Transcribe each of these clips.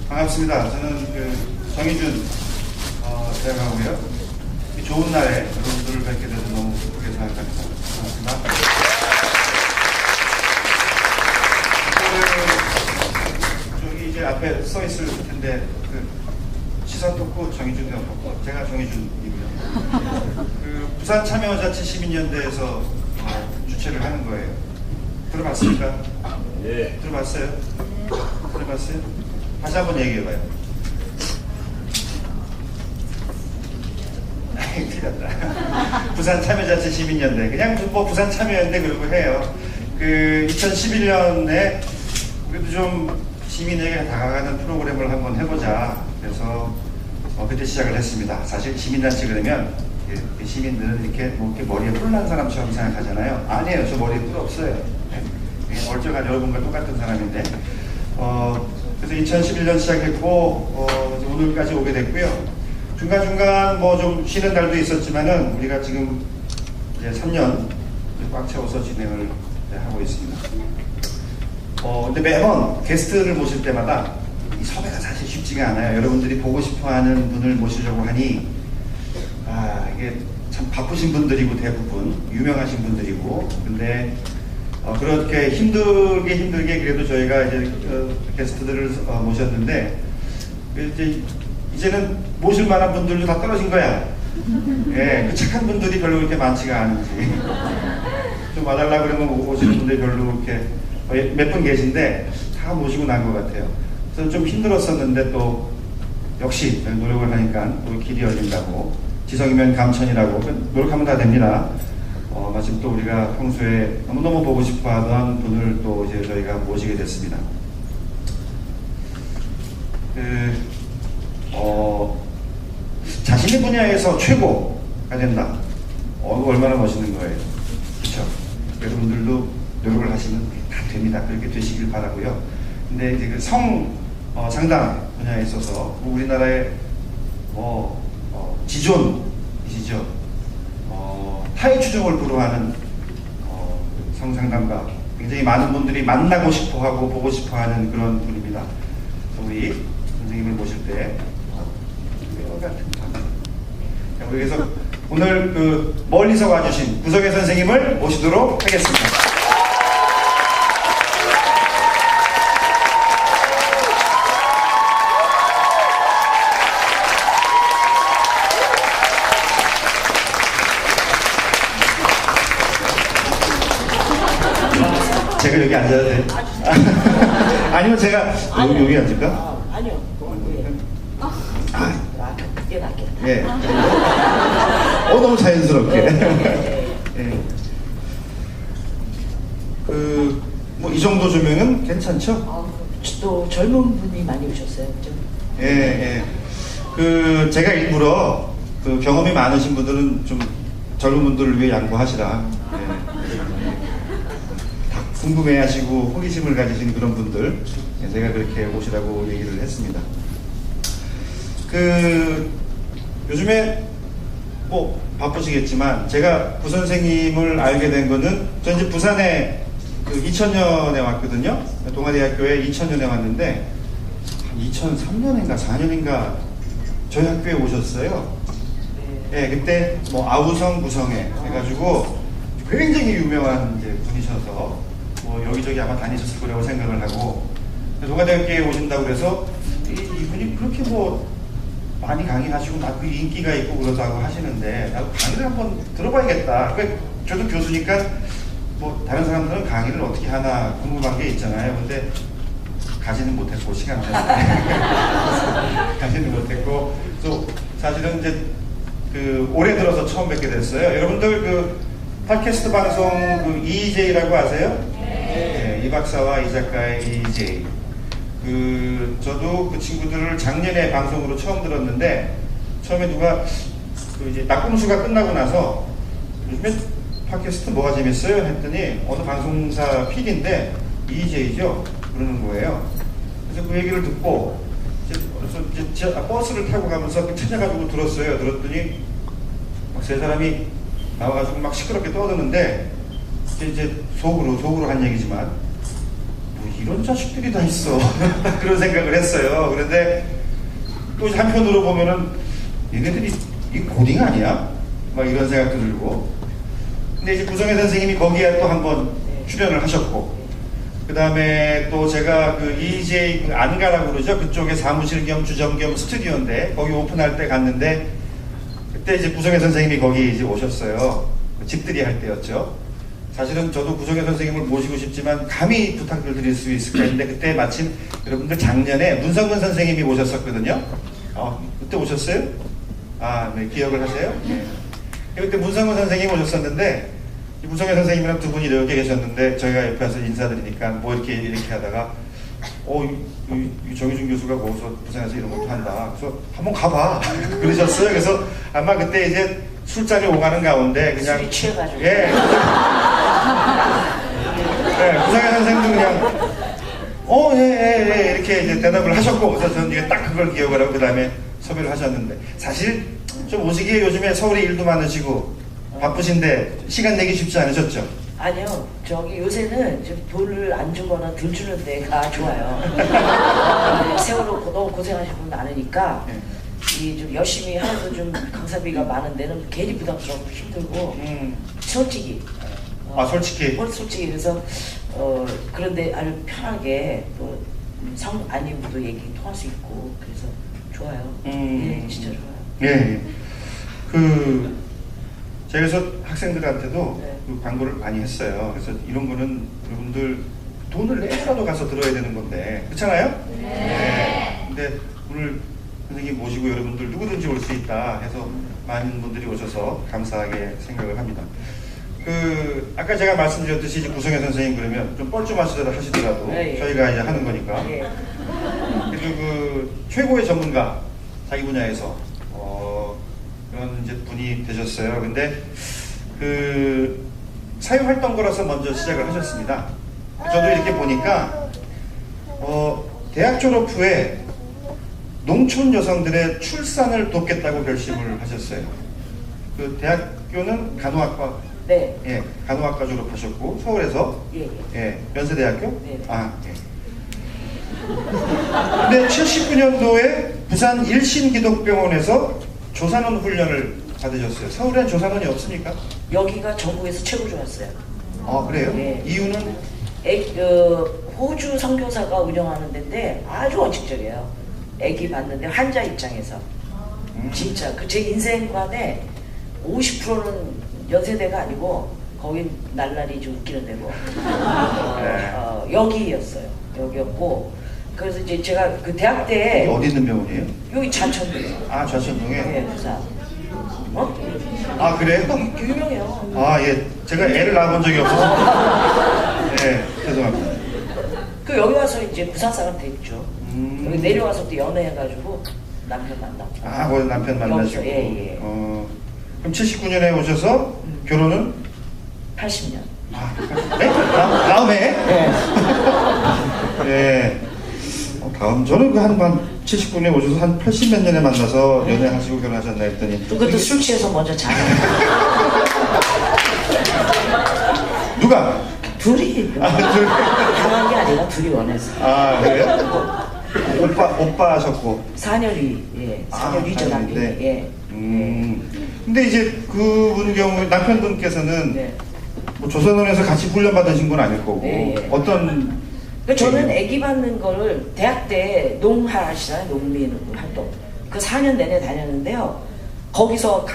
반갑습니다. 저는 정의준 대학하고요. 이 좋은 날에 여러분들을 뵙게 돼서 너무 기쁘게 생각합니다. 반갑습니다. 저기 이제 앞에 써 있을 텐데 시사 토크 정의준 대학하고 제가 정의준이고요. 부산 참여자치 시민연대에서 주최를 하는 거예요. 들어봤습니까? 예. 들어봤어요? 들어봤어요? 다시 한번 얘기해봐요. 틀렸다. 부산 참여자치 시민연대. 그냥 뭐 부산 참여연대 그러고 해요. 2011년에 그래도 좀 시민에게 다가가는 프로그램을 한번 해보자. 그래서 그때 시작을 했습니다. 사실 시민단체 그러면 시민들은 이렇게 머리에 뿔 난 사람처럼 생각하잖아요. 아니에요. 저 머리에 뿔 없어요. 멀쩡한 여러분과 똑같은 사람인데. 그래서 2011년 시작했고 오늘까지 오게 됐고요. 중간중간 뭐 좀 쉬는 날도 있었지만은 우리가 지금 이제 3년 꽉 채워서 진행을 하고 있습니다. 근데 매번 게스트를 모실 때마다 이 섭외가 사실 쉽지가 않아요. 여러분들이 보고 싶어하는 분을 모시려고 하니 이게 참 바쁘신 분들이고 대부분 유명하신 분들이고 근데 그렇게 힘들게 그래도 저희가 이제 게스트들을 모셨는데 이제는 모실 만한 분들도 다 떨어진 거야. 예, 착한 분들이 별로 그렇게 많지가 않은지 좀 와달라 그러면 오시는 분들이 별로 이렇게 몇 분 계신데 다 모시고 난 것 같아요. 그래서 좀 힘들었었는데 또 역시 노력을 하니까 또 길이 열린다고 지성이면 감천이라고 노력하면 다 됩니다. 마침 또 우리가 평소에 너무너무 보고 싶어 하던 분을 또 이제 저희가 모시게 됐습니다. 자신의 분야에서 최고가 된다. 얼마나 멋있는 거예요. 그렇죠? 여러분들도 노력을 하시면 다 됩니다. 그렇게 되시길 바라고요. 근데 이제 상담 분야에 있어서 우리나라의 지존이시죠. 타의 추종을 불허하는 성상담가 굉장히 많은 분들이 만나고 싶어하고 보고 싶어하는 그런 분입니다. 우리 선생님을 모실 때 그래서 오늘 멀리서 와주신 구석의 선생님을 모시도록 하겠습니다. 제가 여기 앉아야 돼? 아니면 제가 여기 앉을까? 아니요. 그게 낫겠다. 예. 너무 자연스럽게. 예. 뭐 이 정도 조명은 괜찮죠? 또 젊은 분이 많이 오셨어요. 좀. 예. 제가 일부러 경험이 많으신 분들은 좀 젊은 분들을 위해 양보하시라. 예. 궁금해하시고 호기심을 가지신 그런 분들 제가 그렇게 오시라고 얘기를 했습니다. 요즘에 뭐 바쁘시겠지만 제가 부 선생님을 알게 된 거는 저 이제 부산에 2000년에 왔거든요. 동아대학교에 2000년에 왔는데 2003년인가 4년인가 저희 학교에 오셨어요. 예, 그때 뭐 아우성 구성회 해가지고 굉장히 유명한 이제 분이셔서 여기저기 아마 다니셨을 거라고 생각을 하고 동아대학교에 오신다고 그래서 이분이 그렇게 많이 강의하시고 막 인기가 있고 그러다고 하시는데 나도 강의를 한번 들어봐야겠다. 저도 교수니까 다른 사람들은 강의를 어떻게 하나 궁금한 게 있잖아요. 근데 가지는 못했고 시간 때문에 가지는 못했고 또 사실은 이제 올해 들어서 처음 뵙게 됐어요. 여러분들 팟캐스트 방송 EJ라고 아세요? 네, 이 박사와 이 작가의 EJ. 저도 그 친구들을 작년에 방송으로 처음 들었는데 처음에 누가 이제 낙검수가 끝나고 나서 요즘에 팟캐스트 뭐가 재밌어요? 했더니 어느 방송사 PD인데 EJ죠? 그러는 거예요. 그래서 그 얘기를 듣고 이제 버스를 타고 가면서 찾아가지고 들었어요. 들었더니 막 세 사람이 나와가지고 막 시끄럽게 떠드는데 이제 속으로 한 얘기지만 이런 자식들이 다 있어. 그런 생각을 했어요. 그런데 또 한편으로 보면은 얘네들이 이 고딩 아니야? 막 이런 생각도 들고. 근데 이제 구성애 선생님이 거기에 또 한번 출연을 하셨고, 그 다음에 또 제가 그 EJ 그 안가라고 그러죠. 그쪽에 사무실 겸 주점 겸 스튜디오인데 거기 오픈할 때 갔는데 그때 이제 구성애 선생님이 거기 이제 오셨어요. 집들이 할 때였죠. 사실은 저도 구성애 선생님을 모시고 싶지만 감히 부탁을 드릴 수 있을까 했는데 그때 마침 여러분들 작년에 문성근 선생님이 오셨었거든요. 그때 오셨어요? 아, 네, 기억을 하세요? 네. 그때 문성근 선생님이 오셨었는데 문성근 선생님이랑 두 분이 이렇게 계셨는데 저희가 옆에서 인사드리니까 뭐 이렇게 하다가 이 정희준 교수가 거기서 부산에서 이런 것도 한다. 그래서 한번 가봐. 그러셨어요. 그래서 아마 그때 이제 술자리 오가는 가운데 그냥 술이 취해가지고. 예. 네, 구성애 선생님도 그냥 예, 이렇게 이제 대답을 하셨고, 그래서 저는 이게 딱 그걸 기억을 하고 그 다음에 섭외를 하셨는데 사실 좀 오시기에 요즘에 서울에 일도 많으시고 바쁘신데 시간 내기 쉽지 않으셨죠? 아니요, 저기 요새는 좀 돈을 안 주거나 덜 주는 데가 좋아요. 세월호 너무 고생하시는 분 많으니까 이 좀 열심히 하면서 좀 강사비가 많은 데는 괜히 부담스럽고 힘들고 솔직히. 솔직히 그래서 그런데 아주 편하게 또 성 아니고도 얘기 통할 수 있고 그래서 좋아요. 예, 진짜 좋아요. 예. 제가 그래서 학생들한테도 그 광고를 많이 했어요. 그래서 이런 거는 여러분들 돈을 내라도 가서 들어야 되는 건데 그렇잖아요? 네. 근데 오늘 선생님 모시고 여러분들 누구든지 올 수 있다 해서 많은 분들이 오셔서 감사하게 생각을 합니다. 아까 제가 말씀드렸듯이 이제 구성애 선생님 그러면 좀 뻘쭘하시더라도 저희가 이제 하는 거니까. 그리고 최고의 전문가 자기 분야에서 그런 이제 분이 되셨어요. 근데 사회활동가로서 먼저 시작을 하셨습니다. 저도 이렇게 보니까 대학 졸업 후에 농촌 여성들의 출산을 돕겠다고 결심을 하셨어요. 그 대학교는 간호학과. 네. 예, 간호학과 졸업하셨고 서울에서. 예, 연세대학교. 네. 근데 79년도에 부산 일신기독병원에서 조산원 훈련을 받으셨어요. 서울엔 조산원이 없습니까? 여기가 전국에서 최고 좋았어요. 그래요? 네. 이유는? 호주 선교사가 운영하는 데인데 아주 원칙적이에요. 아기 봤는데 환자 입장에서 진짜 제 인생관에 50%는 연세대가 아니고 거긴 날라리 좀 웃기는 데고 여기였어요. 여기였고 그래서 이제 제가 그 대학 때 어디 있는 병원이에요? 여기 좌천동에. 좌천동에? 네, 부산. 그래요? 유명해요. 예. 제가 애를 낳아본 적이 없어서. 네, 죄송합니다. 여기 와서 이제 부산 사람 됐죠. 여기 내려와서 또 연애해가지고 남편 만났고. 거기 남편 만나시고. 예. 그럼 79년에 오셔서 결혼은? 80년. 네? 다음에? 네. 네. 저는 한 79년에 오셔서 한 80몇 년에 만나서 연애하시고 결혼하셨나 했더니. 그것도 술 취해서 먼저 자요. 누가? 둘이. 당한 게 아니라 둘이 원해서. 그래요? 오빠 하셨고. 4년 위. 예. 4년 위죠, 남편이. 예. 근데 이제 그분 경우 남편분께서는 뭐 조선원에서 같이 훈련 받으신 건 아닐 거고. 어떤? 저는 아기 받는 거를 대학 때 농하시잖아요. 농민 활동. 그 4년 내내 다녔는데요. 거기서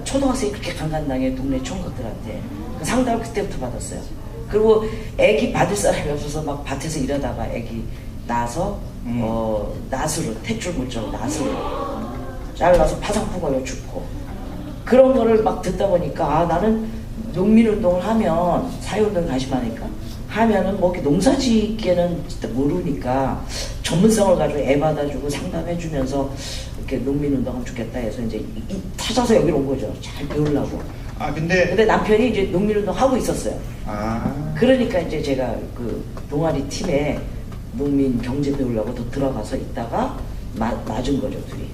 초등학생이 그렇게 강간당해 동네 총각들한테. 그 상담을 그때부터 받았어요. 그리고 아기 받을 사람이 없어서 막 밭에서 일하다가 아기 낳아서 낫으로 탯줄 물처럼 낫으로 잘라서 파상풍 걸려 죽고 그런 거를 막 듣다 보니까 나는 농민운동을 하면 사회운동 가심하니까 하면은 뭐 이렇게 농사 짓기에는 진짜 모르니까 전문성을 가지고 애 받아주고 상담해주면서 이렇게 농민운동하면 좋겠다 해서 이제 찾아서 여기로 온 거죠. 잘 배우려고. 근데 남편이 이제 농민운동 하고 있었어요. 그러니까 이제 제가 그 동아리 팀에 농민 경제 배우려고 더 들어가서 있다가 맞은 거죠, 둘이.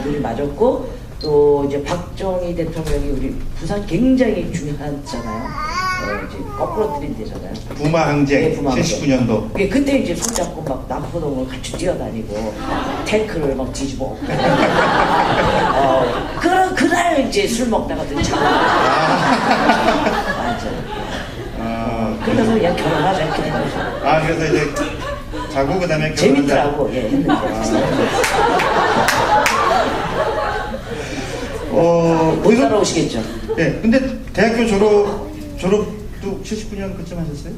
둘이 맞았고 또 이제 박정희 대통령이 우리 부산 굉장히 중요하잖아요. 이제 거꾸로 들인 데잖아요. 부마항쟁 네, 부마항쟁. 79년도. 그때 이제 손잡고 막 남포동을 같이 뛰어다니고 탱크를 막 뒤집어. 그날 이제 술 먹다가 듣자고. 맞아. 그래서 그냥 결혼하자 이렇게 된 거죠. 그래서 이제 자고 그다음에 재밌더라고. 예, 했는데. 못 따라오시겠죠. 네, 근데 대학교 졸업도 79년 그쯤 하셨어요?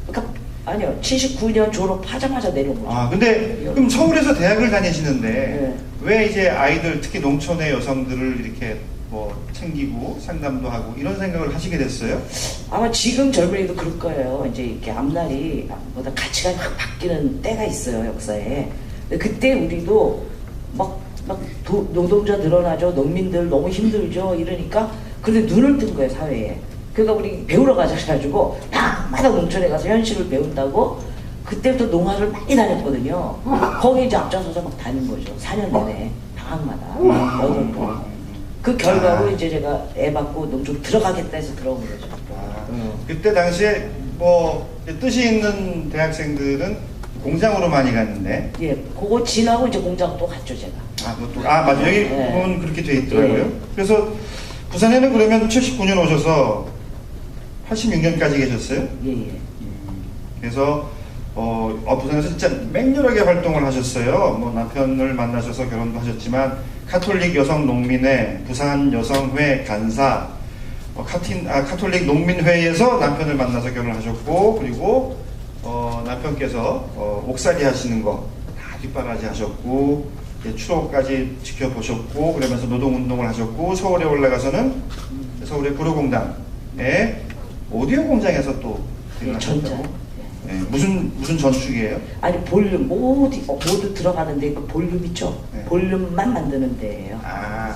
그러니까 아니요, 79년 졸업하자마자 내려온 거죠. 근데 그럼 서울에서 대학을 다니시는데 네. 왜 이제 아이들 특히 농촌의 여성들을 이렇게 뭐 챙기고 상담도 하고 이런 생각을 하시게 됐어요? 아마 지금 젊은이도 그럴 거예요. 이제 이렇게 앞날이 보다 가치가 확 바뀌는 때가 있어요, 역사에. 근데 그때 우리도 노동자 늘어나죠, 농민들 너무 힘들죠, 이러니까 근데 눈을 뜬 거예요, 사회에. 그러니까 우리 배우러 가자 해가지고 방마다 농촌에 가서 현실을 배운다고 그때부터 농화를 많이 다녔거든요. 거기 이제 앞장서서 막 다닌 거죠. 4년 내내 방학마다 8번. 그 결과로 이제 제가 애 받고 농촌 들어가겠다 해서 들어온 거죠. 그때 당시에 뭐 뜻이 있는 대학생들은 공장으로 많이 갔는데. 예, 그거 지나고 이제 공장 또 갔죠, 제가. 그것도 맞아. 여기 네. 보면 그렇게 돼 있더라고요. 네. 그래서 부산에는 그러면 79년 오셔서 86년까지 계셨어요? 예. 그래서 부산에서 진짜 맹렬하게 활동을 하셨어요. 뭐 남편을 만나셔서 결혼도 하셨지만 카톨릭 여성 농민회, 부산 여성회 간사, 카톨릭 농민회에서 남편을 만나서 결혼하셨고, 그리고 남편께서 옥살이 하시는 거 다 뒷바라지 하셨고, 추로까지 지켜보셨고, 그러면서 노동운동을 하셨고, 서울에 올라가서는 서울의 구로공단에 오디오 공장에서 또 전자. 네, 무슨 전축이에요? 아니 볼륨 모두 들어가는데 그 볼륨 있죠? 네. 볼륨만 만드는 데예요.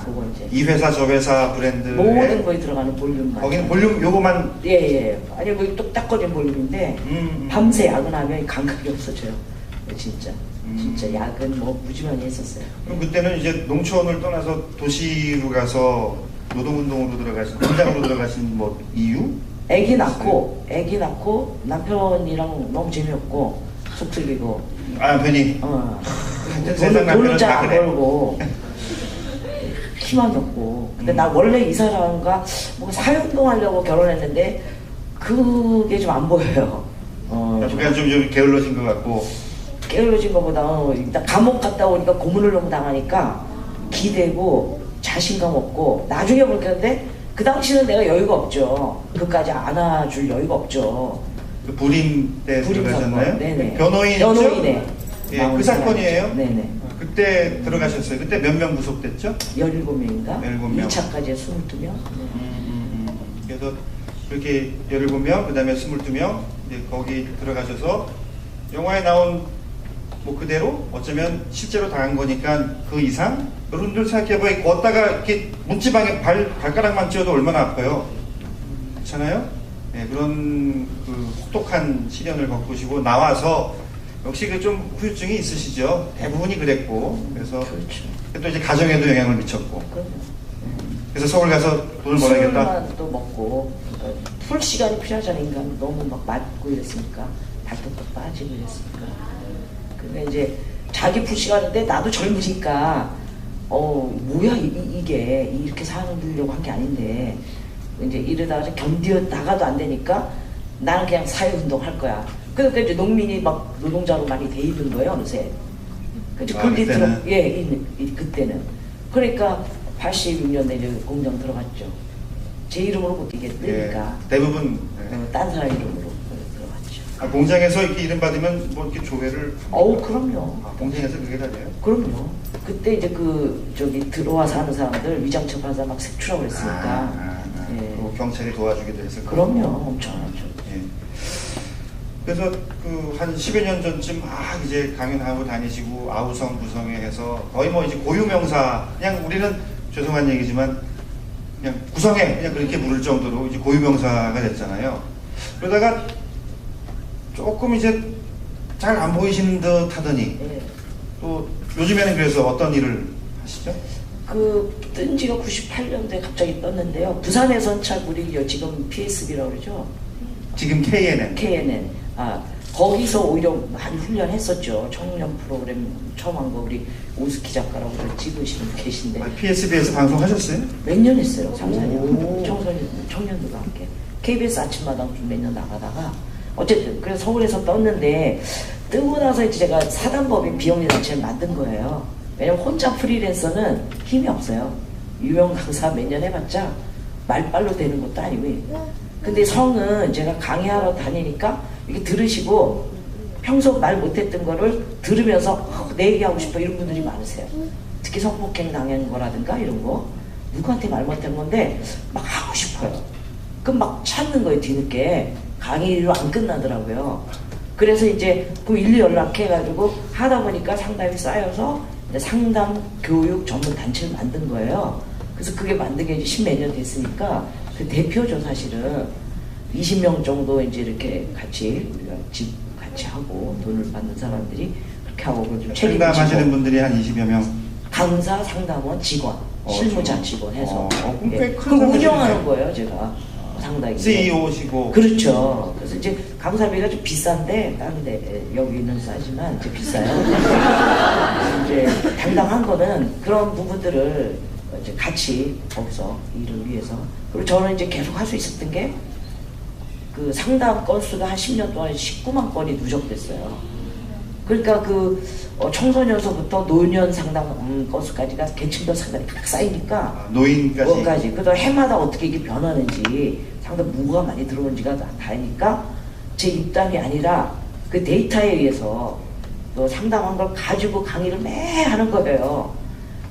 그거 이제 이 회사 저 회사 브랜드 모든 거에 들어가는 볼륨만. 거기는 볼륨 요거만. 예. 아니 뭐 똑딱거리는 볼륨인데 밤새 야근하면 감각이 없어져요. 진짜 야근 뭐 무지만히 했었어요. 그럼 그때는 이제 농촌을 떠나서 도시로 가서 노동운동으로 들어가신, 공장으로 들어가신 뭐 이유? 애기 낳고 남편이랑 너무 재미없고 속 틀리고 편히. 돈을 잘 안 벌고 희망이 없고. 근데 나 원래 이 사람과 뭐 사회운동 하려고 결혼했는데 그게 좀 안 보여요. 약간 좀 게을러진 것 같고. 게을러진 것보다 일단 감옥 갔다 오니까 고문을 너무 당하니까 기대고 자신감 없고 나중에 볼겠는데 그 당시는 내가 여유가 없죠. 그까지 안아줄 여유가 없죠. 그 불임 때 들어가셨나요? 네네. 변호인이죠? 변호인에. 예, 그 사건이에요? 네네. 그때 들어가셨어요. 그때 몇 명 구속됐죠? 17명인가? 17명. 2차까지 22명. 그래서 그렇게 17명, 그 다음에 22명, 이제 거기 들어가셔서 영화에 나온 뭐 그대로 어쩌면 실제로 당한 거니까 그 이상? 여러분들 생각해봐요. 걷다가 이렇게 문지방에 발가락만 찧어도 얼마나 아파요. 그렇잖아요? 네, 그런 그 혹독한 시련을 겪으시고 나와서 역시 그 좀 후유증이 있으시죠. 대부분이 그랬고. 그래서 그렇죠. 또 이제 가정에도 영향을 미쳤고. 그럼요. 그래서 서울 가서 돈을 벌어야겠다. 술만 또 먹고 풀 시간이 필요하잖아요. 인간 너무 막 맞고 이랬으니까 발톱도 빠지고 이랬으니까. 근데 이제 자기 풀 시간인데 나도 젊으니까 뭐야 이게 이렇게 살려고 한 게 아닌데 이제 이러다가 견뎌 나가도 안 되니까 나는 그냥 사회운동 할 거야. 그러니까 이제 농민이 막 노동자로 많이 돼 있는 거예요 어느새. 그때는? 그때는. 그러니까 86년에 이제 공장 들어갔죠. 제 이름으로 못 뛰겠으니까. 예, 대부분. 딴 사람 이름으로 들어갔죠. 공장에서 이렇게 이름 받으면 뭐 이렇게 조회를. 그럼요. 공장에서 그게 다 돼요? 그럼요. 그때 이제 들어와서 하는 사람들 위장처 판사 막 색출하고 그랬으니까. 예. 또 경찰이 도와주기도 했을 거고. 그럼요. 엄청. 예. 그래서 한 10여 년 전쯤 이제 강연하고 다니시고 아우성 구성에 해서 거의 뭐 이제 고유명사, 그냥 우리는 죄송한 얘기지만 그냥 구성에 그냥 그렇게 부를 정도로 이제 고유명사가 됐잖아요. 그러다가 조금 이제 잘 안 보이시는 듯 하더니 예. 또 요즘에는 그래서 어떤 일을 하시죠? 뜬 지가 98년도에 갑자기 떴는데요. 부산에선 참 우리 지금 PSB라고 그러죠. 지금 KNN. KNN. 거기서 오히려 많이 훈련했었죠. 청년 프로그램 처음 한 거 우리 오스키 작가라고 찍으시는 분 계신데. PSB에서 방송하셨어요? 몇 년 했어요, 3, 4년. 오. 청년들과 함께. KBS 아침마당 좀 몇 년 나가다가, 어쨌든, 그래서 서울에서 떴는데, 뜨고 나서 이제 제가 사단법인 비영리 단체를 만든 거예요. 왜냐면 혼자 프리랜서는 힘이 없어요. 유명 강사 몇 년 해봤자 말빨로 되는 것도 아니고. 근데 성은 제가 강의하러 다니니까 이게 들으시고 평소 말 못했던 거를 들으면서 내 얘기하고 싶어 이런 분들이 많으세요. 특히 성폭행 당한 거라든가 이런 거 누구한테 말 못한 건데 막 하고 싶어요. 그럼 막 찾는 거예요. 뒤늦게 강의로 안 끝나더라고요. 그래서 이제 그 일리 연락해가지고 하다 보니까 상담이 쌓여서 이제 상담 교육 전문 단체를 만든 거예요. 그래서 그게 만든 게 이제 십몇 년 됐으니까 그 대표죠 사실은. 20명 정도 이제 이렇게 같이 우리가 집 같이 하고 돈을 받는 사람들이 그렇게 하고 좀 책임지고 상담하시는 분들이 한 20여 명. 강사, 상담원, 직원, 실무자 직원 해서 그럼 꽤 큰 그걸 사람들이네. 운영하는 거예요 제가 상당히. CEO시고. 그렇죠. 그래서 이제 강사비가 좀 비싼데 다른 데 여기는 싸지만 이제 비싸요. 이제 당당한 거는 그런 부분들을 이제 같이 거기서 일을 위해서. 그리고 저는 이제 계속 할 수 있었던 게 그 상담 건수가 한 10년 동안 19만 건이 누적됐어요. 그러니까 그 청소년서부터 노년 상담 건수까지가 계층별 상담이 딱 쌓이니까 노인까지. 그것까지. 그다음 해마다 어떻게 이게 변하는지 상담 뭐가 많이 들어오는지가 다니까 제 입담이 아니라 그 데이터에 의해서 또 상담한 걸 가지고 강의를 매 하는 거예요.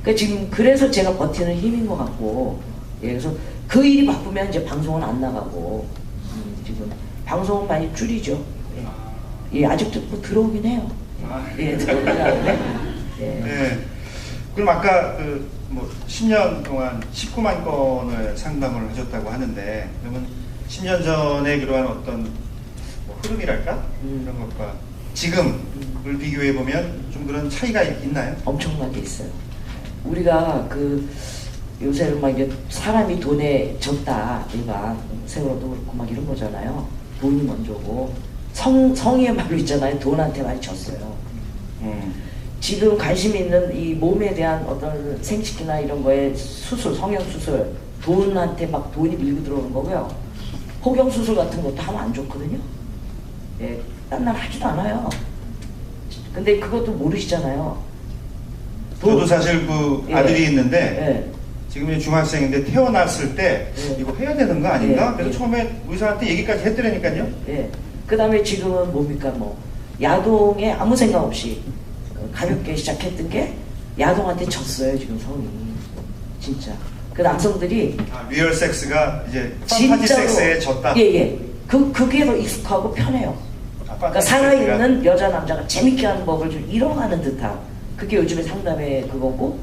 그러니까 지금 그래서 제가 버티는 힘인 것 같고, 예, 그래서 그 일이 바쁘면 이제 방송은 안 나가고 지금 방송은 많이 줄이죠. 예, 예 아직도 뭐 들어오긴 해요. 예, 들어오긴 하는데. 예. 네. 그럼 아까 그 뭐 10년 동안 19만 건을 상담을 하셨다고 하는데 그러면 10년 전에 그러한 어떤 뭐 흐름이랄까 이런 것과 지금을 비교해 보면 좀 그런 차이가 있나요? 엄청나게 있어요. 우리가 그 요새는 막 이제 사람이 돈에 졌다 일반 세월호도 그렇고 막 이런 거잖아요. 돈이 먼저고 성의의 말로 있잖아요. 돈한테 많이 졌어요. 지금 관심 있는 이 몸에 대한 어떤 생식기나 이런 거에 수술, 성형수술, 돈한테 막 돈이 밀고 들어오는 거고요. 호경수술 같은 것도 하면 안 좋거든요. 예, 딴 날 하지도 않아요. 근데 그것도 모르시잖아요. 저도 사실 그 예. 아들이 있는데 예. 지금 중학생인데 태어났을 때 이거 해야 되는 거 아닌가? 예. 그래서 예. 처음에 의사한테 얘기까지 했더라니까요. 예. 그 다음에 지금은 뭡니까, 뭐, 야동에 아무 생각 없이 가볍게 시작했던 게 야동한테 졌어요, 지금 성이. 진짜. 그 남성들이. 리얼 섹스가 이제 판타지 섹스에 졌다. 예, 예. 그게 더 익숙하고 편해요. 그러니까 판타지 살아있는 여자, 남자가 재밌게 하는 법을 좀 잃어가는 듯한. 그게 요즘에 상담의 그거고.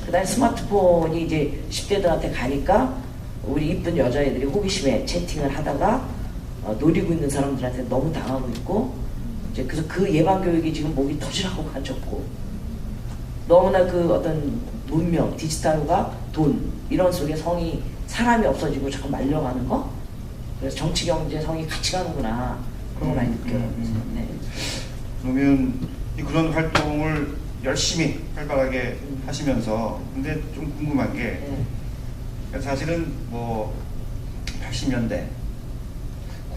그 다음에 스마트폰이 이제 10대들한테 가니까 우리 이쁜 여자애들이 호기심에 채팅을 하다가 노리고 있는 사람들한테 너무 당하고 있고, 이제 그래서 그 예방 교육이 지금 목이 터지라고 가졌고, 너무나 그 어떤 문명, 디지털과 돈 이런 속에 성이 사람이 없어지고 자꾸 말려가는 거. 그래서 정치, 경제, 성이 같이 가는구나 그런 거 많이 느껴요. 네. 그러면 그런 활동을 열심히 활발하게 하시면서 근데 좀 궁금한 게 사실은 뭐 80년대,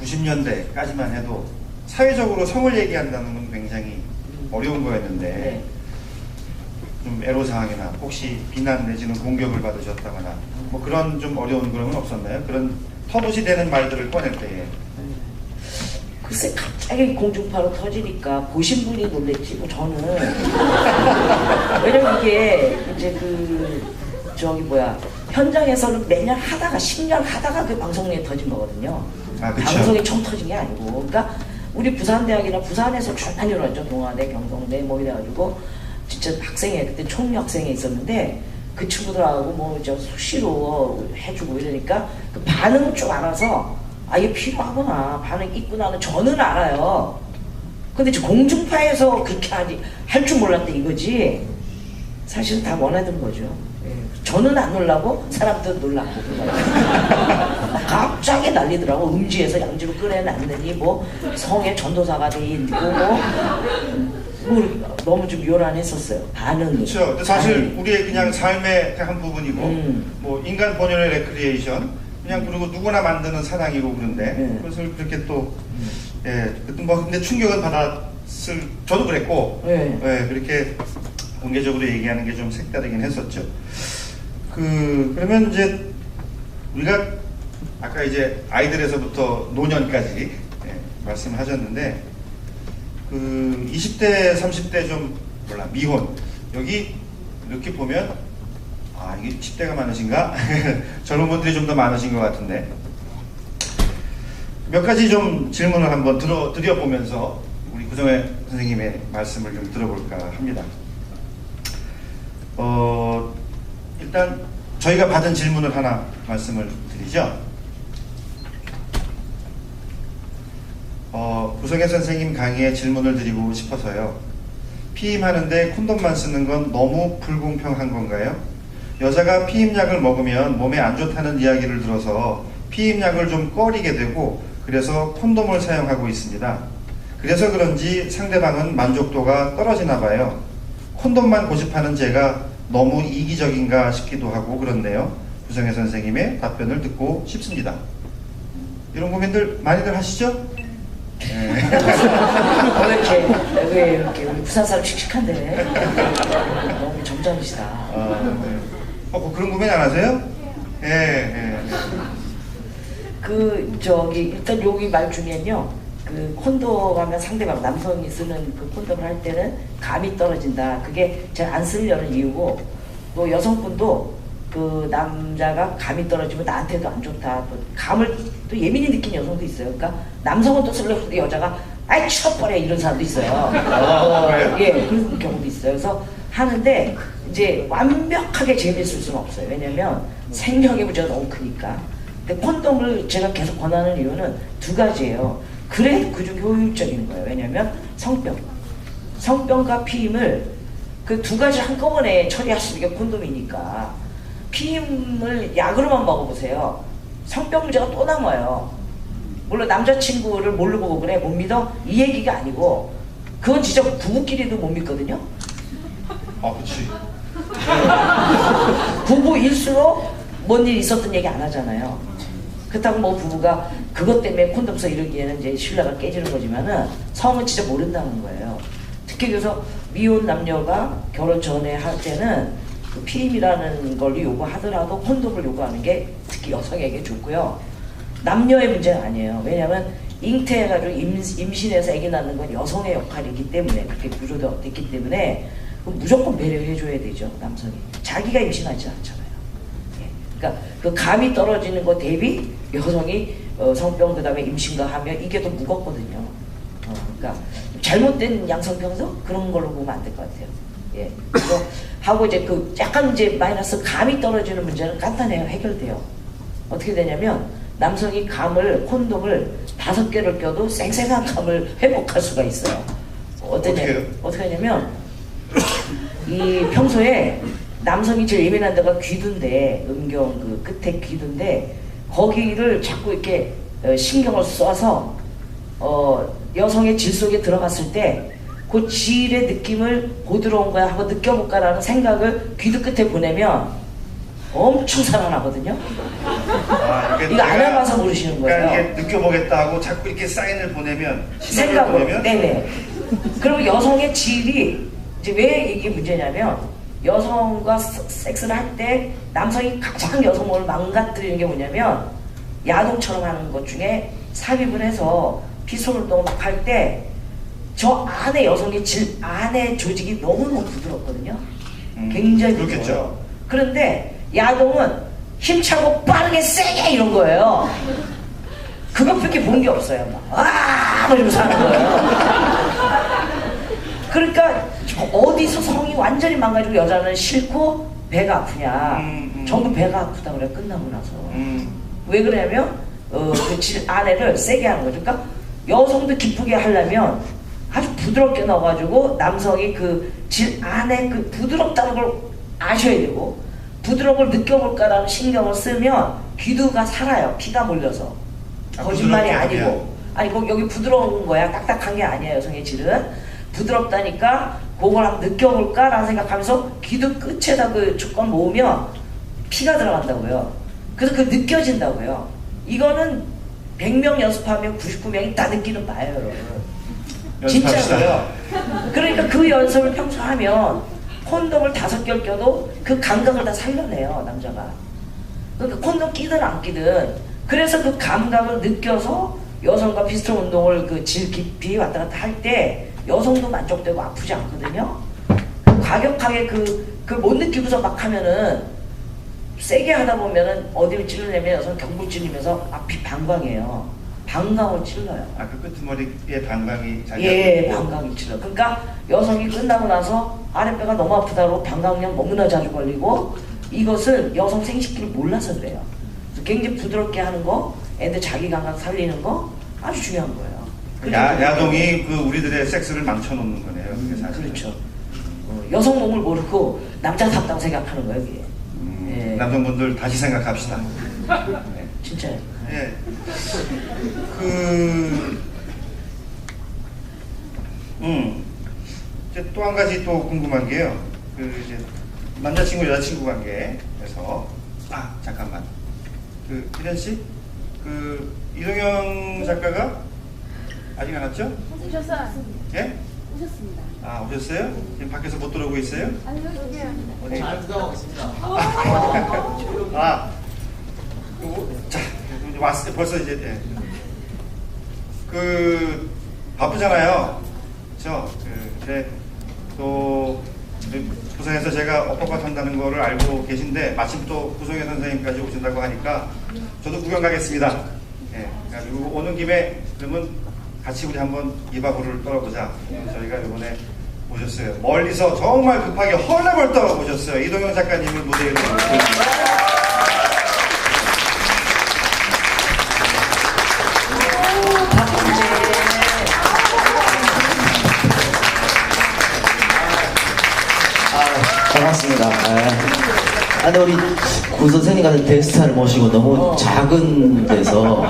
90년대까지만 해도 사회적으로 성을 얘기한다는 건 굉장히 어려운 거였는데 좀 애로사항이나 혹시 비난 내지는 공격을 받으셨다거나 뭐 그런 좀 어려운 그런 건 없었나요? 그런 터부시 되는 말들을 꺼낼 때에. 글쎄 갑자기 공중파로 터지니까 보신 분이 놀랬지 뭐 저는. 왜냐면 이게 이제 현장에서는 매년 하다가 10년 하다가 그 방송에 터진 거거든요. 방송이 처음 터진 게 아니고. 그러니까 우리 부산대학이나 부산에서 쭉 다녀왔죠. 동아대, 경성대 뭐 이래가지고 진짜 학생회 그때 총학생회 있었는데 그 친구들하고 뭐 저 수시로 해주고 이러니까 그 반응을 좀 알아서 아 이게 필요하구나 반응 있구나는 저는 알아요. 근데 저 공중파에서 그렇게 할 줄 몰랐대 이거지. 사실은 다 원하던 거죠. 예. 저는 안 놀라고 사람들은 놀라고 갑자기 난리더라고. 음지에서 양지로 끌어놨느니 뭐 성의 전도사가 돼 있고 뭐 너무 좀 요란했었어요. 반응이. 그렇죠. 근데 사실 우리의 그냥 삶의 한 부분이고 뭐 인간 본연의 레크리에이션 그냥 그리고 누구나 만드는 사랑이고 그런데 그것을 그렇게 또 예, 뭐 근데 충격은 받았을 저도 그랬고 예, 그렇게 공개적으로 얘기하는 게 좀 색다르긴 했었죠. 그러면 이제 우리가 아까 이제 아이들에서부터 노년까지 예, 말씀을 하셨는데 20대 30대 좀 몰라 미혼 여기 이렇게 보면 이게 10대가 많으신가? 젊은 분들이 좀 더 많으신 것 같은데 몇 가지 좀 질문을 한번 드려보면서 우리 구정혜 선생님의 말씀을 좀 들어볼까 합니다. 일단 저희가 받은 질문을 하나 말씀을 드리죠. 구정혜 선생님 강의에 질문을 드리고 싶어서요. 피임하는데 콘돔만 쓰는 건 너무 불공평한 건가요? 여자가 피임약을 먹으면 몸에 안 좋다는 이야기를 들어서 피임약을 좀 꺼리게 되고 그래서 콘돔을 사용하고 있습니다. 그래서 그런지 상대방은 만족도가 떨어지나 봐요. 콘돔만 고집하는 제가 너무 이기적인가 싶기도 하고 그렇네요. 구정혜 선생님의 답변을 듣고 싶습니다. 이런 고민들 많이들 하시죠? 네. 왜 이렇게 우리 부산 사람 씩씩한데 너무 점잖으시다. 네. 뭐 그런 고민 안 하세요? 예. 일단 여기 말 중에는요, 콘돔 하면 상대방, 남성이 쓰는 그 콘돔을 할 때는 감이 떨어진다. 그게 제가 안 쓰려는 이유고, 또 여성분도 그 남자가 감이 떨어지면 나한테도 안 좋다. 또 감을 또 예민히 느끼는 여성도 있어요. 그러니까 남성은 또 쓰려고 하는데 여자가, 아이, 쳐버려! 이런 사람도 있어요. 예, 그런 경우도 있어요. 그래서 하는데, 이제 완벽하게 재미있을 수는 없어요. 왜냐면 생명의 문제가 너무 크니까. 근데 콘돔을 제가 계속 권하는 이유는 두 가지예요. 그래도 그중 효율적인 거예요. 왜냐면 성병과 피임을 그 두 가지 한꺼번에 처리할 수 있는 게 콘돔이니까 피임을 약으로만 먹어보세요. 성병 문제가 또 남아요. 물론 남자친구를 뭘로 보고 그래? 못 믿어? 이 얘기가 아니고 그건 진짜 부부끼리도 못 믿거든요. 그치. 부부일수록 뭔 일 있었던 얘기 안 하잖아요. 그렇다고 뭐 부부가 그것 때문에 콘돔 써 이러기에는 이제 신뢰가 깨지는 거지만은 성은 진짜 모른다는 거예요. 특히 그래서 미혼 남녀가 결혼 전에 할 때는 그 피임이라는 걸 요구하더라도 콘돔을 요구하는 게 특히 여성에게 좋고요. 남녀의 문제는 아니에요. 왜냐하면 잉태해가지고 임신해서 아기 낳는 건 여성의 역할이기 때문에 그렇게 구조됐기 때문에 무조건 배려해줘야 되죠. 남성이 자기가 임신하지 않잖아요. 예. 그러니까 그 감이 떨어지는 거 대비 여성이 성병 그다음에 임신과 하면 이게 더 무겁거든요. 그러니까 잘못된 양성평등 그런 걸로 보면 안 될 것 같아요. 예. 그래서 하고 이제 약간 이제 마이너스 감이 떨어지는 문제는 간단해요. 해결돼요. 어떻게 되냐면 남성이 콘돔을 5개를 껴도 쌩쌩한 감을 회복할 수가 있어요. 어떻게 하냐면 이 평소에 남성이 제일 예민한 데가 귀두인데 음경 그 끝에 귀두인데 거기를 자꾸 이렇게 신경을 써서 여성의 질 속에 들어갔을 때 그 질의 느낌을 부드러운 거야 하고 느껴볼까라는 생각을 귀두 끝에 보내면 엄청 살아나거든요. 이거 안 해봐서 모르시는 거예요. 그러니까 이게 느껴보겠다 하고 자꾸 이렇게 사인을 보내면 생각을 네네. 그리고 여성의 질이 이제 왜 이게 문제냐면 여성과 섹스를 할 때 남성이 가장 여성을 망가뜨리는 게 뭐냐면 야동처럼 하는 것 중에 삽입을 해서 피솔운동을 막 할 때 저 안에 여성의 안에 조직이 너무너무 부드럽거든요. 굉장히 부드러워요. 그런데 야동은 힘차고 빠르게 세게 이런 거예요. 그것밖에 본 게 없어요. 막 이러면서 하는 거예요. 그러니까 어디서 성이 완전히 망가지고 여자는 싫고 배가 아프냐. 전부 배가 아프다 그래 끝나고 나서. 왜 그러냐면 그 질 안에를 세게 하는 거죠. 그러니까 여성도 기쁘게 하려면 아주 부드럽게 넣어가지고 남성이 그 질 안에 그 부드럽다는 걸 아셔야 되고 부드러운 걸 느껴볼까라는 신경을 쓰면 귀두가 살아요. 피가 몰려서. 거짓말이 부드럽게 아니고. 아니 여기 부드러운 거야. 딱딱한 게 아니에요. 여성의 질은. 부드럽다니까 그걸 한번 느껴볼까라는 생각하면서 귀두 끝에다 그 주권 모으면 피가 들어간다고요. 그래서 그 느껴진다고요. 이거는 100명 연습하면 99명이 다 느끼는 바예요, 여러분. 연습합시다. 진짜로요. 그러니까 그 연습을 평소 하면 콘돔을 5개를 껴도 그 감각을 다 살려내요, 남자가. 그러니까 콘돔 끼든 안 끼든 그래서 그 감각을 느껴서 여성과 비슷한 운동을 그 질 깊이 왔다 갔다 할 때 여성도 만족되고 아프지 않거든요. 과격하게 그걸 못 느끼고서 막 하면은 세게 하다 보면은 어디를 찔러내면 여성 경부 찔리면서 앞이 방광이에요. 방광을 찔러요. 아, 그 끄트머리에 방광이 자기가 예, 있고. 방광이 찔러. 그러니까 여성이 끝나고 나서 아랫배가 너무 아프다고 방광염 너무나 자주 걸리고 이것을 여성 생식기를 몰라서 그래요. 그래서 굉장히 부드럽게 하는 거, 애들 자기 감각 살리는 거 아주 중요한 거예요. 야동이 그 우리들의 섹스를 망쳐놓는 거네요. 그게 사실. 그렇죠. 여성 몸을 모르고 남자답다고 생각하는 거예요, 이게. 예. 남성분들 다시 생각합시다. 네. 진짜요. 예. 이제 또 한 가지 또 궁금한 게요. 이제 남자친구 여자친구 관계에서 잠깐만. 기련 씨, 이동영 작가가 아직 안 왔죠? 오셨어요? 예? 오셨습니다. 오셨어요? 지금 밖에서 못 들어오고 있어요? 아니 여기요. 어디? 잘 구경하고 있습니다. 자, 이제 왔을 때 벌써 이제 바쁘잖아요. 그렇죠? 근데 또 부산에서 제가 엇박박 한다는 거를 알고 계신데 마침 또 구성현 선생님까지 오신다고 하니까 저도 구경 가겠습니다. 예, 그래가지고 오는 김에 그러면 같이 우리 한번 이바구를 떨어보자. 저희가 이번에 모셨어요. 멀리서 정말 급하게 헐레벌떡 오셨어요. 이동영 작가님을 무대에 모셨습니다. 반갑습니다. 근데 우리 구 선생님 같은 대스타를 모시고 너무 작은 데서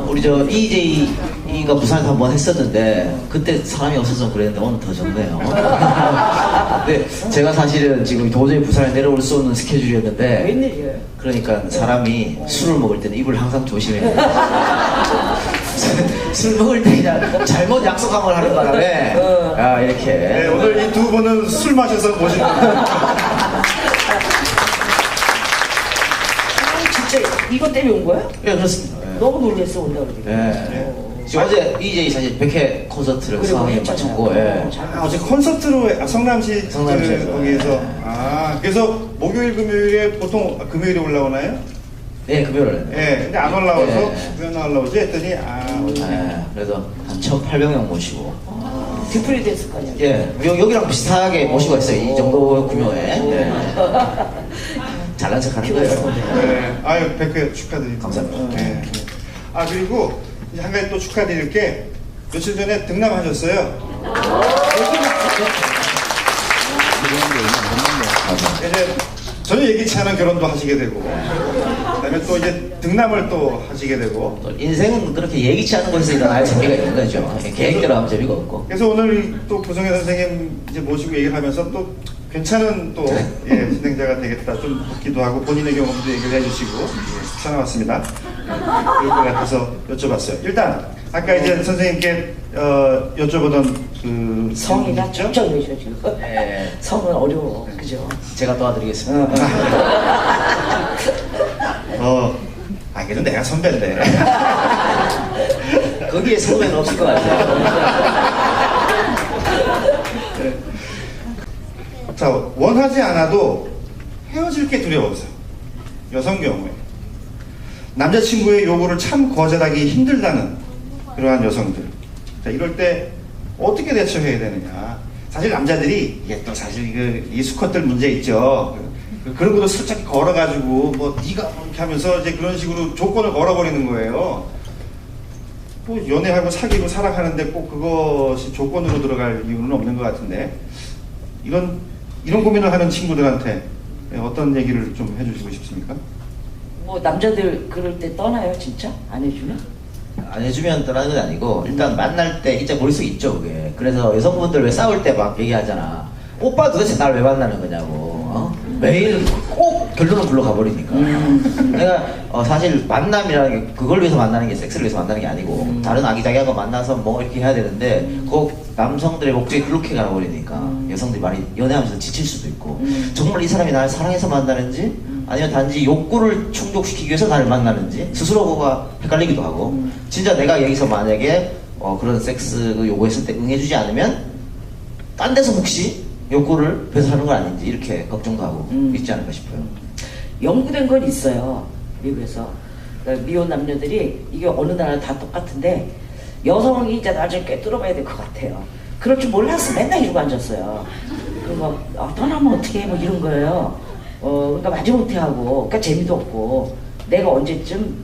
우리 저 EJ가 부산에서 한번 했었는데 그때 사람이 없어서 그랬는데 오늘 더 좋네요. 근데 제가 사실은 지금 도저히 부산에 내려올 수 없는 스케줄이었는데 웬일이에요? 그러니까 사람이 술을 먹을 때는 입을 항상 조심해야 돼요. 술 먹을 때 그냥 잘못 약속한 걸 하는 바람에 이렇게 네, 오늘 이 두 분은 술 마셔서 모신 겁니다. 진짜 이것 때문에 온 거예요? 예, 그렇습니다. 예. 너무 놀랬어 온다 그러니까. 예. 지금 어제 EJ 사실 100회 콘서트를 그리고 상황에 했잖아요. 마쳤고, 예. 어제 콘서트로 성남시 성남시에서. 거기에서 그래서 목요일 금요일에 보통 금요일에 올라오나요? 예, 금요일에. 예, 근데 안 올라와서 예. 왜 안 올라오지 했더니 어제 예, 그래서 한 1,800명 모시고. 뒤풀이 됐을 거 아니야. 예, 여기랑 비슷하게 모시고 있어요. 이 정도 규모에. 예. 잘난 척 하는 거예요. 네. 아유, 100회 축하드립니다. 감사합니다. 네. 그리고 이제 한 가지 또 축하드릴 게 며칠 전에 등남하셨어요. 이제 전혀 예기치 않은 결혼도 하시게 되고, 그다음에 또 이제 등남을 또 하시게 되고. 또 인생은 그렇게 예기치 않은 곳에서 일어날 재미가 있는 거죠. 예, 계획대로 하면 재미가 없고. 그래서 오늘 또 구성현 선생님 이제 모시고 얘기를 하면서 또 괜찮은 또 진행자가 되겠다 좀 싶기도 하고 본인의 경험도 얘기를 해주시고 추천해왔습니다. 그럴 것 같아서 여쭤봤어요. 일단 아까 이제 선생님께 여쭤보던 그 성이나 있죠? 쩍쩍이죠 지금. 예. 성은 어려워, 그죠? 제가 도와드리겠습니다. 걔는 내가 선배인데. 거기에 선배는 없을 것 같아요. 자, 원하지 않아도 헤어질 게 두려워서 여성 경우에 남자친구의 요구를 참 거절하기 힘들다는 그러한 여성들. 자, 이럴 때 어떻게 대처해야 되느냐. 사실 남자들이 이게 또 사실 이 수컷들 문제 있죠. 그런 것도 슬쩍 걸어가지고 뭐 네가 뭐 이렇게 하면서 이제 그런 식으로 조건을 걸어버리는 거예요. 뭐 연애하고 사귀고 사랑하는데 꼭 그것이 조건으로 들어갈 이유는 없는 것 같은데 이런 고민을 하는 친구들한테 어떤 얘기를 좀 해주시고 싶습니까? 뭐 남자들 그럴 때 떠나요 진짜? 안 해주면? 안 해주면 떠나는 건 아니고 일단 만날 때 진짜 머릿속에 있죠 그게. 그래서 여성분들 왜 싸울 때 막 얘기하잖아. 오빠 도대체 날 왜 만나는 거냐고. 매일 꼭 결론을 불러가 버리니까. 내가 사실 만남이라는 게 그걸 위해서 만나는 게 섹스를 위해서 만나는 게 아니고 다른 아기자기한 거 만나서 뭐 이렇게 해야 되는데 꼭 남성들의 목적이 그렇게 가버리니까 여성들이 많이 연애하면서 지칠 수도 있고 정말 이 사람이 나를 사랑해서 만나는지 아니면 단지 욕구를 충족시키기 위해서 나를 만나는지 스스로가 헷갈리기도 하고 진짜 내가 여기서 만약에 그런 섹스 요구했을 때 응해주지 않으면 딴 데서 혹시 욕구를 배설하는 건 아닌지 이렇게 걱정도 하고 있지 않을까 싶어요. 연구된 건 있어요. 미국에서. 그러니까 미혼 남녀들이 이게 어느 나라 다 똑같은데 여성이 이제 나중에 꿰뚫어봐야 될 것 같아요. 그럴 줄 몰라서 맨날 이러고 앉았어요. 그리고 떠나면 어떻게 해? 뭐 이런 거예요. 그러니까 마지못해 하고 그러니까 재미도 없고 내가 언제쯤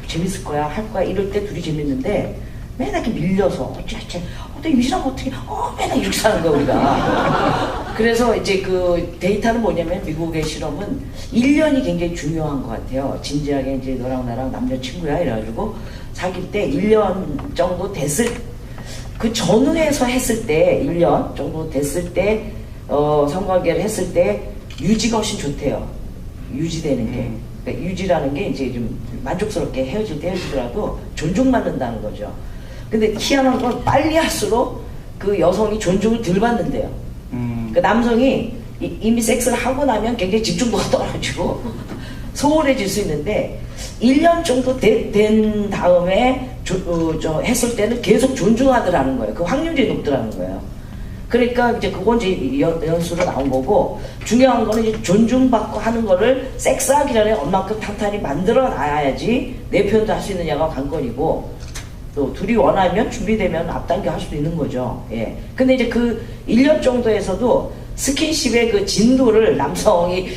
재밌을 거야 할 거야 이럴 때 둘이 재밌는데 맨날 이렇게 밀려서 어찌어찌 임신하면 어떻게 맨날 이렇게 사는 거야 우리가. 그래서 이제 그 데이터는 뭐냐면 미국의 실험은 1년이 굉장히 중요한 것 같아요. 진지하게 이제 너랑 나랑 남자친구야 이래가지고 사귈 때 1년 정도 됐을 그 전후에서 했을 때 1년 정도 됐을 때 성관계를 했을 때 유지가 훨씬 좋대요. 유지되는 게. 그러니까 유지라는 게 이제 좀 만족스럽게 헤어질 때 헤어지더라도 존중받는다는 거죠. 근데 희한한 건 빨리 할수록 그 여성이 존중을 덜 받는데요. 그 남성이 이미 섹스를 하고 나면 굉장히 집중도가 떨어지고 소홀해질 수 있는데 1년 정도 된 다음에 했을 때는 계속 존중하더라는 거예요. 그 확률이 높더라는 거예요. 그러니까 이제 그건 이제 연수로 나온 거고 중요한 거는 이제 존중받고 하는 거를 섹스하기 전에 얼만큼 탄탄히 만들어 놔야지 내 표현도 할 수 있느냐가 관건이고 또 둘이 원하면 준비되면 앞당겨 할 수도 있는 거죠. 예. 근데 이제 그 1년 정도에서도 스킨십의 그 진도를 남성이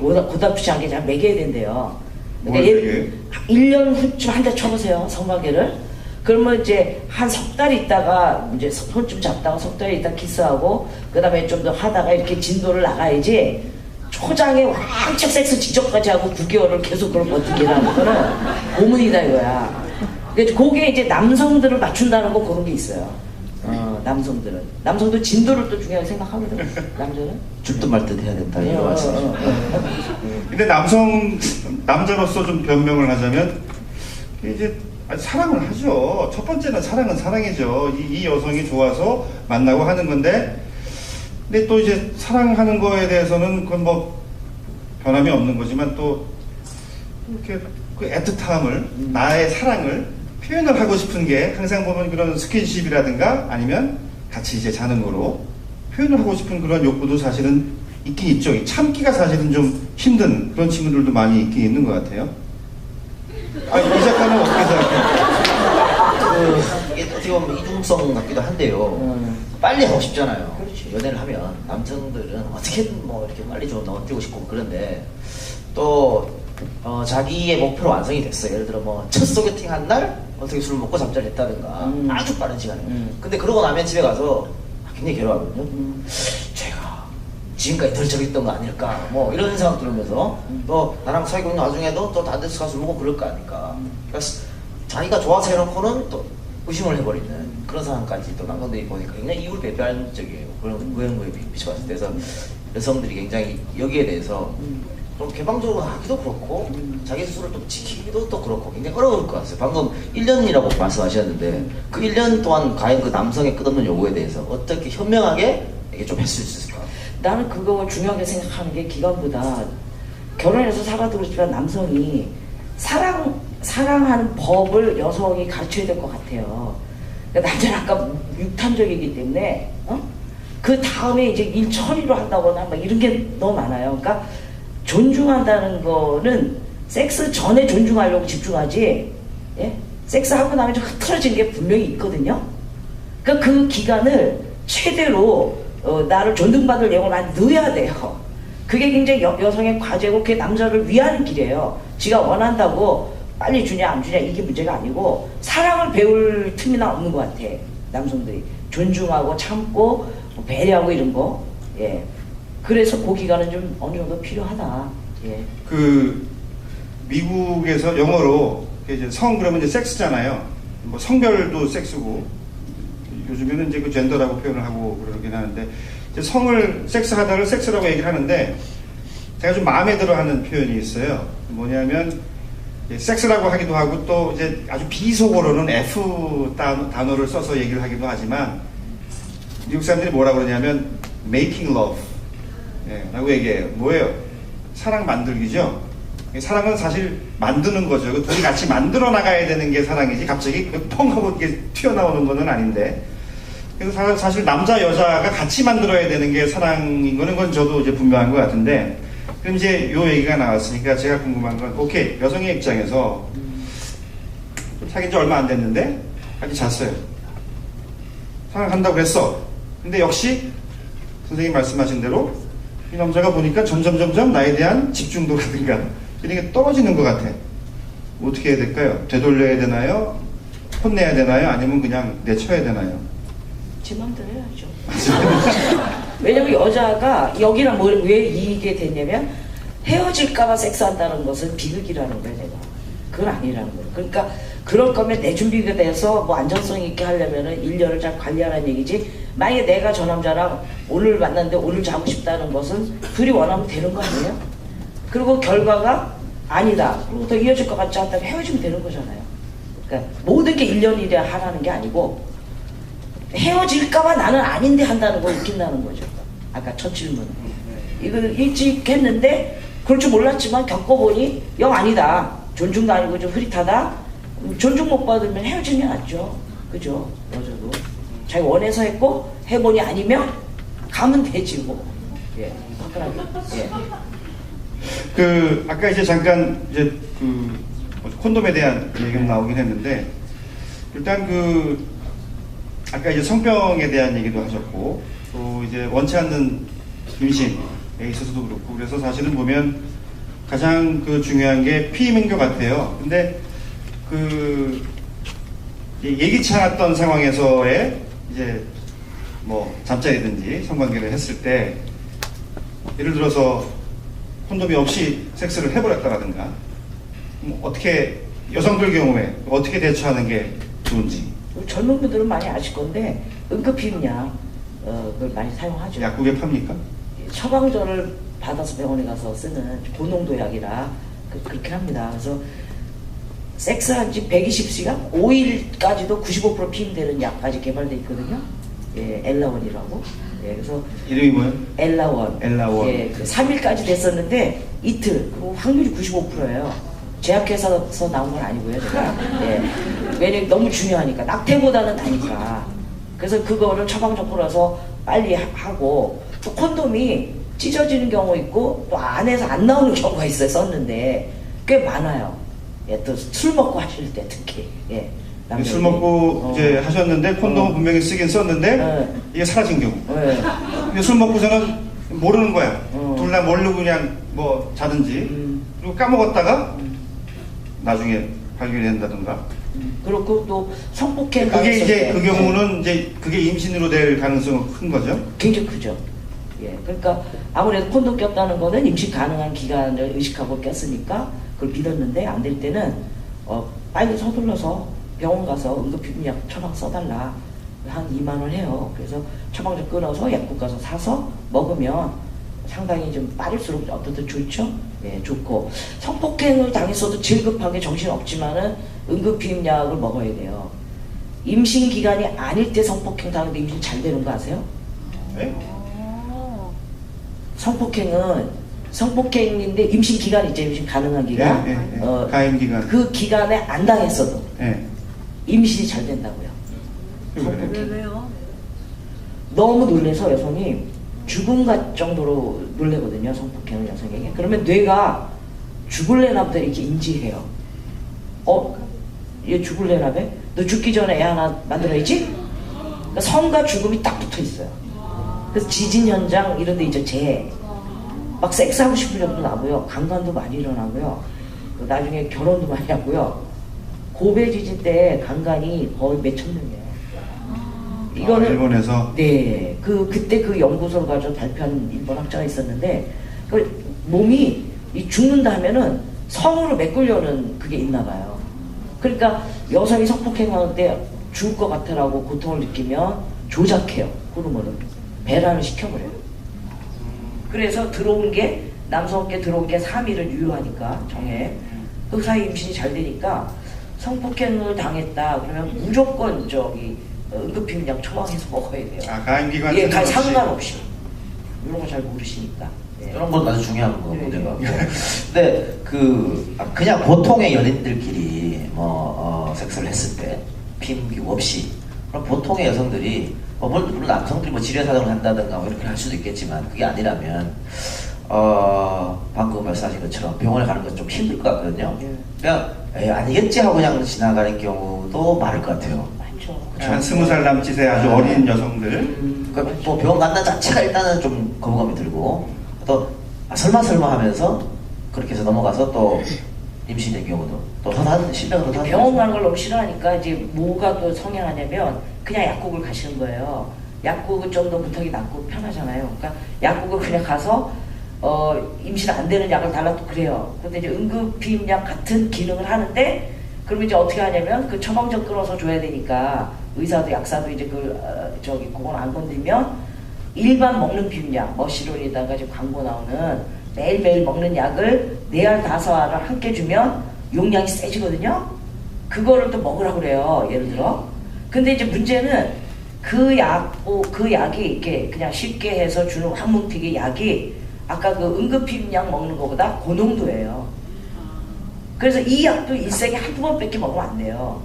고답지 않게 잘 매겨야 된대요. 그러니까 1년 후쯤 한 대 쳐보세요. 성관계를. 그러면 이제 한 석 달 있다가 이제 손 좀 잡다가 석 달 있다가 키스하고 그 다음에 좀 더 하다가 이렇게 진도를 나가야지 초장에 왕창 섹스 직접까지 하고 9개월을 계속 그걸 버티기라는 거는 고문이다 이거야. 그게 이제 남성들을 맞춘다는 거 그런 게 있어요. 남성들은. 남성도 진도를 또 중요하게 생각하거든. 남자는. 죽든 말든 해야 된다 이런 말씀이죠. 근데 남자로서 좀 변명을 하자면 이제 사랑을 하죠. 첫 번째는 사랑은 사랑이죠. 이 여성이 좋아서 만나고 하는 건데 근데 또 이제 사랑하는 거에 대해서는 그건 뭐 변함이 없는 거지만 또 이렇게 그 애틋함을 나의 사랑을 표현을 하고 싶은 게 항상 보면 그런 스킨십이라든가 아니면 같이 이제 자는 거로 표현을 하고 싶은 그런 욕구도 사실은 있긴 있죠. 참기가 사실은 좀 힘든 그런 친구들도 많이 있긴 있는 것 같아요. 이 작가는 어떻게 생각해요? 이게 어떻게 보면 이중성 같기도 한데요. 빨리 하고 싶잖아요. 그렇지. 연애를 하면 남성들은 어떻게든 뭐 이렇게 빨리 좀 넘어뜨리고 싶고 그런데 또 자기의 목표로 완성이 됐어요. 예를 들어 뭐 첫 소개팅 한 날 어떻게 술을 먹고 잠자리 했다든가 아주 빠른 시간에. 근데 그러고 나면 집에 가서 굉장히 괴로워하거든요. 제가 지금까지 덜 저랬던 거 아닐까 뭐 이런 생각 들으면서 또 나랑 사귀고 있는 와중에도 또 다른 데서 가서 술 먹고 그럴 거 아닐까. 그러니까 자기가 좋아서 해놓고는 또 의심을 해버리는 그런 상황까지 또 남성들이 보니까 굉장히 이율배반적이에요. 그런 거에 비춰봤을 때. 그래서 여성들이 굉장히 여기에 대해서 좀 개방적으로 하기도 그렇고 자기 스스로를 또 지키기도 또 그렇고 굉장히 어려울 것 같아요. 방금 1년이라고 말씀하셨는데 그 1년 동안 과연 그 남성의 끝없는 요구에 대해서 어떻게 현명하게 이게 좀 했을 수 있을까? 나는 그거 중요하게 생각하는 게 기간보다 결혼해서 살아도 그렇지만 남성이 사랑하는 법을 여성이 가르쳐야 될 것 같아요. 그러니까 남자는 아까 육탄적이기 때문에 그 다음에 이제 일 처리로 한다거나 막 이런 게 너무 많아요. 그러니까 존중한다는 거는 섹스 전에 존중하려고 집중하지, 예? 섹스하고 나면 좀 흐트러진 게 분명히 있거든요. 그러니까 그 기간을 최대로 나를 존중받을 내용을 많이 넣어야 돼요. 그게 굉장히 여성의 과제고 그게 남자를 위하는 길이에요. 지가 원한다고 빨리 주냐 안 주냐 이게 문제가 아니고 사랑을 배울 틈이나 없는 것 같아. 남성들이 존중하고 참고 배려하고 이런 거. 예. 그래서 그 기간은 좀 어느 정도 필요하다. 예. 그 미국에서 영어로 이제 성 그러면 이제 섹스잖아요. 뭐 성별도 섹스고 요즘에는 이제 그 젠더라고 표현을 하고 그러긴 하는데 이제 성을 섹스하다를 섹스라고 얘기를 하는데 제가 좀 마음에 들어하는 표현이 있어요. 뭐냐면 섹스라고 하기도 하고 또 이제 아주 비속어로는 F 단어를 써서 얘기를 하기도 하지만 미국 사람들이 뭐라고 그러냐면 making love 라고 얘기해요. 뭐예요? 사랑 만들기죠. 사랑은 사실 만드는 거죠. 그 둘이 같이 만들어 나가야 되는 게 사랑이지 갑자기 펑 하고 이렇게 튀어나오는 거는 아닌데 그래서 사실 남자 여자가 같이 만들어야 되는 게 사랑인 거는 건 저도 이제 분명한 것 같은데 그럼 이제 요 얘기가 나왔으니까 제가 궁금한 건 오케이 여성의 입장에서 사귄 지 얼마 안 됐는데 같이 잤어요. 사랑한다고 그랬어. 근데 역시 선생님 말씀하신 대로 이 남자가 보니까 점점 나에 대한 집중도라든가 이런 게 떨어지는 것 같아. 어떻게 해야 될까요? 되돌려야 되나요? 혼내야 되나요? 아니면 그냥 내쳐야 되나요? 제 마음대로 해야죠. 왜냐면 여자가 여기랑 왜 이게 됐냐면 헤어질까봐 섹스한다는 것은 비극이라는 거예요. 내가 그건 아니라는 거예요. 그러니까 그럴 거면 내 준비가 돼서 뭐 안정성 있게 하려면은 1년을 잘 관리하라는 얘기지. 만약에 내가 저 남자랑 오늘 만났는데 오늘 자고 싶다는 것은 둘이 원하면 되는 거 아니에요? 그리고 결과가 아니다. 그리고 더 이어질 것 같지 않다면 헤어지면 되는 거잖아요. 그러니까 모든 게 1년이래 하라는 게 아니고 헤어질까봐 나는 아닌데 한다는 거 웃긴다는 거죠. 아까 첫 질문. 이걸 일찍 했는데 그럴 줄 몰랐지만 겪어보니 영 아니다. 존중도 아니고 좀 흐릿하다. 존중 못 받으면 헤어지는 게 낫죠. 그죠? 여자도. 자기 원해서 했고 해보니 아니면 가면 되지 뭐. 예. 화끈하게. 예. 그 아까 이제 잠깐 이제 그 콘돔에 대한 얘기가 나오긴 했는데 일단 그 아까 이제 성병에 대한 얘기도 하셨고 또 이제 원치 않는 임신에 있어서도 그렇고 그래서 사실은 보면 가장 그 중요한 게 피임인 것 같아요. 근데 그 예기치 않았던 상황에서의 이제 뭐 잠자리든지 성관계를 했을 때 예를 들어서 콘돔이 없이 섹스를 해버렸다라든가 어떻게 여성들 경우에 어떻게 대처하는 게 좋은지 젊은 분들은 많이 아실 건데 응급피임약 그걸 많이 사용하죠. 약국에 팝니까? 처방전을 받아서 병원에 가서 쓰는 고농도 약이라 그렇게 합니다. 그래서 섹스한 지 120시간 5일까지도 95% 피임되는 약까지 개발되어 있거든요. 예, 엘라원이라고. 예, 그래서 이름이 뭐예요? 엘라원. 엘라원. 예, 그 3일까지 됐었는데 이틀. 그리고 확률이 95%예요. 제약회사에서 나온 건 아니고요, 제가. 예. 왜냐면 너무 중요하니까. 낙태보다는 나니까. 그래서 그거를 처방전 풀어서 빨리 하고, 또 콘돔이 찢어지는 경우 있고, 또 안에서 안 나오는 경우가 있어요, 썼는데. 꽤 많아요. 예, 또 술 먹고 하실 때 특히. 예. 술 먹고 이제 하셨는데 콘돔은 분명히 쓰긴 썼는데 이게 사라진 경우. 근데 술 먹고서는 모르는 거야. 둘 다 모르고 그냥 뭐 자든지. 그리고 까먹었다가 나중에 발견이 된다든가. 그렇고 또 성폭행 그게 이제 그 경우는 이제 그게 임신으로 될 가능성은 큰 거죠? 굉장히 크죠. 예. 그러니까 아무래도 콘돔 꼈다는 거는 임신 가능한 기간을 의식하고 꼈으니까 그걸 믿었는데 안 될 때는 빨리 서둘러서 병원 가서 응급피임약 처방 써달라. 한 2만 원 해요. 그래서 처방전 끊어서 약국 가서 사서 먹으면 상당히 좀 빠를수록 어떻든 좋죠. 예, 좋고 성폭행을 당했어도 제일 급한 게 정신 없지만은 응급피임약을 먹어야 돼요. 임신 기간이 아닐 때 성폭행 당해도 임신 잘 되는 거 아세요? 네? 성폭행인데 임신 기간 있죠. 임신 가능한 기간. 가임 기간. 그 기간에 안 당했어도 임신이 잘 된다고요. 왜요? 너무 놀래서 여성이 죽음 같 정도로 놀래거든요. 성폭행을 여성에게. 그러면 뇌가 죽을래나 보다 이렇게 인지해요. 얘 죽을래나 배? 너 죽기 전에 애 하나 만들어야지? 그러니까 성과 죽음이 딱 붙어 있어요. 그래서 지진 현장 이런 데 있죠. 재해. 막 섹스하고 싶은 적도 나고요. 강간도 많이 일어나고요. 나중에 결혼도 많이 하고요. 고베 지진 때 강간이 거의 몇천 명이에요. 이거는 일본에서 네, 그때 그 연구소를 가지고 발표한 일본 학자가 있었는데 그 몸이 이 죽는다 하면은 성으로 메꾸려는 그게 있나 봐요. 그러니까 여성이 성폭행할 때 죽을 것 같아라고 고통을 느끼면 조작해요, 호르몬을. 배란을 시켜버려요. 그래서 들어온 게 남성께 들어온 게 3일을 유효하니까 정해. 그 사이 임신이 잘 되니까 성폭행을 당했다 그러면 무조건 응급비밀약 처방해서 먹어야 돼요. 가임기관 예, 상관없이. 이런 거 잘 모르시니까. 예. 이런 건 아주 중요한 거고 네. 내가. 근데 그냥 보통의 연인들끼리 섹스를 했을 때 피임기 없이 그럼 보통의 여성들이 물론 남성들이 지뢰사정을 한다든가 이렇게 할 수도 있겠지만 그게 아니라면 방금 말씀하신 것처럼 병원에 가는 건 좀 힘들 것 같거든요. 예. 그냥 아니겠지 하고 그냥 지나가는 경우도 많을 것 같아요. 많죠. 한 20살 남짓의 아주 어린 여성들. 그러니까 뭐 병원 간다 자체가 일단은 좀 거부감이 들고 또 설마 하면서 그렇게 해서 넘어가서 또 임신된 경우도 또 신병도 병원 가는 걸 너무 싫어하니까 이제 뭐가 또 성행하냐면 그냥 약국을 가시는 거예요. 약국은 좀 더 문턱이 낮고 편하잖아요. 그러니까 약국을 그냥 가서 임신 안 되는 약을 달라고 그래요. 근데 이제 응급비임약 같은 기능을 하는데 그러면 이제 어떻게 하냐면 그 처방전 끊어서 줘야 되니까 의사도 약사도 이제 그건 안 건들면 일반 먹는 비임약 머시론에다가 지금 광고 나오는 매일매일 먹는 약을 4알 5알을 함께 주면 용량이 세지거든요. 그거를 또 먹으라고 그래요. 예를 들어. 근데 이제 문제는 그 약이 이렇게 그냥 쉽게 해서 주는 항문틱의 약이 아까 그 응급비임약 먹는 것보다 고농도예요. 그래서 이 약도 일생에 한두 번밖에 먹으면 안 돼요.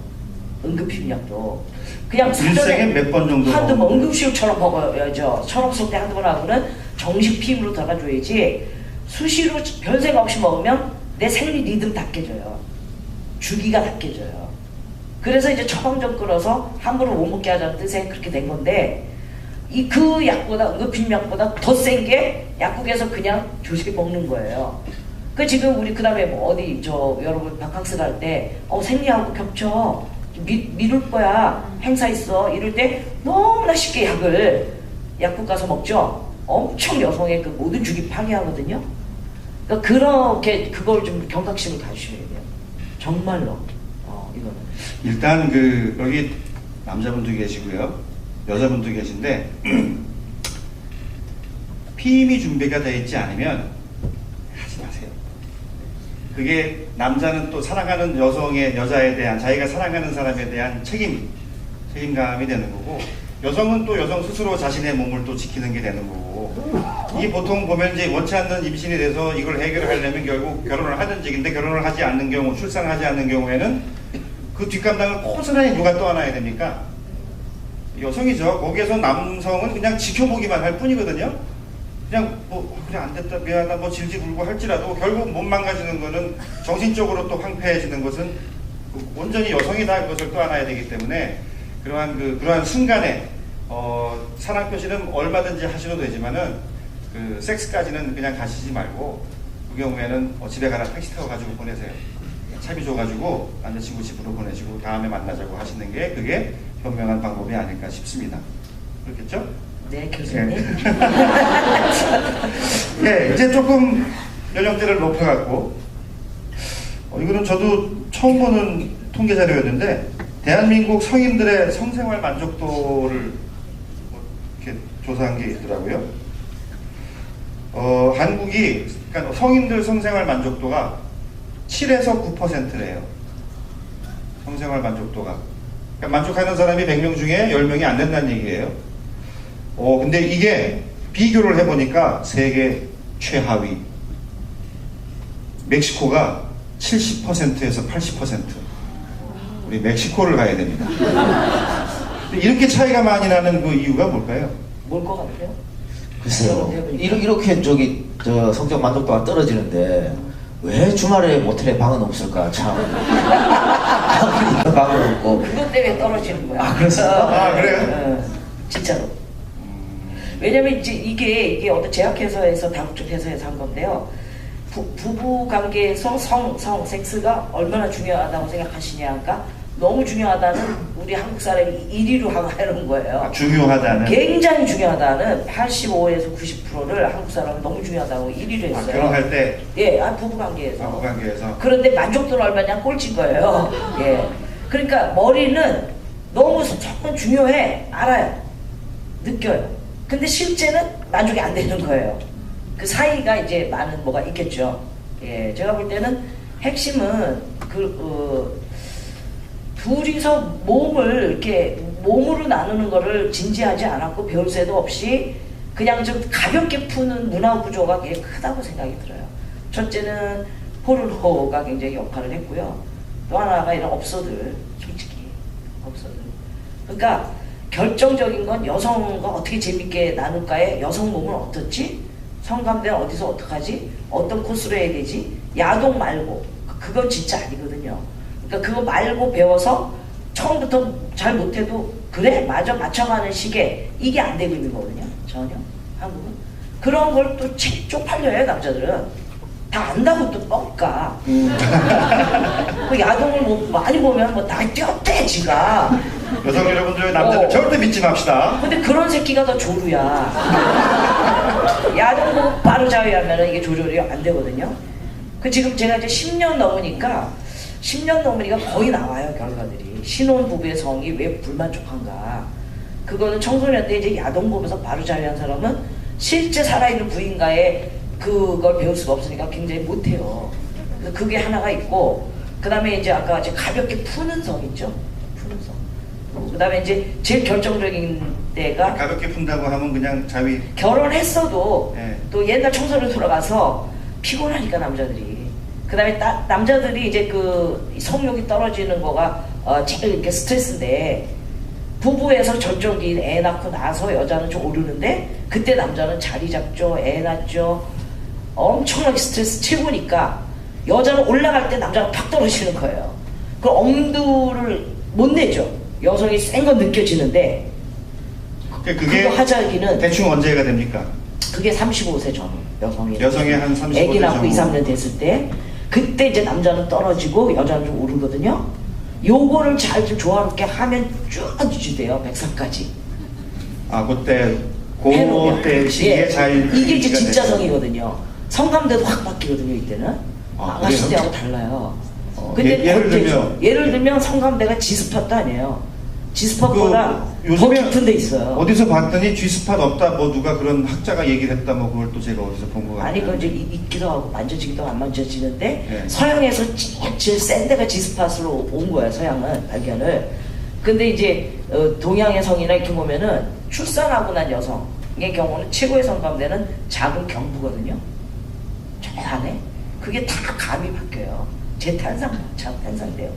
응급비임약도. 그냥 일생에 몇 번 정도 한두 번 응급시육처럼 먹어야죠. 철없을 때 한두 번 하고는 정식 피임으로 달아줘야지 수시로 별 생각 없이 먹으면 내 생리 리듬 다 깨져요. 주기가 다 깨져요. 그래서 이제 처방전 끊어서 함부로 못 먹게 하자는 뜻에 그렇게 된 건데 그 약보다 응급비임약보다 더 센 게 약국에서 그냥 조식에 먹는 거예요. 그 지금 우리 그다음에 뭐 어디 여러분 바캉스 갈 때 생리하고 겹쳐 미룰 거야 행사 있어 이럴 때 너무나 쉽게 약을 약국 가서 먹죠. 엄청 여성의 그 모든 주기 파괴하거든요. 그러니까 그렇게 그걸 좀 경각심을 가지셔야 돼요. 정말로 이거는. 일단 여기 남자분도 계시고요, 여자분도 계신데 피임이 준비가 되어 있지 않으면 하지 마세요. 그게 남자는 또 사랑하는 여자에 대한 자기가 사랑하는 사람에 대한 책임감이 되는 거고 여성은 또 여성 스스로 자신의 몸을 또 지키는 게 되는 거고 이게 보통 보면 이제 원치 않는 임신이 돼서 이걸 해결하려면 결국 결혼을 하든지 근데 결혼을 하지 않는 경우 출산을 하지 않는 경우에는 그 뒷감당을 고스란히 누가 떠안아야 됩니까? 여성이죠. 거기에서 남성은 그냥 지켜보기만 할 뿐이거든요. 그냥 그냥 안 됐다 미안하다 질질 울고 할지라도 결국 몸 망가지는 거는 정신적으로 또 황폐해지는 것은 온전히 여성이 다 그것을 떠안아야 되기 때문에 그러한 순간에 사랑 표시는 얼마든지 하셔도 되지만은 섹스까지는 그냥 가시지 말고 그 경우에는 집에 가라 택시 타고 가지고 보내세요. 차비 줘가지고 남자친구 집으로 보내시고 다음에 만나자고 하시는 게 그게 현명한 방법이 아닐까 싶습니다. 그렇겠죠? 네, 교수님. 네, 이제 조금 연령대를 높여갖고 이거는 저도 처음 보는 통계 자료였는데 대한민국 성인들의 성생활 만족도를 이렇게 조사한 게 있더라고요. 한국이 그러니까 성인들 성생활 만족도가 7에서 9%래요. 성생활 만족도가. 그러니까 만족하는 사람이 100명 중에 10명이 안 된다는 얘기예요. 근데 이게 비교를 해보니까 세계 최하위. 멕시코가 70%에서 80%. 우리 멕시코를 가야 됩니다. 이렇게 차이가 많이 나는 그 이유가 뭘까요? 뭘 것 같아요? 글쎄요. 이렇게 성적 만족도가 떨어지는데 왜 주말에 모텔에 방은 없을까 참. 방은 없고. 그것 때문에 떨어지는 거야. 그렇습니까? 그래요? 진짜로. 왜냐면 이제 이게 어떤 제약회사에서 다국적 회사에서 한 건데요. 부부 관계에서 섹스가 얼마나 중요하다고 생각하시냐. 그러니까 너무 중요하다는 우리 한국 사람이 1위로 하는 거예요. 중요하다는. 굉장히 중요하다는 85에서 90%를 한국 사람은 너무 중요하다고 1위를 했어요. 결혼할 때. 예, 부부관계에서. 부부관계에서. 그런데 만족도는 얼마냐 꼴찌인 거예요. 예. 그러니까 머리는 너무 조금 중요해. 알아요. 느껴요. 근데 실제는 만족이 안 되는 거예요. 그 사이가 이제 많은 뭐가 있겠죠. 예. 제가 볼 때는 핵심은 둘이서 몸을 이렇게 몸으로 나누는 거를 진지하지 않았고 배울 새도 없이 그냥 좀 가볍게 푸는 문화 구조가 되게 크다고 생각이 들어요. 첫째는 포르노가 굉장히 역할을 했고요. 또 하나가 이런 업소들, 솔직히 업소들. 그러니까 결정적인 건 여성과 어떻게 재밌게 나눌까에 여성 몸은 어떻지? 성감대는 어디서 어떡하지? 어떤 코스로 해야 되지? 야동 말고 그건 진짜 아니거든요. 그러니까 그거 말고 배워서 처음부터 잘 못해도 그래 맞아 맞춰가는 식의 이게 안 되고 있는 거거든요. 전혀 한국은 그런 걸 또 쪽팔려요. 남자들은 다 안다고 또 뻑까. 그 야동을 뭐 많이 보면 뭐 다 뛰었대 지가. 여성 여러분들 남자들 절대 믿지 맙시다. 근데 그런 새끼가 더 조루야. 야동 보고 바로 자위하면 이게 조절이 안 되거든요. 그 지금 제가 이제 10년 넘으니까 거의 나와요. 결과들이. 신혼부부의 성이 왜 불만족한가. 그거는 청소년 때 이제 야동 보면서 바로 자위한 사람은 실제 살아있는 부인과의 그걸 배울 수가 없으니까 굉장히 못해요. 그래서 그게 하나가 있고, 그 다음에 이제 아까 이제 가볍게 푸는 성 있죠? 푸는 성. 그 다음에 이제 제일 결정적인 때가 가볍게 푼다고 하면 그냥 자위. 결혼했어도 네. 또 옛날 청소년 돌아가서 피곤하니까 남자들이. 그 다음에 남자들이 이제 그 성욕이 떨어지는 거가 제일 이렇게 스트레스인데, 부부에서 전적인 애 낳고 나서 여자는 좀 오르는데 그때 남자는 자리 잡죠, 애 낳죠, 엄청나게 스트레스 채우니까 여자는 올라갈 때 남자가 팍 떨어지는 거예요. 그 엄두를 못 내죠. 여성이 센 건 느껴지는데 그게 그거 하자기는 대충 언제가 됩니까? 그게 35세 전 여성이 한 35세 애기 낳고 2, 정도. 3년 됐을 때 그때 이제 남자는 떨어지고 여자는 좀 오르거든요. 요거를 잘 좀 조화롭게 하면 쭉 유지돼요. 100살까지. 그때 해놓으면. 그때 시기에 예. 잘 이게 이제 유지가 진짜 되죠. 성이거든요. 성감대도 확 바뀌거든요. 이때는 아가씨 그래요? 때하고 달라요. 예를 들면 성감대가 G스팟도 아니에요. G스팟보다 더 깊은 데 있어요. 어디서 봤더니 G스팟 없다 뭐 누가 그런 학자가 얘기를 했다 뭐 그걸 또 제가 어디서 본 것 같아요. 아니 그건 이제 있기도 하고 만져지기도 하고 안 만져지는데 네. 서양에서 제일 센 데가 G스팟으로 온 거야. 서양은 발견을. 근데 이제 동양의 성이나 이렇게 보면은 출산하고 난 여성의 경우는 최고의 성감대는 작은 경부거든요. 저 안에 그게 다 감이 바뀌어요. 제 탄상돼요.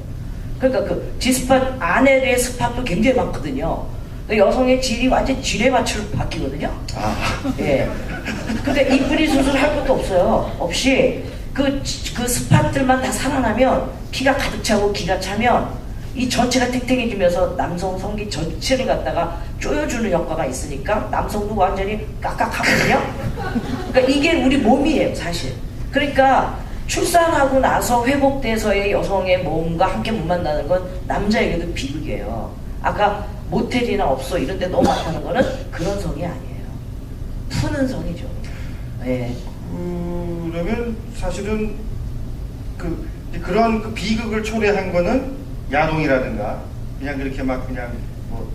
그러니까 그 G스팟 안에 스팟도 굉장히 많거든요. 여성의 질이 완전 지뢰밭으로 바뀌거든요. 예. 근데 이쁘리 수술할 것도 없어요. 없이 그 스팟들만 다 살아나면 피가 가득 차고 기가 차면 이 전체가 탱탱해지면서 남성 성기 전체를 갖다가 조여주는 효과가 있으니까 남성도 완전히 깍깍하거든요. 그러니까 이게 우리 몸이에요, 사실. 그러니까 출산하고 나서 회복돼서의 여성의 몸과 함께 못 만나는 건 남자에게도 비극이에요. 아까 모텔이나 업소 이런 데 너무 많다는 거는 그런 성이 아니에요. 푸는 성이죠. 예. 그러면 사실은 그런 비극을 초래한 거는 야동이라든가 그냥 그렇게 막 그냥 뭐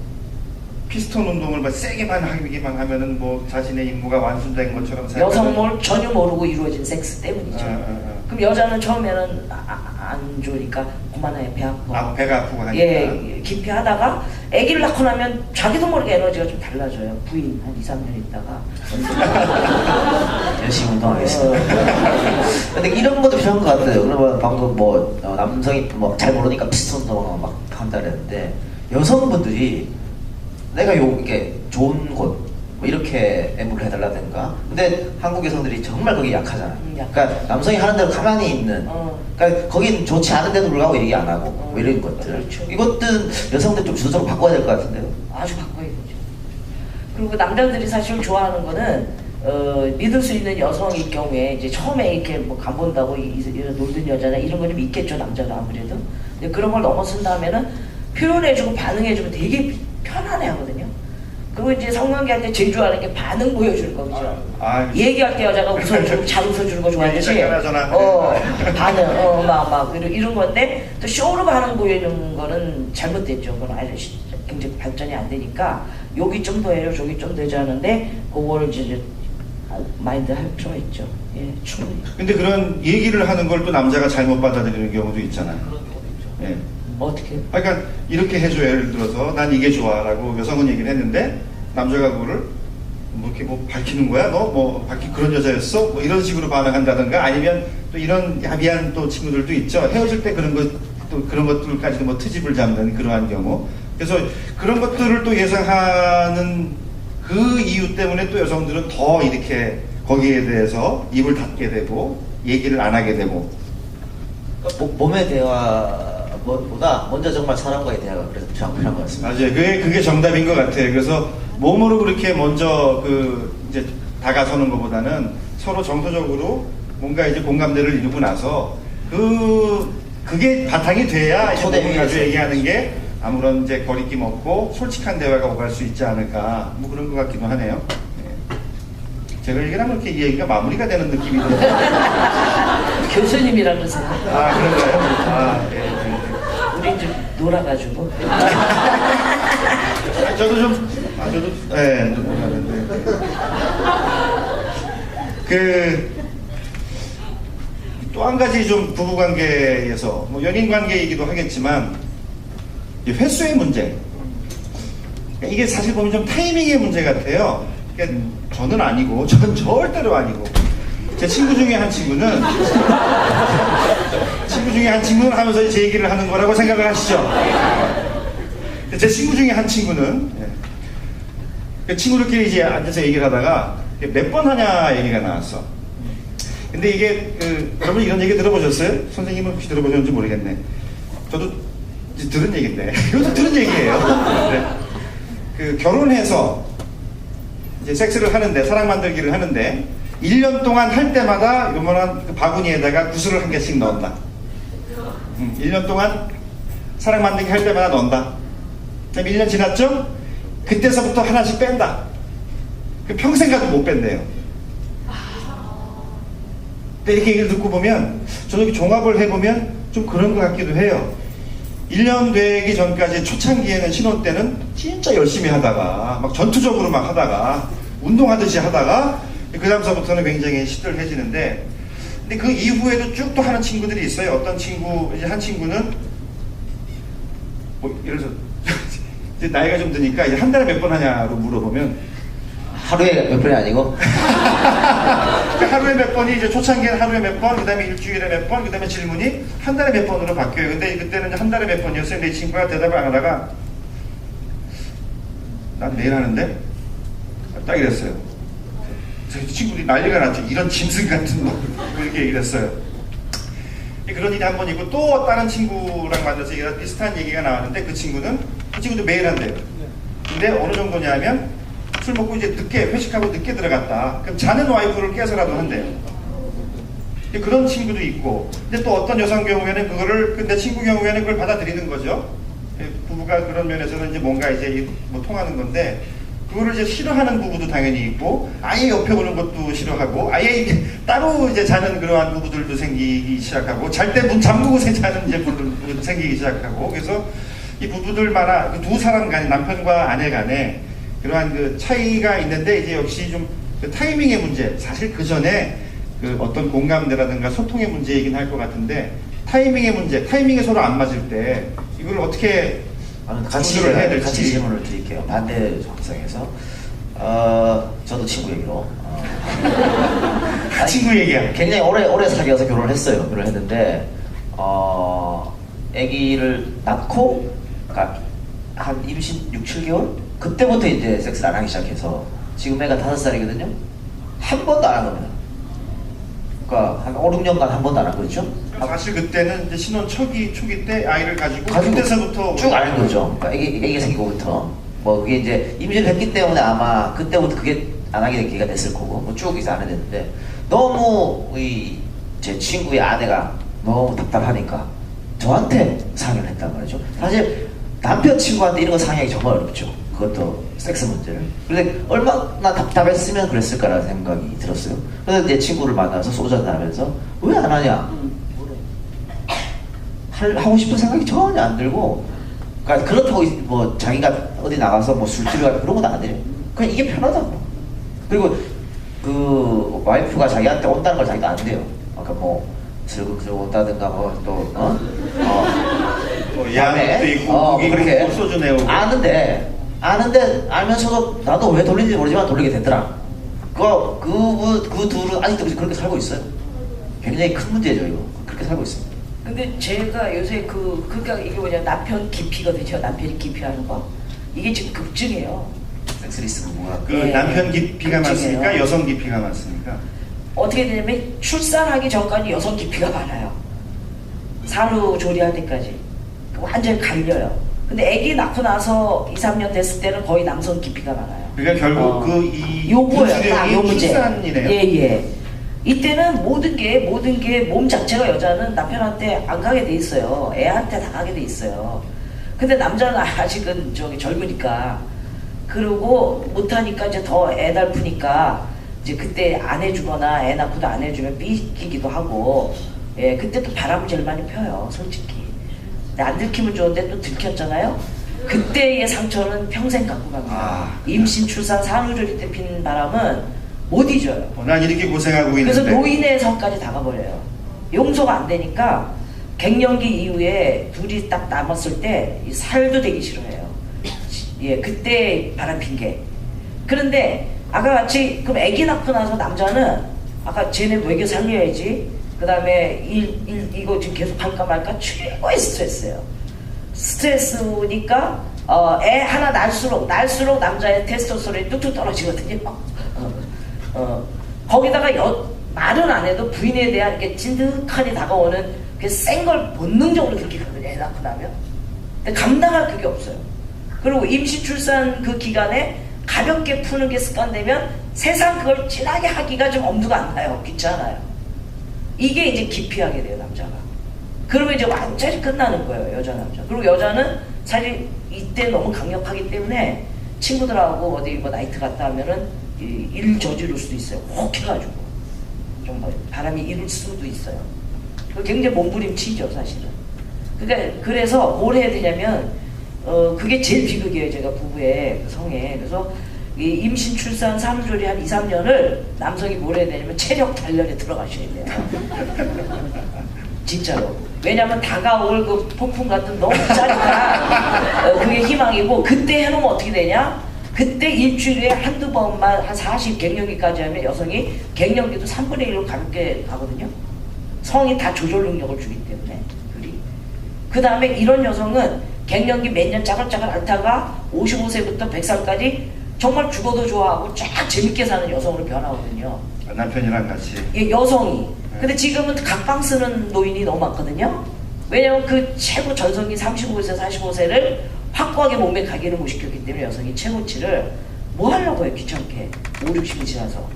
피스톤 운동을 막 세게만 하기만 하면은 뭐 자신의 임무가 완수된 것처럼 여성을 전혀 모르고 이루어진 섹스 때문이죠. 그럼 여자는 처음에는 안 좋으니까 그만해 배 아파. 배가 아프고 하니까. 예, 깊이 하다가 아기를 낳고 나면 자기도 모르게 에너지가 좀 달라져요. 부인 한 2, 3년 있다가 열심히 운동하겠습니다. 근데 이런 것도 필요한 것 같아요. 그러면 방금 뭐 남성이 뭐 잘 모르니까 피스톤 운동을 막 한다 그랬는데 여성분들이 내가 이렇게 좋은 곳 뭐 이렇게 애무를 해달라든가. 근데 한국 여성들이 정말 거기 약하잖아요. 그러니까 남성이 하는 대로 가만히 있는. 그러니까 거긴 좋지 않은데도 불구하고 얘기 안 하고 뭐 이런 것들. 그렇죠. 이것들은 여성들 좀 주도적으로 바꿔야 될 것 같은데요. 아주 바꿔야 되죠. 그리고 남자들이 사실 좋아하는 거는 믿을 수 있는 여성일 경우에 이제 처음에 이렇게 뭐 간 본다고 이런 놀던 여자나 이런 거 좀 있겠죠, 남자도 아무래도. 근데 그런 걸 넘어선 다음에는 표현해주고 반응해주면 되게 편안해 하거든요. 그리고 이제 성관계할 때 제일 좋아하는 게 반응 보여주는 거죠. 얘기할 때 여자가 웃어주고 잘 웃어주는 거 좋아하듯이 반응 막 이런 건데 또 쇼로 반응 보여주는 거는 잘못됐죠. 그건 아예 굉장히 발전이 안 되니까 여기 좀 더 해요, 저기 좀 더 해줘 하는데 그거를 이제 마인드 할 필요가 있죠. 예, 충분히. 근데 그런 얘기를 하는 걸 또 남자가 잘못 받아들이는 경우도 있잖아요. 예. 어떻게? 그러니까 이렇게 해줘. 예를 들어서 난 이게 좋아라고 여성은 얘기를 했는데 남자가 그거를 뭐 이렇게 뭐 밝히는 거야? 너 뭐 밝히 그런 여자였어? 뭐 이런 식으로 반응한다든가 아니면 또 이런 야비한 또 친구들도 있죠. 헤어질 때 그런 것 또 그런 것들까지도 뭐 트집을 잡는 그러한 경우. 그래서 그런 것들을 또 예상하는 그 이유 때문에 또 여성들은 더 이렇게 거기에 대해서 입을 닫게 되고 얘기를 안 하게 되고. 몸의 대화보다 먼저 정말 사람과의 대화가 그래서 필요한 것 같습니다. 맞아요. 그게 정답인 것 같아요. 그래서 몸으로 그렇게 먼저 이제 다가서는 것보다는 서로 정서적으로 뭔가 이제 공감대를 이루고 나서 그게 바탕이 돼야 이제 몸을 가지고 얘기하는 게 아무런 이제 거리낌 없고 솔직한 대화가 오갈 수 있지 않을까 뭐 그런 것 같기도 하네요. 네. 제가 얘기를 하면 이렇게 이 얘기가 마무리가 되는 느낌이 들어요. 교수님이라 그러세요. 아 그런가요? 아 네. 우리 좀 놀아가지고. 저도 좀 놀았는데 또 한 가지 좀 부부관계에서 뭐 연인관계이기도 하겠지만 횟수의 문제. 이게 사실 보면 좀 타이밍의 문제 같아요. 그러니까 저는 아니고, 저는 절대로 아니고. 제 친구 중에 한 친구는 하면서 제 얘기를 하는 거라고 생각을 하시죠. 제 친구 중에 한 친구는 친구들끼리 이제 앉아서 얘기를 하다가 몇 번 하냐 얘기가 나왔어. 근데 이게 여러분 이런 얘기 들어보셨어요? 선생님은 혹시 들어보셨는지 모르겠네. 저도 들은 얘기인데 이것도 들은 얘기예요. 네. 결혼해서 이제 섹스를 하는데 사랑 만들기를 하는데 1년 동안 할 때마다 요만한 바구니에다가 구슬을 한 개씩 넣는다. 1년 동안 사랑 만들기 할 때마다 넣는다. 그다음에 1년 지났죠? 그때서부터 하나씩 뺀다. 평생 가도 못 뺀대요. 근데 이렇게 얘기를 듣고 보면 저는 종합을 해보면 좀 그런 것 같기도 해요. 1년 되기 전까지 초창기에는 신혼 때는 진짜 열심히 하다가 막 전투적으로 막 하다가 운동하듯이 하다가 그 다음서부터는 굉장히 시들해지는데 근데 그 이후에도 쭉 또 하는 친구들이 있어요. 어떤 친구, 이제 한 친구는 뭐 예를 들어서 이제 나이가 좀 드니까 이제 한 달에 몇 번 하냐로 물어보면 하루에 몇 번이 아니고? 하루에 몇 번이 이제 초창기에는 하루에 몇 번, 그 다음에 일주일에 몇 번, 그 다음에 질문이 한 달에 몇 번으로 바뀌어요. 근데 그때는 한 달에 몇 번이었어요. 근데 이 친구가 대답을 안 하다가 난 매일 하는데? 딱 이랬어요. 이 친구들이 난리가 났죠. 이런 짐승 같은 거. 이렇게 얘기를 했어요. 그런 일이 한 번 있고 또 다른 친구랑 만나서 비슷한 얘기가 나왔는데 그 친구도 매일 한대요. 근데 어느 정도냐면 술 먹고 이제 늦게 회식하고 늦게 들어갔다. 그럼 자는 와이프를 깨서라도 한대요. 그런 친구도 있고, 근데 또 어떤 여성 경우에는 근데 친구 경우에는 그걸 받아들이는 거죠. 부부가 그런 면에서는 이제 뭔가 이제 뭐 통하는 건데, 그거를 이제 싫어하는 부부도 당연히 있고, 아예 옆에 오는 것도 싫어하고, 아예 따로 이제 자는 그러한 부부들도 생기기 시작하고, 잘 때 문 잠그고 자는 이제 부부들도 생기기 시작하고, 그래서 이 부부들마다 두 사람 간에 남편과 아내 간에 그러한 차이가 있는데 이제 역시 좀 타이밍의 문제, 사실 그 전에 어떤 공감대라든가 소통의 문제이긴 할 것 같은데 타이밍의 문제, 타이밍이 서로 안 맞을 때 이걸 어떻게 같이 질문을 드릴게요. 반대 정상에서 저도 친구 얘기로 친구 얘기야. 굉장히 오래 사귀어서 결혼을 했어요. 결혼했는데 아기를 낳고 한 임신 6, 7개월? 그때부터 이제 섹스를 안 하기 시작해서 지금 애가 5살이거든요. 한 번도 안 한 겁니다. 그러니까 한 5, 6년간 한 번도 안 한 거죠. 사실 그때는 이제 신혼 초기 때 아이를 가지고 그때서부터 쭉 아는 거죠. 그러니까 애기 생기고부터 뭐 그게 이제 임신을 했기 때문에 아마 그때부터 그게 안 하게 된 계기가 됐을 거고 뭐 쭉 이제 안 해야 되는데 너무 제 친구의 아내가 너무 답답하니까 저한테 상의를 했단 말이죠. 사실 남편 친구한테 이런 거 상의하기 정말 어렵죠. 그것도 섹스 문제를. 근데 얼마나 답답했으면 그랬을까라는 생각이 들었어요. 그래서 내 친구를 만나서 소주 한잔 하면서 왜 안 하냐? 하고 싶은 생각이 전혀 안 들고, 그러니까 그렇다고 뭐 자기가 어디 나가서 뭐 술집에 가고 그런 건 안 돼요. 그냥 이게 편하다고. 그리고 그 와이프가 자기한테 온다는 걸 자기가 안 돼요. 아까 뭐 슬그슬 온다든가 뭐또 야도 있고 고기 그렇게 굽고 소주 내오고 아는데 알면서도 나도 왜 돌리는지 모르지만 돌리게 되더라. 그 둘은 아직도 그렇게 살고 있어요. 굉장히 큰 문제죠 이거. 그렇게 살고 있습니다. 근데 제가 요새 그러니까 이게 뭐냐, 남편 기피거든요. 남편이 기피하는 거. 이게 지금 급증이에요. 섹스리스는 뭐야? 그 네. 남편 기피가 그치네요. 많습니까? 여성 기피가 많습니까? 어떻게 되냐면 출산하기 전까지 여성 기피가 많아요. 산후조리할 때까지 완전히 갈려요. 근데 아기 낳고 나서 2, 3년 됐을 때는 거의 남성 기피가 많아요. 그러니까 결국 이 요거예요. 딱 요 분수령이 문제. 출산이네요. 예. 이때는 모든 게 몸 자체가 여자는 남편한테 안 가게 돼 있어요. 애한테 다 가게 돼 있어요. 근데 남자는 아직은 젊으니까, 그러고 못하니까 이제 더 애달프니까 이제 그때 안 해주거나 애 낳고도 안 해주면 삐끼기도 하고, 예, 그때 또 바람을 제일 많이 펴요, 솔직히. 근데 안 들키면 좋은데 또 들켰잖아요. 그때의 상처는 평생 갖고 갑니다. 임신, 출산, 산후조리 때 핀 바람은 못 잊어요. 난 이렇게 고생하고 있는데. 그래서 노인의 성까지 다가버려요. 용서가 안 되니까 갱년기 이후에 둘이 딱 남았을 때 이 살도 되기 싫어해요. 예, 그때 바람핀 게. 그런데 아까 같이 그럼 아기 낳고 나서 남자는 아까 쟤네 외교 살려야지, 그 다음에 이거 지금 계속 할까 말까 최고의 스트레스예요. 스트레스니까 애 하나 날수록 남자의 테스토스테론이 뚝뚝 떨어지거든요. 거기다가 말은 안 해도 부인에 대한 이렇게 진득하니 다가오는 그 센 걸 본능적으로 느끼거든요, 애 낳고 나면. 근데 감당할 그게 없어요. 그리고 임시 출산 그 기간에 가볍게 푸는 게 습관되면 세상 그걸 진하게 하기가 좀 엄두가 안 나요. 귀찮아요. 이게 이제 기피하게 돼요, 남자가. 그러면 이제 완전히 끝나는 거예요, 여자 남자. 그리고 여자는 사실 이때 너무 강력하기 때문에 친구들하고 어디 뭐 나이트 갔다 하면은 일 저지를 수도 있어요. 혹 해가지고 좀 바람이 일을 수도 있어요. 굉장히 몸부림치죠, 사실은. 그러니까 그래서 뭘 해야 되냐면 그게 제일 비극이에요, 제가 부부의 그 성에. 그래서 이 임신, 출산, 산후조리 한 2, 3년을 남성이 뭘 해야 되냐면 체력 단련에 들어가셔야 돼요. 진짜로. 왜냐면 다가올 그 폭풍 같은 너무 짜릿한 그게 희망이고, 그때 해놓으면 어떻게 되냐? 그때 일주일에 한두 번만 한 40 갱년기까지 하면 여성이 갱년기도 3분의 1로 가볍게 가거든요. 성이 다 조절 능력을 주기 때문에. 그 다음에 이런 여성은 갱년기 몇 년 짜글짜글 앓다가 55세부터 100살까지 정말 죽어도 좋아하고 쫙 재밌게 사는 여성으로 변하거든요. 남편이랑 같이. 예, 여성이. 근데 지금은 각방 쓰는 노인이 너무 많거든요. 왜냐면 그 최고 전성기 35세, 45세를 확고하게 몸에 가기를 못 시켰기 때문에 여성이 최고치를 뭐 하려고 해요, 귀찮게. 5, 60이 지나서.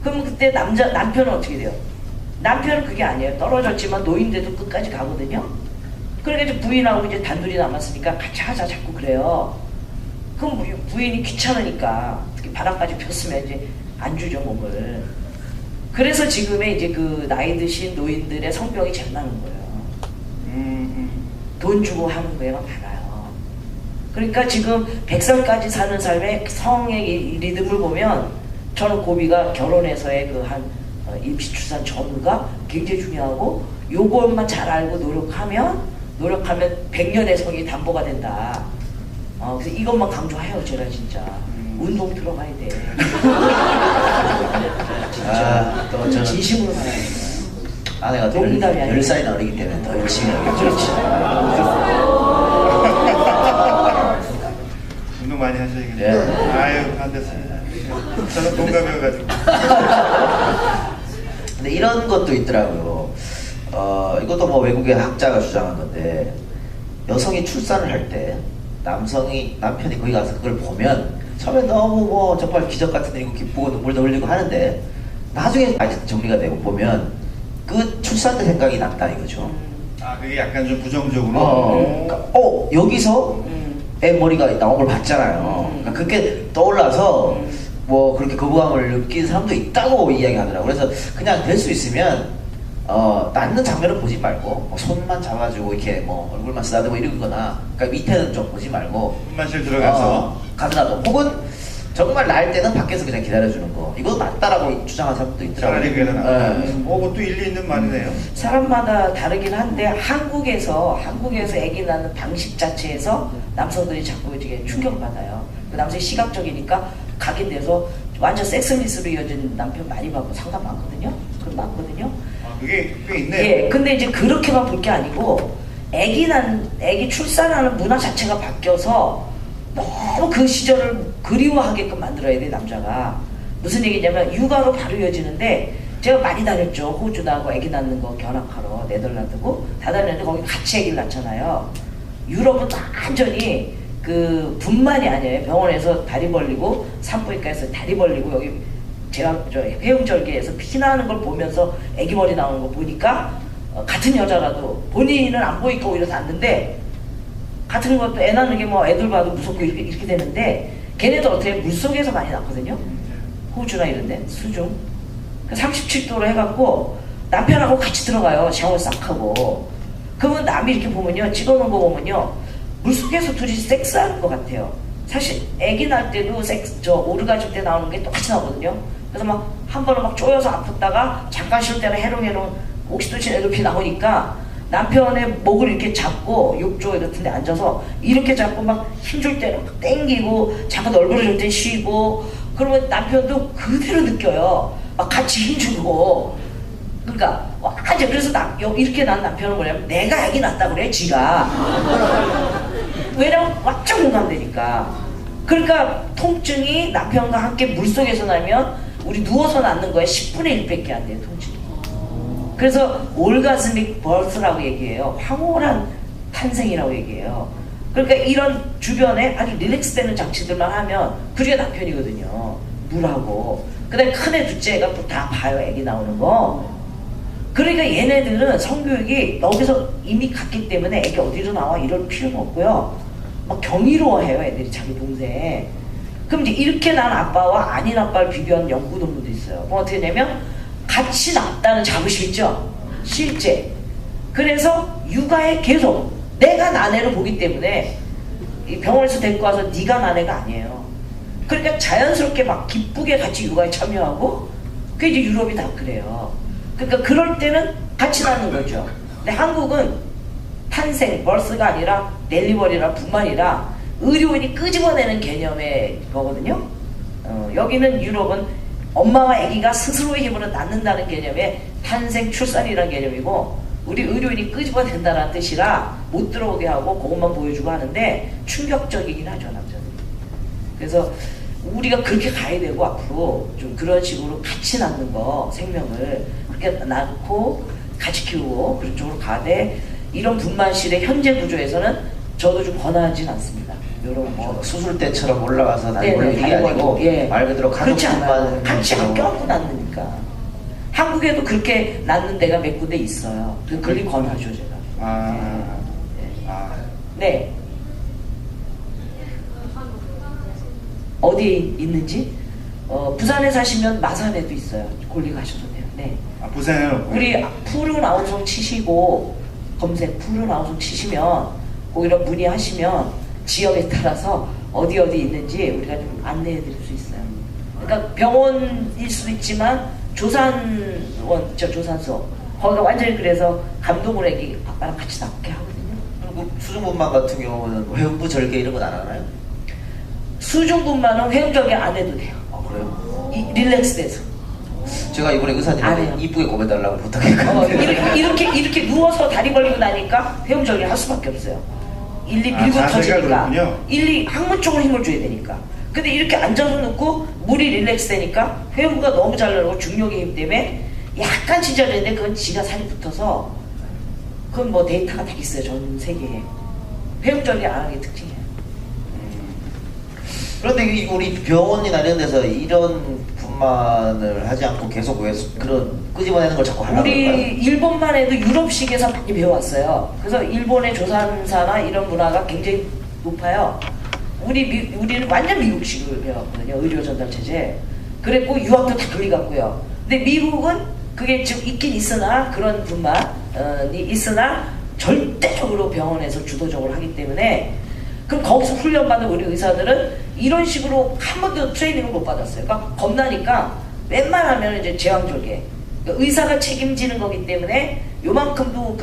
그러면 그때 남편은 어떻게 돼요? 남편은 그게 아니에요. 떨어졌지만 노인데도 끝까지 가거든요. 그러니까 이제 부인하고 이제 단둘이 남았으니까 같이 하자 자꾸 그래요. 그럼 부인이 귀찮으니까, 특히 바람까지 폈으면 이제 안 주죠, 몸을. 그래서 지금의 이제 그 나이 드신 노인들의 성병이 제일 많은 거예요. 돈 주고 하는 거에만 많아요. 그러니까 지금 100살까지 사는 삶의 성의 리듬을 보면 저는 고비가 결혼해서의 그 한 임시 출산 전후가 굉장히 중요하고, 요것만 잘 알고 노력하면 100년의 성이 담보가 된다. 그래서 이것만 강조해요, 제가 진짜. 운동 들어가야 돼. 진짜. 또 저는 진심으로 가야 돼. 아내가 농담이 아니라. 10살이나 어리기 때문에 더 열심히 하겠죠. 그렇지. 운동 많이 하셔야겠네요. 예. 아유, 안 됐습니다. 저는 동갑이어가지고. 근데 이런 것도 있더라고요. 이것도 뭐 외국의 학자가 주장한 건데, 여성이 출산을 할 때 남편이 거기 가서 그걸 보면 처음에 너무 뭐 정말 기적 같은 일이고 기쁘고 눈물도 흘리고 하는데 나중에 이제 정리가 되고 보면 그 출산 때 생각이 났다 이거죠. 아, 그게 약간 좀 부정적으로. 그러니까, 여기서 애 머리가 나온 걸 봤잖아요. 그러니까 그게 떠올라서 뭐 그렇게 거부감을 느낀 사람도 있다고 이야기하더라고요. 그래서 그냥 될 수 있으면 낳는 장면을 보지 말고 뭐 손만 잡아주고 이렇게 뭐 얼굴만 쓰다듬고 이러거나 그러니까 밑에는 좀 보지 말고 분만실 들어가서. 가더라도 혹은 정말 날 때는 밖에서 그냥 기다려주는 거 이거 낫다라고 주장하는 사람도 있더라고요. 차라리 그게 더 낫다. 네. 그것도 일리 있는 말이네요. 사람마다 다르긴 한데 한국에서 아기 낳는 방식 자체에서 남성들이 자꾸 이렇게 충격을 받아요. 그 남성이 시각적이니까 각인돼서 완전 섹스미스로 이어진 남편 많이 받고 상담 많거든요. 그건 많거든요. 아, 그게 꽤 있네요. 예, 근데 이제 그렇게만 볼 게 아니고 아기 출산하는 문화 자체가 바뀌어서 너무 그 시절을 그리워하게끔 만들어야 돼 남자가. 무슨 얘기냐면 육아로 바로 이어지는데 제가 많이 다녔죠. 호주 나고 아기 낳는 거 견학하러 네덜란드고 다 다녔는데 거기 같이 아기를 낳잖아요. 유럽은 완전히 그 분만이 아니에요. 병원에서 다리 벌리고 산부인과에서 다리 벌리고 여기 제가 저 회음절개에서 피나는 걸 보면서 아기 머리 나오는 거 보니까 같은 여자라도 본인은 안 보이니까 오히려 낫는데 같은 것도 애 낳는 게 뭐 애들 봐도 무섭고 이렇게 되는데 걔네들 어떻게 물속에서 많이 낳거든요. 호주나 이런데 수중 37도로 해갖고 남편하고 같이 들어가요. 샤워 싹 하고. 그러면 남이 이렇게 보면요, 찍어놓은 거 보면요, 물속에서 둘이 섹스하는 것 같아요. 사실 아기 낳을 때도 오르가즘 때 나오는 게 똑같이 나오거든요. 그래서 막 한 번은 막 쪼여서 아팠다가 잠깐 쉴 때는 해롱해롱 옥시토신 에도핀 나오니까 남편의 목을 이렇게 잡고 욕조 같은 데 앉아서 이렇게 잡고 막 힘줄 때는 막 땡기고 잠깐 얼굴을 줄 때 쉬고 그러면 남편도 그대로 느껴요. 막 같이 힘주고. 그러니까 완전 그래서 이렇게 난 남편은 뭐냐면 내가 아기 낳았다 그래 지가. 왜냐면 완전 공감되니까. 그러니까 통증이 남편과 함께 물속에서 나면 우리 누워서 낳는 거에 10분의 1밖에 안 돼요 통증이. 그래서 올가스믹 버스라고 얘기해요. 황홀한 탄생이라고 얘기해요. 그러니까 이런 주변에 아주 릴렉스되는 장치들만 하면 그게 남편이거든요. 물하고. 그 다음에 큰애 둘째 애가 또 다 봐요. 애기 나오는 거. 그러니까 얘네들은 성교육이 여기서 이미 갔기 때문에 애기 어디로 나와 이럴 필요가 없고요. 막 경이로워해요 애들이 자기 동생. 그럼 이제 이렇게 난 아빠와 아닌 아빠를 비교한 연구 논문도 있어요. 뭐 어떻게 되냐면 같이 낳았다는 자부심 있죠? 실제. 그래서 육아에 계속 내가 난 애를 보기 때문에 병원에서 데리고 와서 네가 난 애가 아니에요. 그러니까 자연스럽게 막 기쁘게 같이 육아에 참여하고 그게 이제 유럽이 다 그래요. 그러니까 그럴 때는 같이 낳는 거죠. 근데 한국은 탄생, 벌스가 아니라 델리버리라 분만이라 의료인이 끄집어내는 개념의 거거든요. 여기는 유럽은 엄마와 아기가 스스로의 힘으로 낳는다는 개념의 탄생, 출산이라는 개념이고 우리 의료인이 끄집어낸다는 뜻이라 못 들어오게 하고 그것만 보여주고 하는데 충격적이긴 하죠 남자들이. 그래서 우리가 그렇게 가야 되고 앞으로 좀 그런 식으로 같이 낳는 거 생명을 그렇게 낳고 같이 키우고 그런 쪽으로 가되 이런 분만실의 현재 구조에서는 저도 좀 권하진 않습니다. 이런 뭐 수술 때처럼 올라가서 네, 다리 이게 아니고 예. 말 그대로 그렇지 않아요. 가족분만 같이 안 껴안고 낳으니까. 한국에도 그렇게 낳는 데가 몇 군데 있어요. 그걸 권하죠 제가. 네. 어디에 있는지? 부산에 사시면 마산에도 있어요. 골리 가셔도 돼요. 네. 아, 부산에는 우리 푸른 아우성 치시고 검색 푸른 아우성 치시면 거기로 문의하시면 지역에 따라서 어디 있는지 우리가 좀 안내해 드릴 수 있어요. 그러니까 병원일 수도 있지만 조산소 거기가 완전히 그래서 감독을 애기 아빠랑 같이 낳게 하거든요. 그리고 수중분만 같은 경우는 회음부 절개 이런 건 안 하나요? 수중분만은 회음절개 안 해도 돼요. 그래요? 릴렉스돼서. 제가 이번에 안 해요. 의사님한테 이쁘게 고해달라고 부탁했거든요. 이렇게 누워서 다리 벌리고 나니까 회음절개 할 수밖에 없어요. 밀고 자세가 터지니까 그렇군요. 항문 쪽으로 힘을 줘야 되니까. 근데 이렇게 앉아서 놓고 물이 릴렉스 되니까 회음부가 너무 잘 나오고 중력의 힘 때문에 약간 찢어지는데 그건 지가 살이 붙어서 그건 뭐 데이터가 다 있어요 전 세계에. 회음절개 안 하는 게 특징이에요. 그런데 우리 병원이나 이런 데서 이런 분만을 하지 않고 계속 왜 그런 끄집어내는 걸 자꾸 하려고 우리 할까요? 일본만 해도 유럽식에서 많이 배워왔어요. 그래서 일본의 조산사나 이런 문화가 굉장히 높아요. 우리는 완전 미국식을 배웠거든요. 의료 전달 체제. 그랬고 유학도 다 그리 갔고요. 근데 미국은 그게 지금 있긴 있으나 그런 분만이 있으나 절대적으로 병원에서 주도적으로 하기 때문에 그럼 거기서 훈련받은 우리 의사들은 이런 식으로 한 번도 트레이닝을 못 받았어요. 그러니까 겁나니까 웬만하면 이제 제왕절개. 그러니까 의사가 책임지는 거기 때문에 요만큼도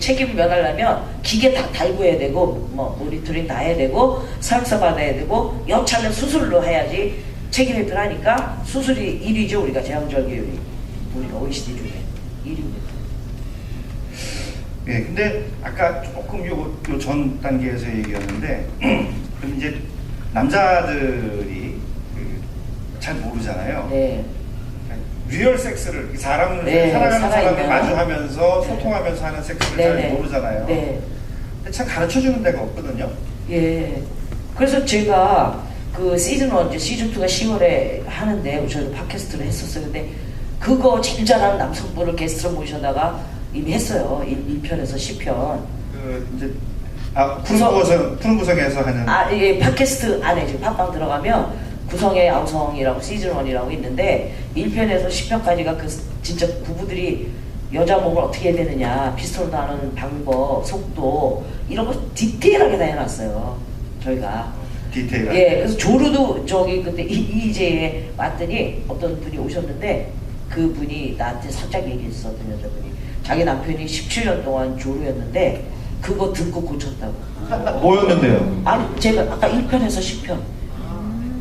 책임을 면하려면 기계 다 달고 해야 되고 뭐 모니터링 다 해야 되고 사육사 받아야 되고 여차하면 수술로 해야지 책임 회피를 하니까 수술이 1위죠. 우리가 제왕절개율이 우리가 OECD 중에 1위입니다. 예, 근데 아까 조금 요 전 단계에서 얘기였는데 그럼 이제 남자들이 잘 모르잖아요. 네. 리얼 섹스를 사람을 네, 사랑하는 사람을 살아있는. 소통하면서 소통하면서 하는 섹스를 잘 네네. 모르잖아요. 네. 근데 참 가르쳐 주는 데가 없거든요. 예. 그래서 제가 그 시즌 1, 시즌 2가 10월에 하는데 저희도 팟캐스트를 했었어요. 근데 그거 제일 잘하는 남성분을 게스트로 모셔다가 이미 했어요. 1편에서 10편. 그 이제 푸른 구성에서 하는 예, 팟캐스트 안에 지금 팟빵 들어가면 구성의 아우성이라고 시즌 1이라고 있는데 1편에서 10편까지가 그 진짜 부부들이 여자 몸을 어떻게 해야 되느냐, 피스톨도 하는 방법, 속도 이런 거 디테일하게 다 해놨어요. 저희가. 디테일. 예, 그래서 조르도 저기 그때 이제에 왔더니 어떤 분이 오셨는데 그 분이 나한테 살짝 얘기했어. 어떤 여자분이 자기 남편이 17년 동안 조루였는데 그거 듣고 고쳤다고. 뭐였는데요? 아니 제가 아까 1편에서 10편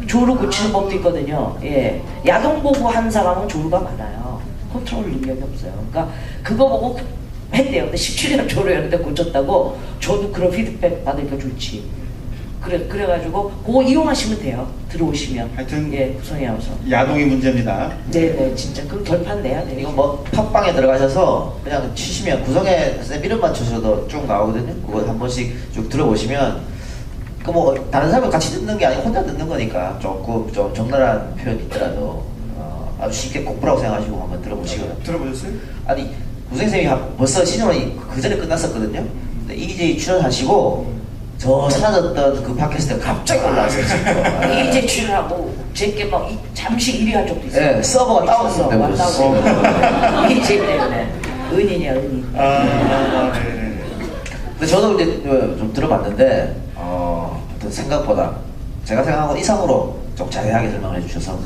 조루 고치는 법도 있거든요. 예, 야동 보고 한 사람은 조루가 많아요. 컨트롤 능력이 없어요. 그러니까 그거 보고 했대요. 근데 17년 조루였는데 고쳤다고. 저도 그런 피드백 받으니까 좋지. 그래가지고 그거 이용하시면 돼요. 들어오시면. 하여튼 예, 구성이 나와서. 야동이 문제입니다. 네네, 진짜 그 결판 내야 돼요. 이거 뭐 팟빵에 들어가셔서 그냥 치시면 구성에 쌤 이름만 쳐셔도 쭉 나오거든요. 그거 한 번씩 쭉 들어보시면 그 뭐 다른 사람을 같이 듣는 게 아니고 혼자 듣는 거니까 조금 좀 적나라한 표현이 있더라도 아주 쉽게 공부라고 생각하시고 한번 들어보시거든요. 들어보셨어요? 아니 구생쌤이 벌써 시즌이 그 전에 끝났었거든요. 근데 EJ 출연하시고 저 사라졌던 그 팟캐스트가 갑자기 올라왔어요. 진짜. 이제 출연하고 제게 막 잠시 1위 한 적도 있어요. 네, 서버가 다운됐어요. 왔다고. 이제 때문에 은인이야, 은인. 네네. 근데 저도 이제 좀 들어봤는데 어떤 생각보다 제가 생각한 것 이상으로 좀 자세하게 설명을 해주셔서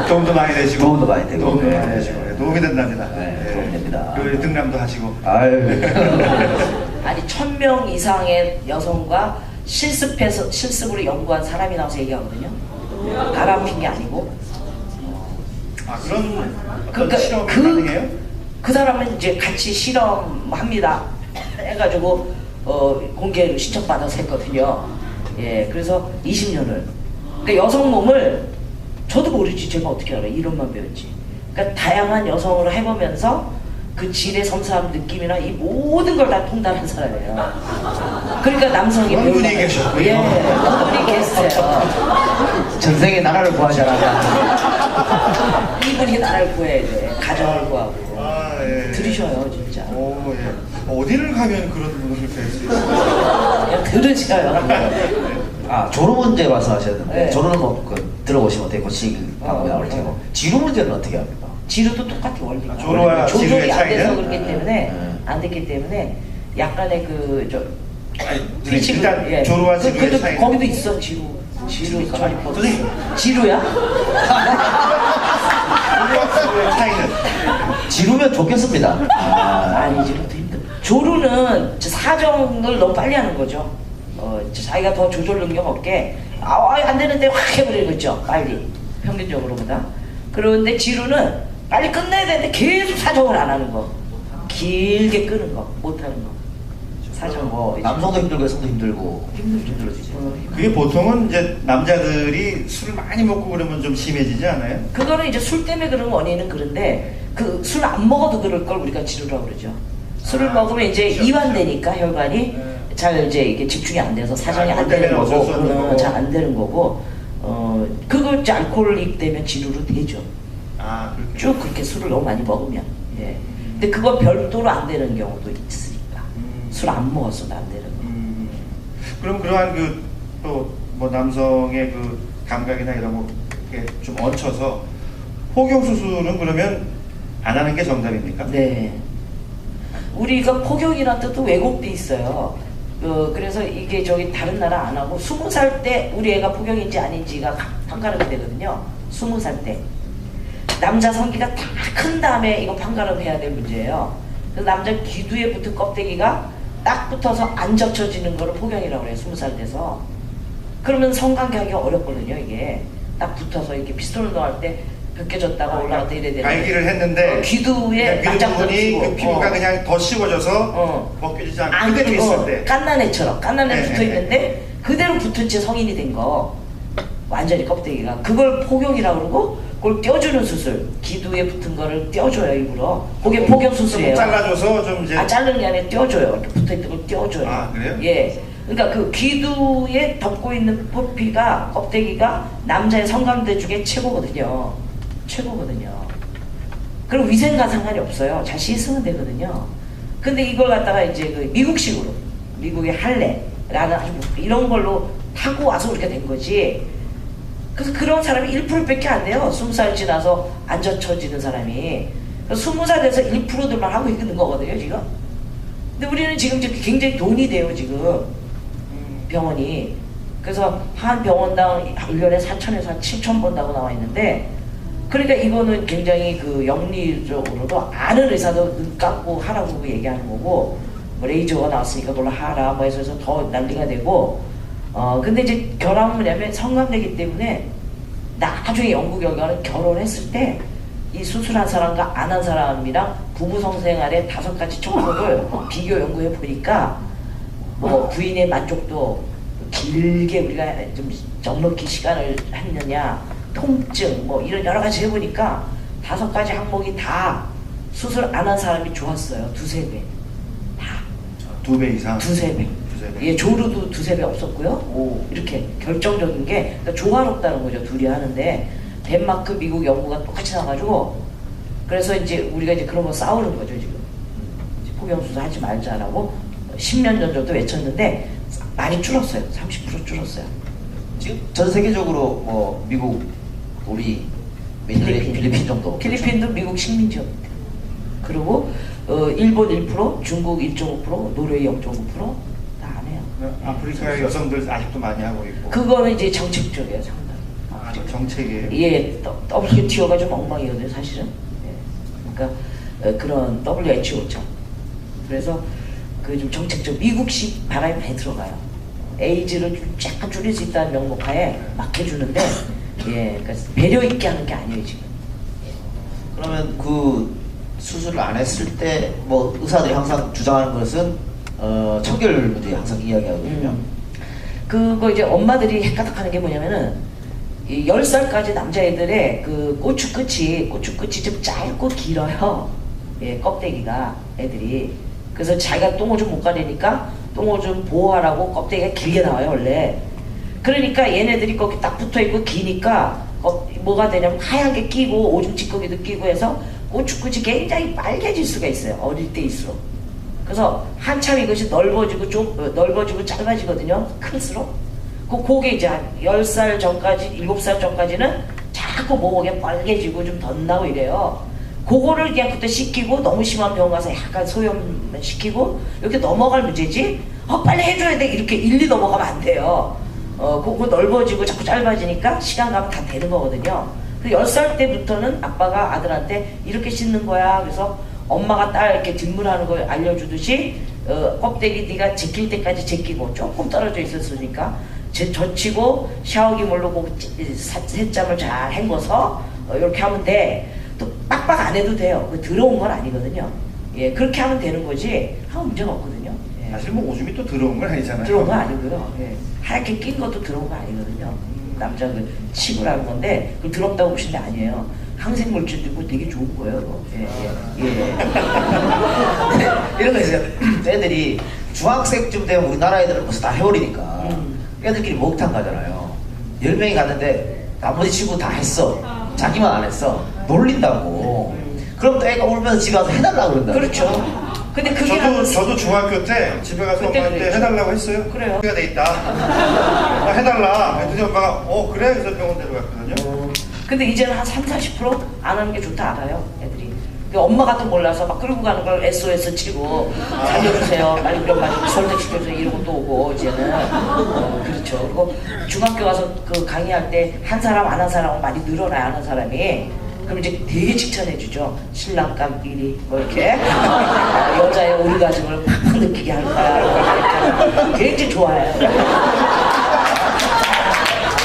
도움도 많이 되시고 도움도 많이 되고. 도움도 네. 많이 되시고 네, 도움이 된답니다. 네, 도움이 됩니다. 그 등남도 하시고. 아유. 아니 1000명 이상의 여성과 실습으로 연구한 사람이 나와서 얘기하거든요. 바람 핀 게 아니고. 그런 그러니까 실험이 가능해요? 그 사람은 이제 같이 실험합니다. 해가지고 공개를 신청받아서 했거든요. 예, 그래서 20년을. 그러니까 여성 몸을 저도 모르지 제가 어떻게 알아요. 이론만 배웠지. 그러니까 다양한 여성으로 해보면서 그 질의 섬세한 느낌이나 이 모든 걸 다 통달한 사람이에요. 그러니까 남성이 원분이 배우다가- 계셨군요. 예, 원분이 계세요. 전생에 나라를 구하자라. 이분이 나를 구해야 돼. 가정을 구하고. 예. 들으셔요, 진짜. 오, 예. 어디를 가면 그런 분을 뵐 수 있어요? 그냥 들으셔요. 조루 문제 말씀하셨는데 네. 조루는 뭐 들어보시면 어떻게 고치기 방법이 나올 테고 지루 문제는 어떻게 합니까? 지루도 똑같아 원리가. 조루와 조절이 지루의 안 돼서 차이는? 그렇기 때문에 안 됐기 때문에 약간의 일단 조루와 지루의 차이는? 거기도 있어 지루. 지루 가만히 뻗어. 선생님. 지루야? 조루와 지루의 차이는? 지루면 좋겠습니다. 아니지, 그것도 힘들어. 조루는 사정을 너무 빨리 하는 거죠. 자기가 더 조절 능력 없게 안 되는데 확 해버리는 거죠. 빨리 평균적으로보다. 그런데 지루는 빨리 끝내야 되는데 계속 사정을 안 하는 거, 길게 끄는 거, 못 하는 거. 사정 뭐 남성도 힘들고 여성도 힘들고 힘들어지지. 그게 보통은 이제 남자들이 술을 많이 먹고 그러면 좀 심해지지 않아요? 그거는 이제 술 때문에 그런 원인은 그런데 그 술 안 먹어도 그럴 걸 우리가 지루라고 그러죠. 술을 먹으면 이제 그렇죠. 이완되니까 혈관이 잘 이제 이게 집중이 안 돼서 사정이 안 때문에 되는 어쩔 수 없는 거고, 거고. 잘 안 되는 거고, 그거 이제 알코올이 되면 지루로 되죠. 아, 그렇게. 쭉 그렇게 술을 너무 많이 먹으면. 예. 근데 그거 별도로 안 되는 경우도 있으니까. 술 안 먹었어도 안 되는 거. 그럼 그러한 그 또 뭐 남성의 그 감각이나 이런 거 이렇게 좀 얹혀서 포경 수술은 그러면 안 하는 게 정답입니까? 네. 우리가 포경이라는 뜻도 왜곡돼 있어요. 그래서 이게 저기 다른 나라 안 하고 20살 때 우리 애가 포경인지 아닌지가 판가름이 되거든요. 20살 때. 남자 성기가 다 큰 다음에 이거 판가름해야 될 문제예요. 그래서 남자 기두에 붙은 껍데기가 딱 붙어서 안 젖혀지는 거를 포경이라고 그래요. 20살 돼서. 그러면 성관계하기가 어렵거든요. 이게 딱 붙어서 이렇게 피스톨 넣을 때 벗겨졌다가 올라갔다 이래야 되는데 갈기를 했는데 귀두에 귀두 부분이 그 피부가 그냥 더 씌워져서 벗겨지지 않고 그대로 있을 때 깐난애처럼 깐난애 네, 붙어 있는데 그대로 붙은 채 성인이 된 거 완전히 껍데기가 그걸 포경이라고 그러고 그걸 떼어주는 수술 기두에 붙은 거를 떼어줘요 일부러 그게 포경 수술이에요. 잘라줘서 좀 이제 자르는 게 아니라 떼어줘요. 이렇게 붙어있던 걸 떼어줘요. 아, 그래요? 예. 그러니까 그 귀두에 덮고 있는 포피가 껍데기가 남자의 성감대 중에 최고거든요. 최고거든요. 그리고 위생과 상관이 없어요. 잘 씻으면 되거든요. 근데 이걸 갖다가 이제 그 미국식으로 미국의 할례라는 아주 이런 걸로 타고 와서 그렇게 된 거지. 그래서 그런 사람이 1%밖에 안 돼요. 20살 지나서 안 젖혀지는 사람이. 20살 돼서 1%들만 하고 있는 거거든요, 지금. 근데 우리는 지금 굉장히 돈이 돼요, 지금. 병원이. 그래서 한 병원당 1년에 4천에서 한 7천 번다고 나와 있는데, 그러니까 이거는 굉장히 그 영리적으로도 아는 의사도 눈 감고 하라고 얘기하는 거고, 뭐 레이저가 나왔으니까 그걸로 하라, 뭐 해서 더 난리가 되고, 근데 이제 결함은 뭐냐면 성감되기 때문에 나중에 연구 결과는 결혼했을 때 이 수술한 사람과 안 한 사람이랑 부부 성생활의 5가지 척도를 비교 연구해 보니까 뭐 부인의 만족도 길게 우리가 좀 넉넉히 시간을 했느냐 통증 뭐 이런 여러 가지 해보니까 5가지 항목이 다 수술 안 한 사람이 좋았어요. 2~3배 다 2배 이상 2~3배 예, 조루도 2~3배 없었고요. 이렇게 결정적인 게 그러니까 조화롭다는 거죠. 둘이 하는데 덴마크, 미국 연구가 똑같이 나가지고 그래서 이제 우리가 이제 그런 거 싸우는 거죠 지금. 포경수술 하지 말자라고 10년 전부터 외쳤는데 많이 줄었어요. 30% 줄었어요. 지금 전 세계적으로 뭐 미국, 우리, 필리핀 정도. 필리핀도 미국 식민지였는데. 그리고 일본 1%, 중국 1.5%, 노르웨이 0.5%. 아프리카의 여성들 아직도 많이 하고 있고 그거는 이제 정책적이에요 상당히. 정책이에요? 예, WTO가 좀 엉망이거든요 사실은. 예. 그러니까 그런 WHO죠. 그래서 그 좀 정책적 미국식 바람이 많이 들어가요. 에이즈를 좀 약간 줄일 수 있다는 명목하에 막 해주는데 예, 그러니까 배려 있게 하는 게 아니에요 지금. 그러면 그 수술을 안 했을 때 뭐 의사들이 항상 주장하는 것은 청결 문제 항상 이야기하거든요. 그거 이제 엄마들이 헷가닥하는 게 뭐냐면은 이 10살까지 남자애들의 그 고추 끝이 좀 짧고 길어요. 예, 껍데기가 애들이. 그래서 자기가 똥오줌 못 가리니까 똥오줌 보호하라고 껍데기가 길게 나와요 원래. 그러니까 얘네들이 거기 딱 붙어있고 기니까 뭐가 되냐면 하얗게 끼고 오줌 찌꺼기도 끼고 해서 고추 끝이 굉장히 빨개질 수가 있어요. 어릴 때일수록. 그래서 한참 이것이 넓어지고 짧아지거든요. 클수록. 그게 이제 한 10살 전까지, 7살 전까지는 자꾸 목에 빨개지고 좀 덧나고 이래요. 그거를 그냥 그때 씻기고 너무 심한 병원 가서 약간 소염 시키고 이렇게 넘어갈 문제지. 빨리 해줘야 돼. 이렇게 일리 넘어가면 안 돼요. 그거 넓어지고 자꾸 짧아지니까 시간 가면 다 되는 거거든요. 그래서 10살 때부터는 아빠가 아들한테 이렇게 씻는 거야. 그래서 엄마가 딸 이렇게 뒷문하는 걸 알려주듯이 껍데기 네가 제낄 때까지 제끼고 조금 떨어져 있었으니까 젖히고 샤워기 물로 새짬을 잘 헹궈서 이렇게 하면 돼. 또 빡빡 안 해도 돼요. 더러운 건 아니거든요. 예, 그렇게 하면 되는 거지 아무 문제가 없거든요. 예. 사실 뭐 오줌이 또 들어온 건 아니잖아요. 들어온 건 아니고요. 예. 하얗게 낀 것도 들어온 거 아니거든요. 남자 그 치구라는 건데 그 더럽다고 보시는 게 아니에요. 항생 물질도 되게 좋은 거예요. 예. 이런 거 있어요. 애들이 중학생쯤 되면 우리나라 애들은 벌써 다 해버리니까 애들끼리 목욕탕 가잖아요. 10명이 갔는데 나머지 친구 다 했어. 자기만 안 했어. 놀린다고. 그럼 또 애가 울면서 집에 와서 해달라고 그런다. 그렇죠. 근데 그게 저도 중학교 때 집에 가서 그때 엄마한테 그랬죠. 해달라고 했어요. 그래요. 가 돼 있다. 해달라. 그랬더니 엄마가 그래. 그래서 병원 데려갔거든요. 근데 이제는 한 30-40%안 하는 게 좋다 알아요, 애들이. 그 엄마가 또 몰라서 막 끌고 가는 걸 SOS 치고 살려주세요, 빨리 그럼 말고 설득시켜주세요 이러고 또 오고 이제는 그렇죠. 그리고 중학교 가서 그 강의할 때 한 사람 안 한 사람은 많이 늘어나야 하는 사람이 그럼 이제 되게 칭찬해주죠. 신랑감끼리 뭐 이렇게 여자의 오리가즘을 팍팍 느끼게 할 거야. 굉장히 좋아해요.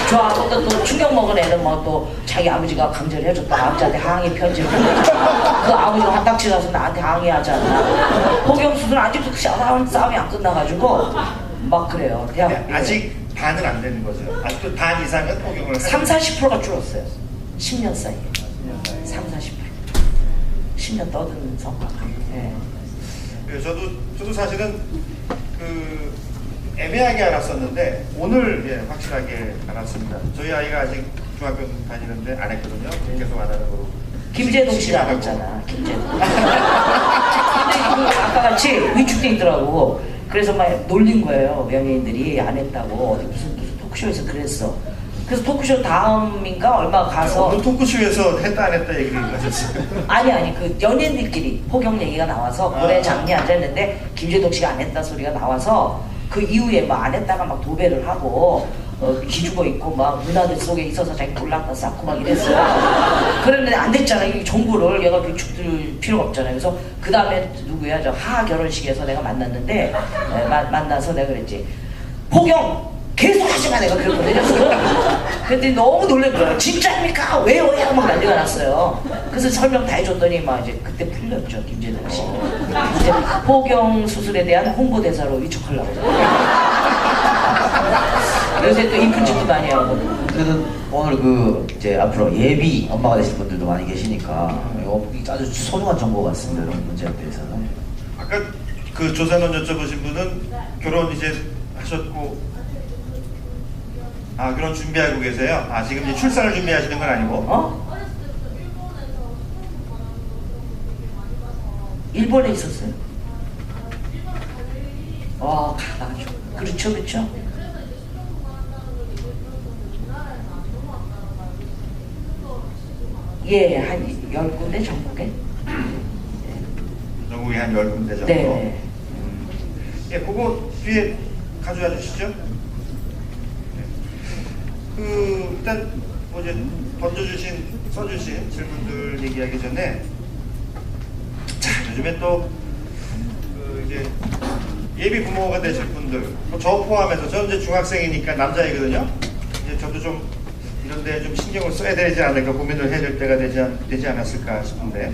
좋아하고 또 충격 먹은 애는 뭐 또 자기 아버지가 강제를 해줬다 남자한테 항의 편지를 그 아버지가 한닥치 가서 나한테 항의하잖아. 포경수술은 아직도 싸움이 안 끝나가지고 막 그래요. 대학 아직 반은 안 되는 거죠. 아직도 반 이상은 포경을 30-40%가 줄었어요. 10년 사이에 30-40% 10년 떠드는 성과. 네. 저도 사실은 그 애매하게 알았었는데 오늘 확실하게 알았습니다. 저희 아이가 아직 중학교 다니는데 안 했거든요. 계속 안 하는 거로. 김재동 씨가 안 했잖아. 김재동. 근데 그 아까 같이 위축돼 있더라고. 그래서 막 놀린 거예요. 연예인들이 안 했다고. 어디 무슨 토크쇼에서 그랬어. 그래서 토크쇼 다음인가 얼마 가서 어느 토크쇼에서 했다 안 했다 얘기를 하셨어요. 아니 그 연예인들끼리 포경 얘기가 나와서 고래 장리 앉아있는데 김재동 씨가 안 했다 소리가 나와서 그 이후에 막 안 했다가 막 도배를 하고 기죽어 있고 막 문화들 속에 있어서 자기 몰랐다 쌓고 막 이랬어요. 그랬는데 안 됐잖아. 이 정보를 얘가 비축될 필요가 없잖아요. 그래서 그 다음에 누구야 저 하하 결혼식에서 내가 만났는데 만나서 내가 그랬지 포경 계속 하지마 내가 그랬거든요. 그랬더니 너무 놀란 거예요. 진짜입니까? 왜요? 막 난리가 났어요. 그래서 설명 다 해줬더니 막 이제 그때 풀렸죠. 김재동 씨. 이제 포경 수술에 대한 홍보대사로 위촉하려고. 요새 또 이쁜 짓도 많이 하고. 그래도 오늘 그 이제 앞으로 예비 엄마가 되실 분들도 많이 계시니까 이거 아주 소중한 정보 같습니다. 이런 문제에 대해서는. 아까 그 조사원 여쭤보신 분은 결혼 이제 하셨고 결혼 준비하고 계세요? 지금 이제 출산을 준비하시는 건 아니고? 일본에 있었어요. 가가지고. 그렇죠. 예, 한 10군데 전국에. 전국에 한 10군데 정도? 네. 예, 그거 뒤에 가져와 주시죠. 일단 뭐 이제 써주신 질문들 얘기하기 전에 요즘에 또 이제 예비 부모가 되실 분들 저 포함해서 저는 이제 중학생이니까 남자이거든요. 이제 저도 좀 이런데 좀 신경을 써야 되지 않을까 고민을 해야 될 때가 되지 않았을까 싶은데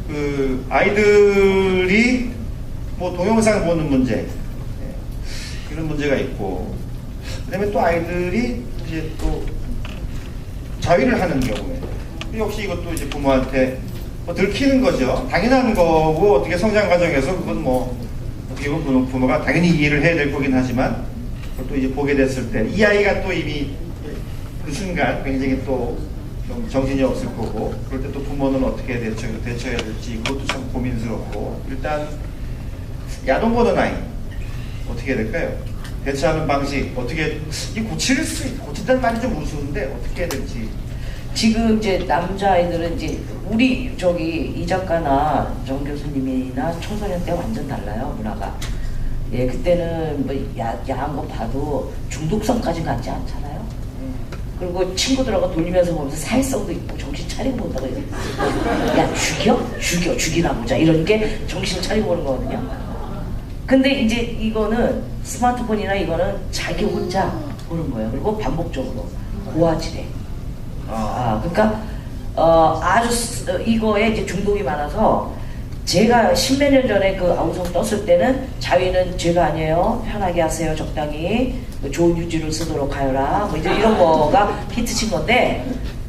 그 아이들이 뭐 동영상 보는 문제 그런 문제가 있고 그다음에 또 아이들이 이제 또 자위를 하는 경우에 역시 이것도 이제 부모한테 뭐 들키는 거죠. 당연한 거고 어떻게 성장 과정에서 그건 뭐 어떻게 보면 부모가 당연히 이해를 해야 될 거긴 하지만 그걸 또 이제 보게 됐을 때 이 아이가 또 이미 그 순간 굉장히 또 좀 정신이 없을 거고 그럴 때 또 부모는 어떻게 대처해야 될지 그것도 참 고민스럽고 일단 야동 보는 아이 어떻게 해야 될까요? 대처하는 방식 어떻게 고친다는 말이 좀 우스운데 어떻게 해야 될지 지금 이제 남자아이들은 이제 우리 이 작가나 정 교수님이나 청소년 때 완전 달라요 문화가. 예, 그때는 뭐 야한 거 봐도 중독성까지 갖지 않잖아요. 그리고 친구들하고 돌리면서 보면서 사회성도 있고 정신 차리고 본다고 해서 야 죽이나 보자 이런 게 정신 차리고 보는 거거든요. 근데 이제 이거는 스마트폰이나 이거는 자기 혼자 보는 거예요. 그리고 반복적으로 고화질해. 그러니까 아주 이거에 이제 중독이 많아서 제가 십몇 년 전에 그 아우성 떴을 때는 자위는 죄가 아니에요. 편하게 하세요. 적당히 좋은 유지를 쓰도록 하여라. 뭐 이제 이런 거가 히트 친 건데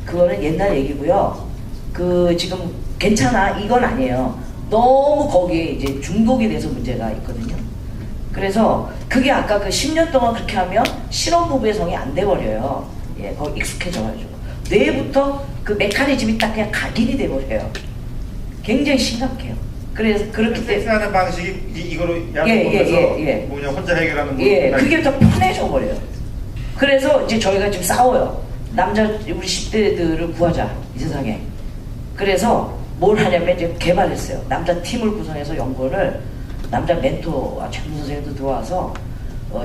그거는 옛날 얘기고요. 그 지금 괜찮아 이건 아니에요. 너무 거기에 이제 중독이 돼서 문제가 있거든요. 그래서 그게 아까 그 10년 동안 그렇게 하면 신혼부부의 성이 안 돼버려요. 예, 거기 익숙해져가지고 뇌부터 그 메커니즘이 딱 그냥 각인이 돼버려요. 굉장히 심각해요. 그래서 그렇기 때문에 섹스하는 방식이 이거로 야구 예, 보면서 예. 뭐냐 혼자 해결하는 거. 예, 그게 더 편해져 버려요. 그래서 이제 저희가 지금 싸워요. 남자 우리 10대들을 구하자 이 세상에. 그래서 뭘 하냐면 이제 개발했어요. 남자 팀을 구성해서 연구를 남자 멘토 최문 선생님도 들어와서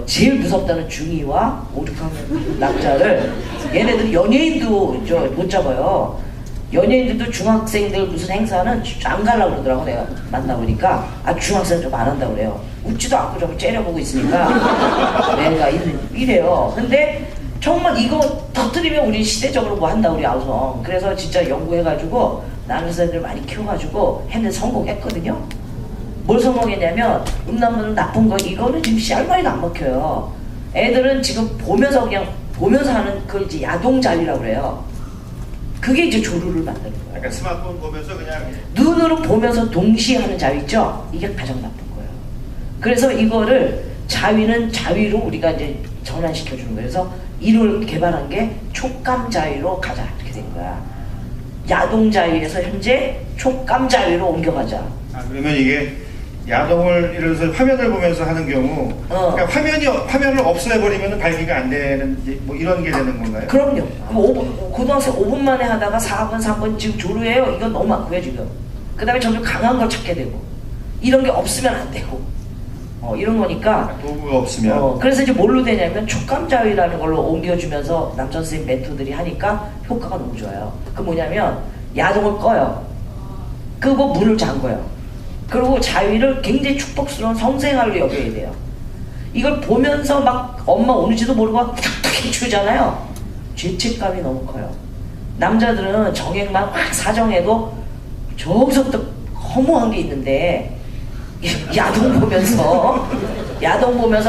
제일 무섭다는 중2와 5, 6학년 남자를 얘네들 연예인도 못 잡아요. 연예인들도 중학생들 무슨 행사는 안 가려고 그러더라고. 내가 만나보니까 중학생 좀 안 한다고 그래요. 웃지도 않고 좀 째려보고 있으니까 내가 이래요. 근데 정말 이거 터뜨리면 우리 시대적으로 뭐 한다 우리 아우성. 그래서 진짜 연구해가지고 남자생들 많이 키워가지고 했는데 성공했거든요. 뭘 성공했냐면 음란물 나쁜 거 이거는 지금 씨알말이도 안 먹혀요. 애들은 지금 보면서 그냥 보면서 하는 그걸 이제 야동자위라고 그래요. 그게 이제 조루를 만드는 거예요. 약간 스마트폰 보면서 그냥 눈으로 보면서 동시에 하는 자위 있죠? 이게 가장 나쁜 거예요. 그래서 이거를 자위로 우리가 이제 전환시켜 주는 거예요. 그래서 이를 개발한 게 촉감 자위로 가자 이렇게 된 거야. 야동 자위에서 현재 촉감 자위로 옮겨가자. 그러면 이게 야동을 예를 들어서 화면을 보면서 하는 경우 그러니까 화면을 없애버리면 발기가 안 되는 뭐 이런 게 되는 건가요? 그럼요. 고등학생 5분 만에 하다가 4분, 3분 지금 조루해요. 이건 너무 많고요 지금. 그 다음에 점점 강한 걸 찾게 되고 이런 게 없으면 안 되고 이런 거니까 도구가 없으면 그래서 이제 뭘로 되냐면 촉감자위라는 걸로 옮겨주면서 남자 선생님 멘토들이 하니까 효과가 너무 좋아요. 그 뭐냐면 야동을 꺼요. 그리고 문을 잠궈요. 그리고 자위를 굉장히 축복스러운 성생활로 여겨야 돼요. 이걸 보면서 막 엄마 오는지도 모르고 탁탁 해주잖아요. 죄책감이 너무 커요. 남자들은 정액만 확 사정해도 저기서부터 허무한 게 있는데 야동 보면서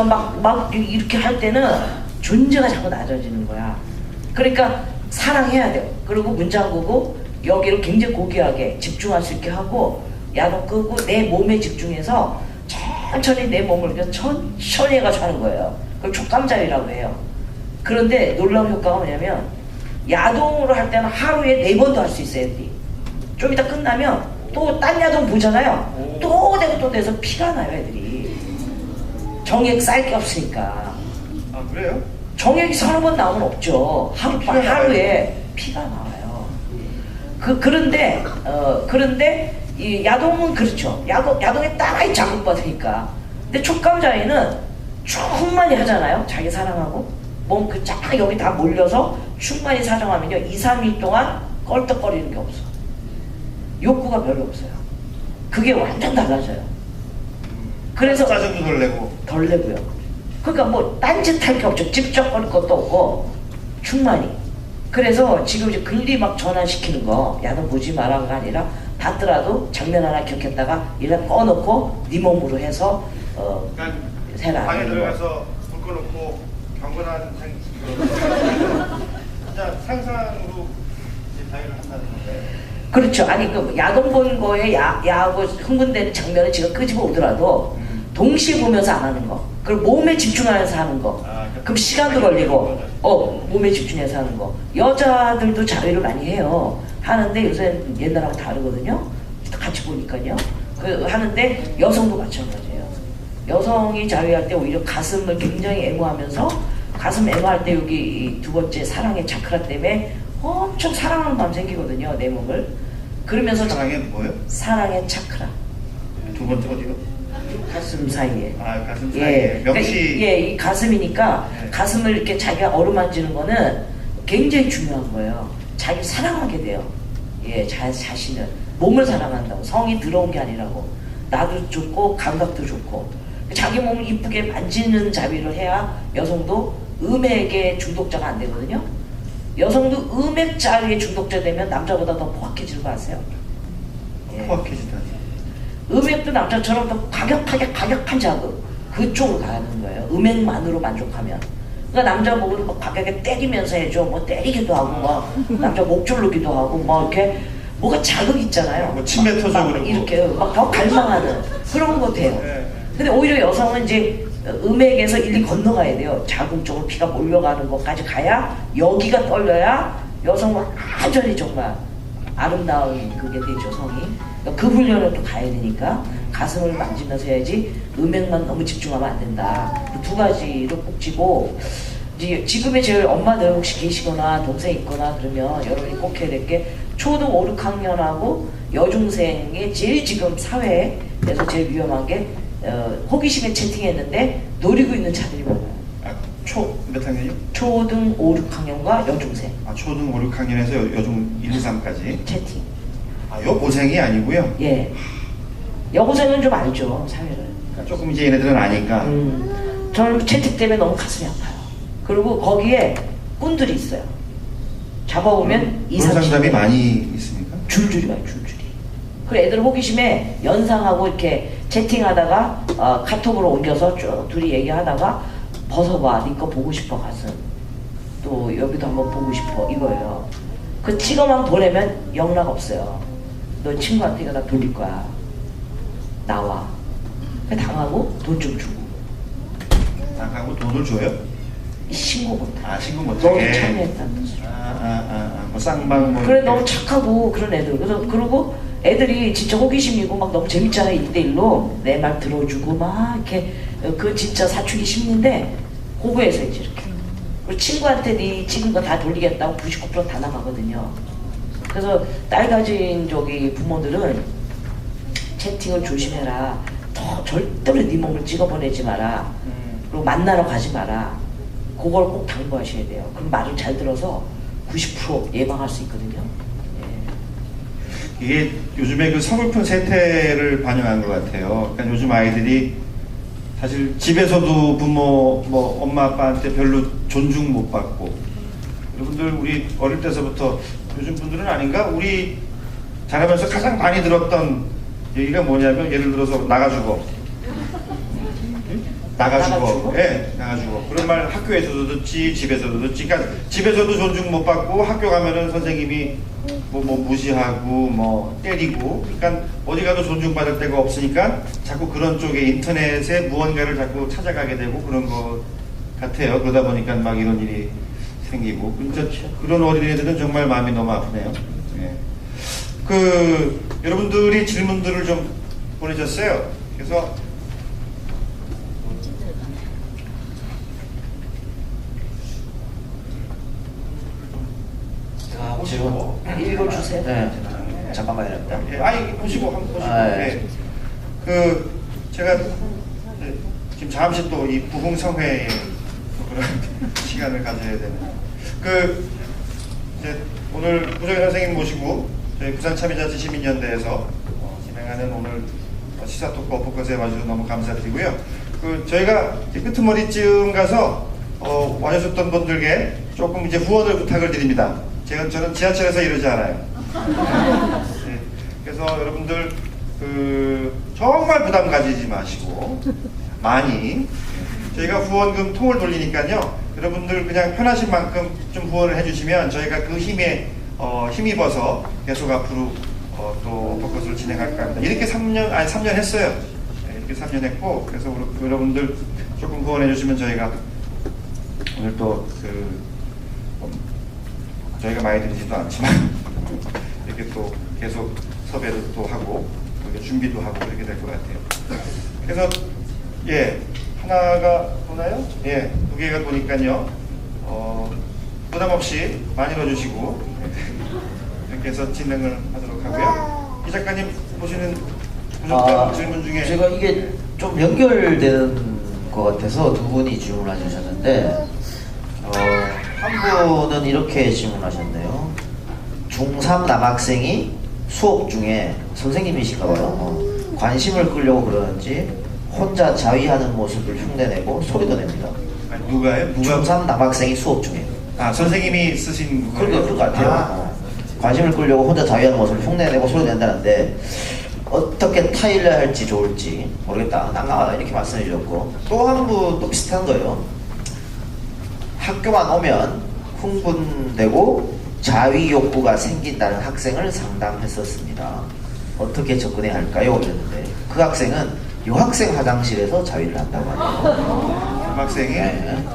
막 이렇게 할 때는 존재가 자꾸 낮아지는 거야. 그러니까 사랑해야 돼요. 그리고 문 잠그고 여기를 굉장히 고귀하게 집중할 수 있게 하고 야동 끄고 내 몸에 집중해서 천천히 내 몸을 그냥 천천히 해가지고 하는 거예요. 그걸 촉감자위라고 해요. 그런데 놀라운 효과가 뭐냐면 야동으로 할 때는 하루에 4번도 할 수 있어요. 애들이. 좀 이따 끝나면 또 딴 야동 보잖아요. 또 되고 또 돼서 피가 나요 애들이. 정액 쌓일 게 없으니까. 아 그래요? 정액이 서너 번 나오면 없죠. 하루에 피가 나와요. 그런데 이 야동은 그렇죠. 야동에 따라이 자극받으니까. 근데 촉감자위는 충만히 하잖아요. 자기 사랑하고 몸 그 쫙 여기 다 몰려서 충만히 사정하면요 2, 3일 동안 껄떡거리는 게 없어. 욕구가 별로 없어요. 그게 완전 달라져요. 그래서 짜증도 덜 내고요. 그러니까 뭐 딴짓할 게 없죠. 찝쩍거릴 것도 없고 충만히. 그래서 지금 이제 글리 막 전환시키는 거 야동 보지 마라가 아니라 봤더라도 장면 하나 기억했다가 이렇게 꺼놓고 네 몸으로 해서 그러니까 세라. 방에 들어가서 불 꺼놓고 경건한 진짜 상상으로 자유를 한다는 건데. 그렇죠. 아니 그 야동 본 거에 야하고 흥분되는 장면을 지금 끄집어 오더라도 동시에 보면서 안 하는 거. 그리고 몸에 집중하면서 하는 거. 그럼 시간도 걸리고 몸에 집중해서 하는 거. 여자들도 자위를 많이 해요. 하는데 요새는 옛날하고 다르거든요. 같이 보니까요. 하는데 여성도 마찬가지예요. 여성이 자위할 때 오히려 가슴을 굉장히 애무하면서 가슴 애무할 때 여기 두 번째 사랑의 차크라 때문에 엄청 사랑하는 마음 생기거든요. 내 몸을. 그러면서 사랑의 뭐요? 사랑의 차크라. 두 번째 어디요? 가슴 사이에. 가슴 사이에. 명치. 그러니까 이 가슴이니까 가슴을 이렇게 자기가 어루만지는 거는 굉장히 중요한 거예요. 자기 사랑하게 돼요. 자신을. 몸을 사랑한다고. 성이 들어온 게 아니라고. 나도 좋고 감각도 좋고. 자기 몸을 이쁘게 만지는 자위를 해야 여성도 음액의 중독자가 안 되거든요. 여성도 음액 자위에 중독자 되면 남자보다 더 포악해지는 거 아세요? 포악해진다. 음액도 남자처럼 더 과격한 자극 그쪽으로 가는 거예요. 음액만으로 만족하면. 그러니까 남자 보고 막 과격하게 때리면서 해줘. 뭐 때리기도 하고 막 남자 목 조르기도 하고 막 이렇게 뭐가 자극 있잖아요. 뭐 침뱉어줘 막 그러고. 이렇게 막 더 갈망하는 그런 거 돼요. 네. 근데 오히려 여성은 이제 음액에서 일리 건너가야 돼요. 자궁적으로 피가 몰려가는 것까지 가야 여기가 떨려야 여성은 완전히 정말 아름다운 그게 되죠, 성이. 그러니까 그 훈련을 또 가야 되니까 가슴을 만지면서 해야지 음액만 너무 집중하면 안 된다. 그 두 가지를 꼭 쥐고 이제 지금의 제일 엄마들 혹시 계시거나 동생 있거나 그러면 여러분이 꼭 해야 될 게 초등 5, 6학년하고 여중생의 제일 지금 사회에서 제일 위험한 게 호기심에 채팅했는데 노리고 있는 자들이 많아요. 아, 몇 학년이요? 초등 5, 6학년과 여중생 아, 초등 5, 6학년에서 여중 1, 2, 3까지. 채팅. 아, 여고생이 아니고요. 예. 여고생은 좀 알죠, 사회를. 그러니까 조금 이제 얘네들은 아니까. 저는 채팅 때문에 너무 가슴이 아파요. 그리고 거기에 꾼들이 있어요. 잡아보면 그런 상담이 20, 30명. 많이 있습니까? 줄줄이 와요, 줄줄이. 그 애들 호기심에 연상하고 이렇게 채팅하다가 카톡으로 옮겨서 쭉 둘이 얘기하다가 벗어봐, 네 거 보고 싶어 가슴. 또 여기도 한번 보고 싶어 이거예요. 그 찍어만 보내면 영락 없어요. 너 친구한테 이거 다 돌릴 거야. 나와. 당하고 돈 좀 주고. 나가고 돈을 줘요? 신고 못해. 아, 신고 너도 못하게. 참여했다는 뜻으로. 뭐 쌍방 뭐. 그래 이렇게. 너무 착하고 그런 애들. 그리고 애들이 진짜 호기심이고 막 너무 재밌잖아요. 1대1로 내 말 들어주고 막 이렇게 그 진짜 사춘기 심리인데 고부해서 이제 이렇게. 그리고 친구한테 네 찍은 거 다 돌리겠다고 99%다 나가거든요. 그래서 딸 가진 저기 부모들은 채팅을 조심해라. 절대로 네 몸을 찍어보내지 마라. 그리고 만나러 가지 마라. 그걸 꼭 당부하셔야 돼요. 그럼 말을 잘 들어서 90% 예방할 수 있거든요. 예. 이게 요즘에 그 서글픈 세태를 반영한 것 같아요. 그러니까 요즘 아이들이 사실 집에서도 부모, 뭐 엄마 아빠한테 별로 존중 못 받고, 여러분들 우리 어릴 때서부터 요즘 분들은 아닌가? 우리 자라면서 가장 많이 들었던 얘기가 뭐냐면 예를 들어서 나가주고. 나가주고, 예, 나가주고. 그런 말 학교에서도 듣지, 집에서도 듣지. 그러니까 집에서도 존중 못 받고 학교 가면은 선생님이 뭐 무시하고 뭐 때리고. 그러니까 어디 가도 존중받을 데가 없으니까 자꾸 그런 쪽에 인터넷에 무언가를 자꾸 찾아가게 되고 그런 것 같아요. 그러다 보니까 막 이런 일이 생기고. 그러니까 그런 어린이들은 정말 마음이 너무 아프네요. 예. 여러분들이 질문들을 좀 보내셨어요. 그래서 지금 읽어주세요. 네. 잠깐만요. 예, 아니 보시고 한번 보시고. 예. 제가 지금 잠시 또 이 부흥성회에 그런 시간을 가져야 되는. 이제 오늘 부정현 선생님 모시고 저희 부산 참여자치 시민연대에서 진행하는 오늘 시사 토크 어퍼컷에 와주셔서 너무 감사드리고요. 저희가 이제 끄트머리쯤 가서 와주셨던 분들께 조금 이제 후원을 부탁을 드립니다. 저는 지하철에서 이러지 않아요. 네. 그래서 여러분들 정말 부담 가지지 마시고 많이 저희가 후원금 통을 돌리니까요. 여러분들 그냥 편하신 만큼 좀 후원을 해주시면 저희가 그 힘에 힘입어서 계속 앞으로 또 어퍼컷을 진행할까 합니다. 이렇게 3년 했어요. 네, 이렇게 3년 했고 그래서 여러분들 조금 후원해 주시면 저희가 오늘 또 저희가 많이 드리지도 않지만 이렇게 또 계속 섭외를 또 하고 이렇게 준비도 하고 그렇게 될 것 같아요. 그래서 예 하나가 도나요? 예, 2개가 도니까요. 부담 없이 많이 넣어주시고 이렇게 해서 진행을 하도록 하고요. 이 작가님 보시는 질문 중에 제가 이게 좀 연결되는 것 같아서 두 분이 질문을 주셨는데 한 분은 이렇게 질문하셨네요. 중3 남학생이 수업 중에 선생님이실까봐요. 관심을 끌려고 그러는지 혼자 자위하는 모습을 흉내내고 소리도 냅니다. 아니, 누가요? 누가? 중3 남학생이 수업 중에. 선생님이 쓰신 거예요? 그런 것 같아요. 관심을 끌려고 혼자 자위하는 모습을 흉내내고 소리 낸다는데 어떻게 타일러야 할지 좋을지 모르겠다. 난감하다 이렇게 말씀해 주셨고 또 한 분도 비슷한 거예요. 학교만 오면 흥분되고 자위 욕구가 생긴다는 학생을 상담했었습니다. 어떻게 접근해야 할까요? 그랬는데 그 학생은 여학생 화장실에서 자위를 한다고 하네요. 학생이 네.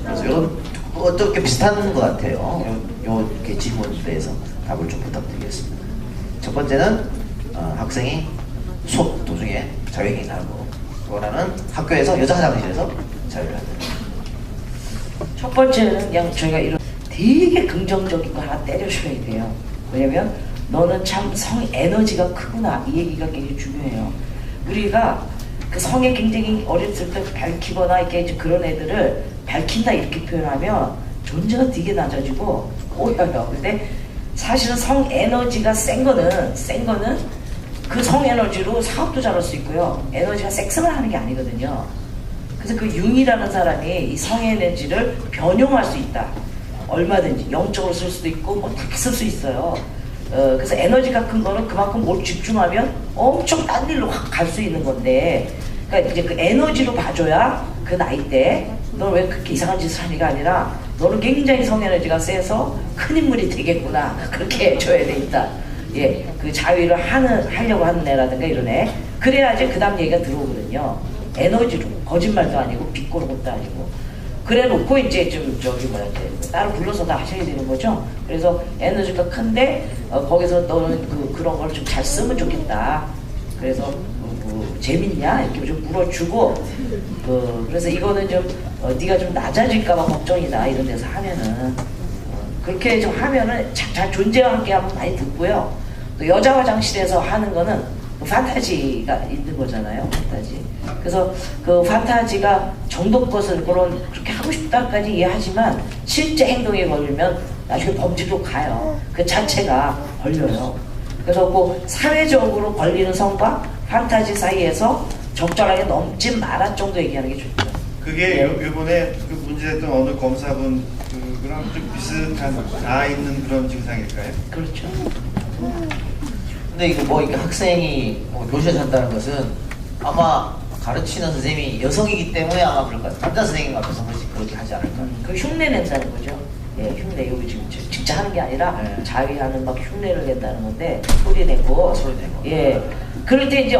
그래서 이런 어떻게 비슷한 것 같아요. 이렇게 질문에 대해서 답을 좀 부탁드리겠습니다. 첫 번째는 학생이 수업 도중에 자위행위를 하고, 또 하나는 학교에서 여자 화장실에서 자위를 한다. 첫 번째는 그냥 저희가 이런 되게 긍정적인 거 하나 때려줘야 돼요. 왜냐면 너는 참 성 에너지가 크구나, 이 얘기가 굉장히 중요해요. 우리가 그 성에 굉장히 어렸을 때 밝히거나 이렇게 이제 그런 애들을 밝힌다 이렇게 표현하면 존재가 되게 낮아지고 꼬여요. 근데 사실은 성 에너지가 센 거는 그 성 에너지로 사업도 잘할 수 있고요. 에너지가 섹스만 하는 게 아니거든요. 그래서 그 융이라는 사람이 이 성 에너지를 변용할 수 있다. 얼마든지 영적으로 쓸 수도 있고 뭐 다 쓸 수 있어요. 그래서 에너지가 큰 거는 그만큼 뭘 집중하면 엄청 딴 일로 확 갈 수 있는 건데, 그러니까 이제 그 에너지로 봐줘야 그 나이 때 너는 왜 그렇게 이상한 짓을 하니가 아니라 너는 굉장히 성 에너지가 세서 큰 인물이 되겠구나, 그렇게 해줘야 돼 일단. 예, 그 자위를 하려고 하는 애라든가 이런 애, 그래야지 그 다음 얘기가 들어오거든요. 에너지로, 거짓말도 아니고 비꼬는 것도 아니고. 그래 놓고 이제 좀 따로 불러서 다 하셔야 되는 거죠. 그래서 에너지가 큰데 거기서 너는 그런 걸 좀 잘 쓰면 좋겠다. 그래서 재밌냐 이렇게 좀 물어주고, 그래서 이거는 좀 네가 좀 낮아질까봐 걱정이다 이런 데서 하면은, 그렇게 좀 하면은 잘 존재와 함께 하면 많이 듣고요. 또 여자 화장실에서 하는 거는 판타지가 있는 거잖아요. 판타지. 그래서 그 판타지가 정도 것을 그렇게 하고 싶다까지 이해하지만 실제 행동에 걸리면 나중에 범죄로 가요. 그 자체가 걸려요. 그래서 뭐 사회적으로 걸리는 성과 판타지 사이에서 적절하게 넘지 말아 정도 얘기하는 게 좋죠. 그게 요번에 그 문제됐던 어느 검사분 그랑 좀 비슷한 다 있는 그런 증상일까요? 그렇죠. 근데 이거 뭐 이렇게 학생이 교실에서 한다는 것은 아마 가르치는 선생님이 여성이기 때문에 아마 그럴 것 같아요. 남자 선생님 앞에서 그렇게 하지 않을까. 그 흉내 낸다는 거죠. 예, 흉내. 여기 지금 진짜 하는 게 아니라 네. 자위하는 막 흉내를 낸다는 건데, 소리 내고. 예. 그럴 때 이제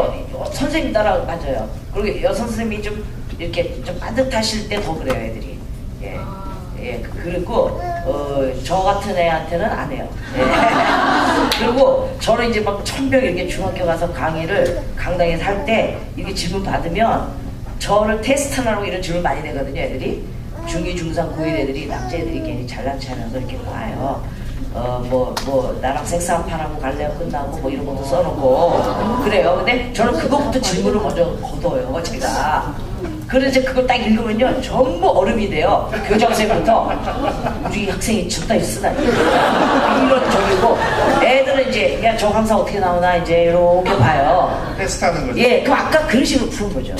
선생님 따라 맞아요. 그리고 여성 선생님이 좀 이렇게 좀 빠듯하실 때 더 그래요, 애들이. 예. 예, 그리고 저 같은 애한테는 안 해요. 예. 그리고 저는 이제 막 천벽 이렇게 중학교 가서 강당에서 할 때 이렇게 질문 받으면 저를 테스트하라고 이런 질문 많이 내거든요, 애들이. 중2, 중3, 고1 애들이, 남자애들이 괜히 잘난 체 하면서 이렇게 와요. 나랑 섹스 한 판 하고 갈래요? 끝나고 뭐 이런 것도 써놓고 그래요. 근데 저는 그것부터 질문을 먼저 걷어요, 제가. 그래서 이제 그걸 딱 읽으면요, 전부 얼음이 돼요. 교장선생님부터 우리 학생이 저따위 쓰다니 이런 적이고, 애들은 이제 야, 저 강사 어떻게 나오나 이제 이렇게 봐요. 테스트하는 거죠. 예, 그럼 아까 그런 식으로 푸는 거죠.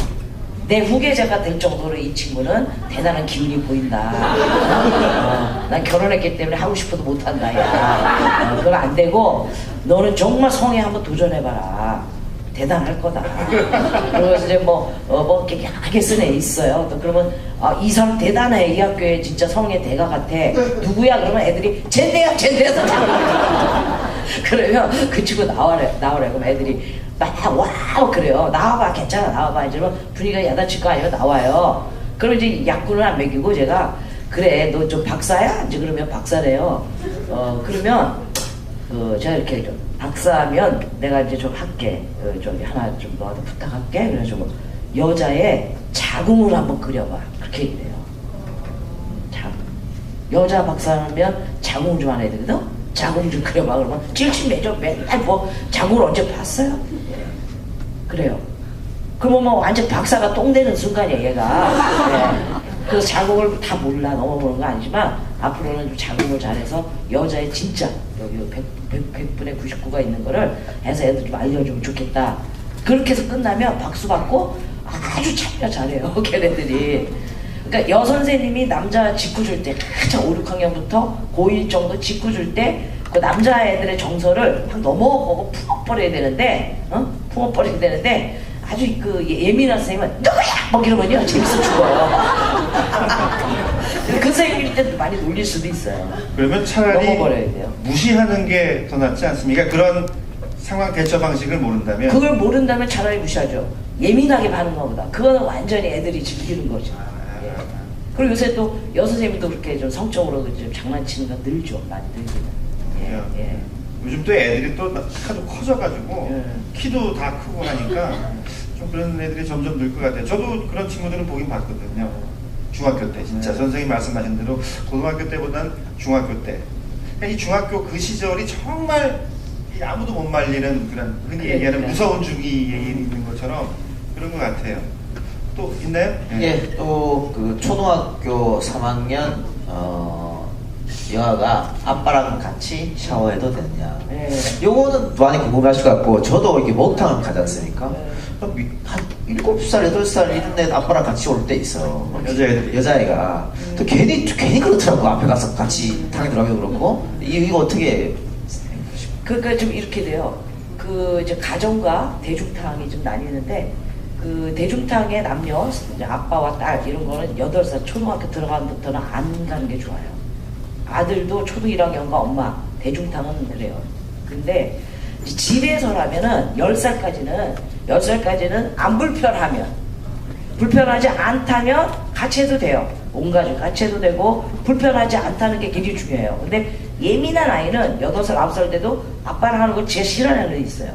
내 후계자가 될 정도로 이 친구는 대단한 기운이 보인다. 난 결혼했기 때문에 하고 싶어도 못한다. 야. 그건 안 되고, 너는 정말 성에 한번 도전해봐라. 대단할 거다. 그래서 이제 이렇게 약하게 쓴 애 있어요. 또 그러면 이 사람 대단해. 이 학교에 진짜 성의 대가 같아. 누구야? 그러면 애들이 쟤네야. 그러면 그 친구 나오래. 그럼 애들이 막 와우 그래요. 나와봐, 괜찮아, 나와봐. 이러면 분위기가 야단칠 거 아니면 나와요. 그럼 이제 약군을 안 먹이고 제가, 그래 너 좀 박사야? 이제 그러면 박사래요. 그러면 제가 이렇게 박사면 내가 이제 좀 할게. 저기 하나 좀 너한테 부탁할게. 그래가지고 여자의 자궁을 한번 그려봐. 그렇게 얘기해요. 여자 박사면 자궁 좋아하는 애들이거든? 자궁 좀 그려봐. 그러면 찔찔매져. 맨날 뭐 자궁을 언제 봤어요? 그래요. 그러면 뭐 완전 박사가 똥 되는 순간이야, 얘가. 네. 그래서 자궁을 다 몰라, 넘어보는 거 아니지만 앞으로는 좀 자궁을 잘해서 여자의 진짜 여기 100분의 99가 있는 거를 해서 애들 좀 알려주면 좋겠다. 그렇게 해서 끝나면 박수 받고 아주 참여 잘해요, 걔네들이. 그러니까 여선생님이 남자 직구 줄 때, 한참 5, 6학년부터 고1 정도 직구 줄 때 그 남자애들의 정서를 확 넘어보고 품어버려야 되는데, 품어버려야 되는데, 아주 그 예민한 선생님은 누구야? 뭐 이러면요, 재밌어 죽어요. 근데 그 선생님일 때도 많이 놀릴 수도 있어요. 그러면 차라리 넘어버려야 돼요. 무시하는 게 더 낫지 않습니까? 그런 상황 대처 방식을 모른다면. 그걸 모른다면 차라리 무시하죠. 예민하게 반응 것보다. 그거는 완전히 애들이 즐기는 거죠. 예. 그리고 요새 또 여선생님도 그렇게 좀 성적으로 좀 장난치는 거 늘죠. 많이 늘기는. 예. 예. 요즘 또 애들이 또 하도 커져가지고 키도 다 크고 하니까 좀 그런 애들이 점점 늘 것 같아요. 저도 그런 친구들은 보긴 봤거든요. 중학교 때 진짜 선생님 말씀하신 대로 고등학교 때보다는 중학교 때. 그러니까 이 중학교 그 시절이 정말 이 아무도 못 말리는 그런 흔히 얘기하는 무서운 중이에 있는 것처럼 그런 것 같아요. 또 있나요? 예, 또 그 초등학교 3학년 여아가 아빠랑 같이 샤워해도 되냐. 요거는 많이 궁금하실 것 같고, 저도 이렇게 목욕탕을 가지 않습니까? 한 7살, 8살 이런 애 아빠랑 같이 올 때 있어. 여자애들이. 여자애가. 또 괜히 그렇더라고. 앞에 가서 같이 탕에 들어가기도 그렇고. 이거 어떻게. 그러니까 좀 이렇게 돼요. 그 이제 가정과 대중탕이 좀 나뉘는데, 그 대중탕의 남녀, 이제 아빠와 딸 이런 거는 8살 초등학교 들어가면부터는 안 가는 게 좋아요. 아들도 초등 1학년과 엄마, 대중탕은 그래요. 근데 집에서라면은 10살까지는 안 불편하면, 불편하지 않다면 같이 해도 돼요. 온 가족 같이 해도 되고, 불편하지 않다는 게 굉장히 중요해요. 근데 예민한 아이는 8살, 9살 때도 아빠랑 하는 걸 진짜 싫어하는 애들이 있어요.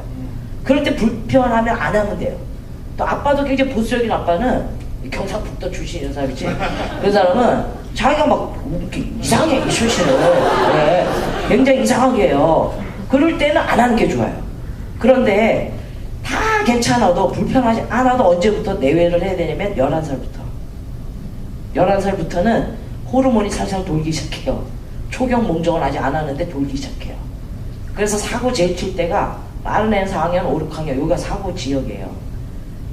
그럴 때 불편하면 안 하면 돼요. 또 아빠도 굉장히 보수적인 아빠는 경상북도 출신인 사람이지. 그 사람은 자기가 막 이렇게 이상해, 이 출신을. 네. 굉장히 이상하게 해요. 그럴 때는 안 하는 게 좋아요. 그런데 다 괜찮아도 불편하지 않아도 언제부터 내외를 해야 되냐면 11살부터. 11살부터는 호르몬이 살살 돌기 시작해요. 초경 몽정을 아직 안 하는데 돌기 시작해요. 그래서 사고 제일 칠 때가 빠른 애는 4학년, 5, 6학년 여기가 사고 지역이에요.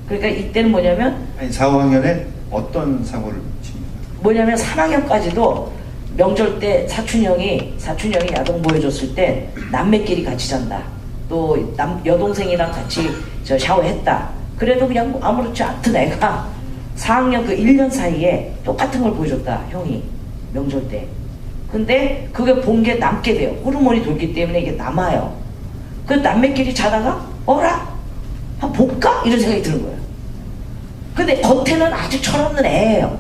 그러니까 이때는 뭐냐면 4, 5학년에 어떤 사고를 칩니까? 뭐냐면 3학년까지도 명절 때 사촌 형이 야동 보여줬을 때 남매끼리 같이 잔다. 또 여동생이랑 같이 샤워했다. 그래도 그냥 아무렇지 않던 애가 4학년 그 1년 사이에 똑같은 걸 보여줬다. 형이 명절 때. 근데 그게 본 게 남게 돼요. 호르몬이 돌기 때문에 이게 남아요. 그 남매끼리 자다가 어라? 한번 볼까? 이런 생각이 드는 거예요. 근데 겉에는 아주 철없는 애예요.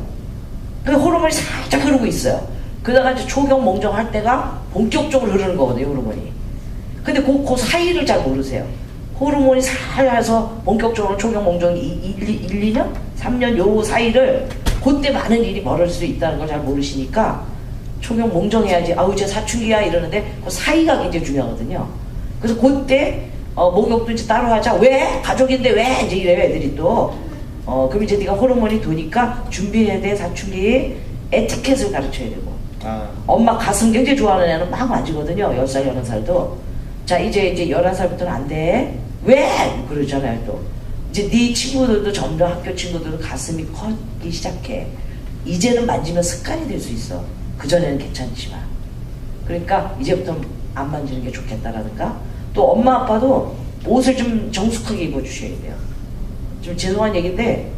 그 호르몬이 살짝 흐르고 있어요. 그러다가 이제 초경 몽정할 때가 본격적으로 흐르는 거거든요, 호르몬이. 근데 그 사이를 잘 모르세요. 호르몬이 살아서 본격적으로 초경 몽정 2년? 3년 요 사이를 그때 많은 일이 벌어질 수 있다는 걸 잘 모르시니까 초경 몽정해야지, 아우 제 사춘기야 이러는데 그 사이가 굉장히 중요하거든요. 그래서 그때 목욕도 이제 따로 하자. 왜? 가족인데 왜? 이제 이래요, 애들이 또. 그럼 이제 네가 호르몬이 도니까 준비해야 돼. 사춘기 에티켓을 가르쳐야 되고. 엄마 가슴 굉장히 좋아하는 애는 막 만지거든요. 10살, 11살도. 자, 이제 11살부터는 안 돼. 왜? 그러잖아요, 또. 이제 네 친구들도 점점 학교 친구들도 가슴이 커기 시작해. 이제는 만지면 습관이 될 수 있어. 그전에는 괜찮지만. 그러니까 이제부터 안 만지는 게 좋겠다라든가. 또 엄마 아빠도 옷을 좀 정숙하게 입어주셔야 돼요. 좀 죄송한 얘기인데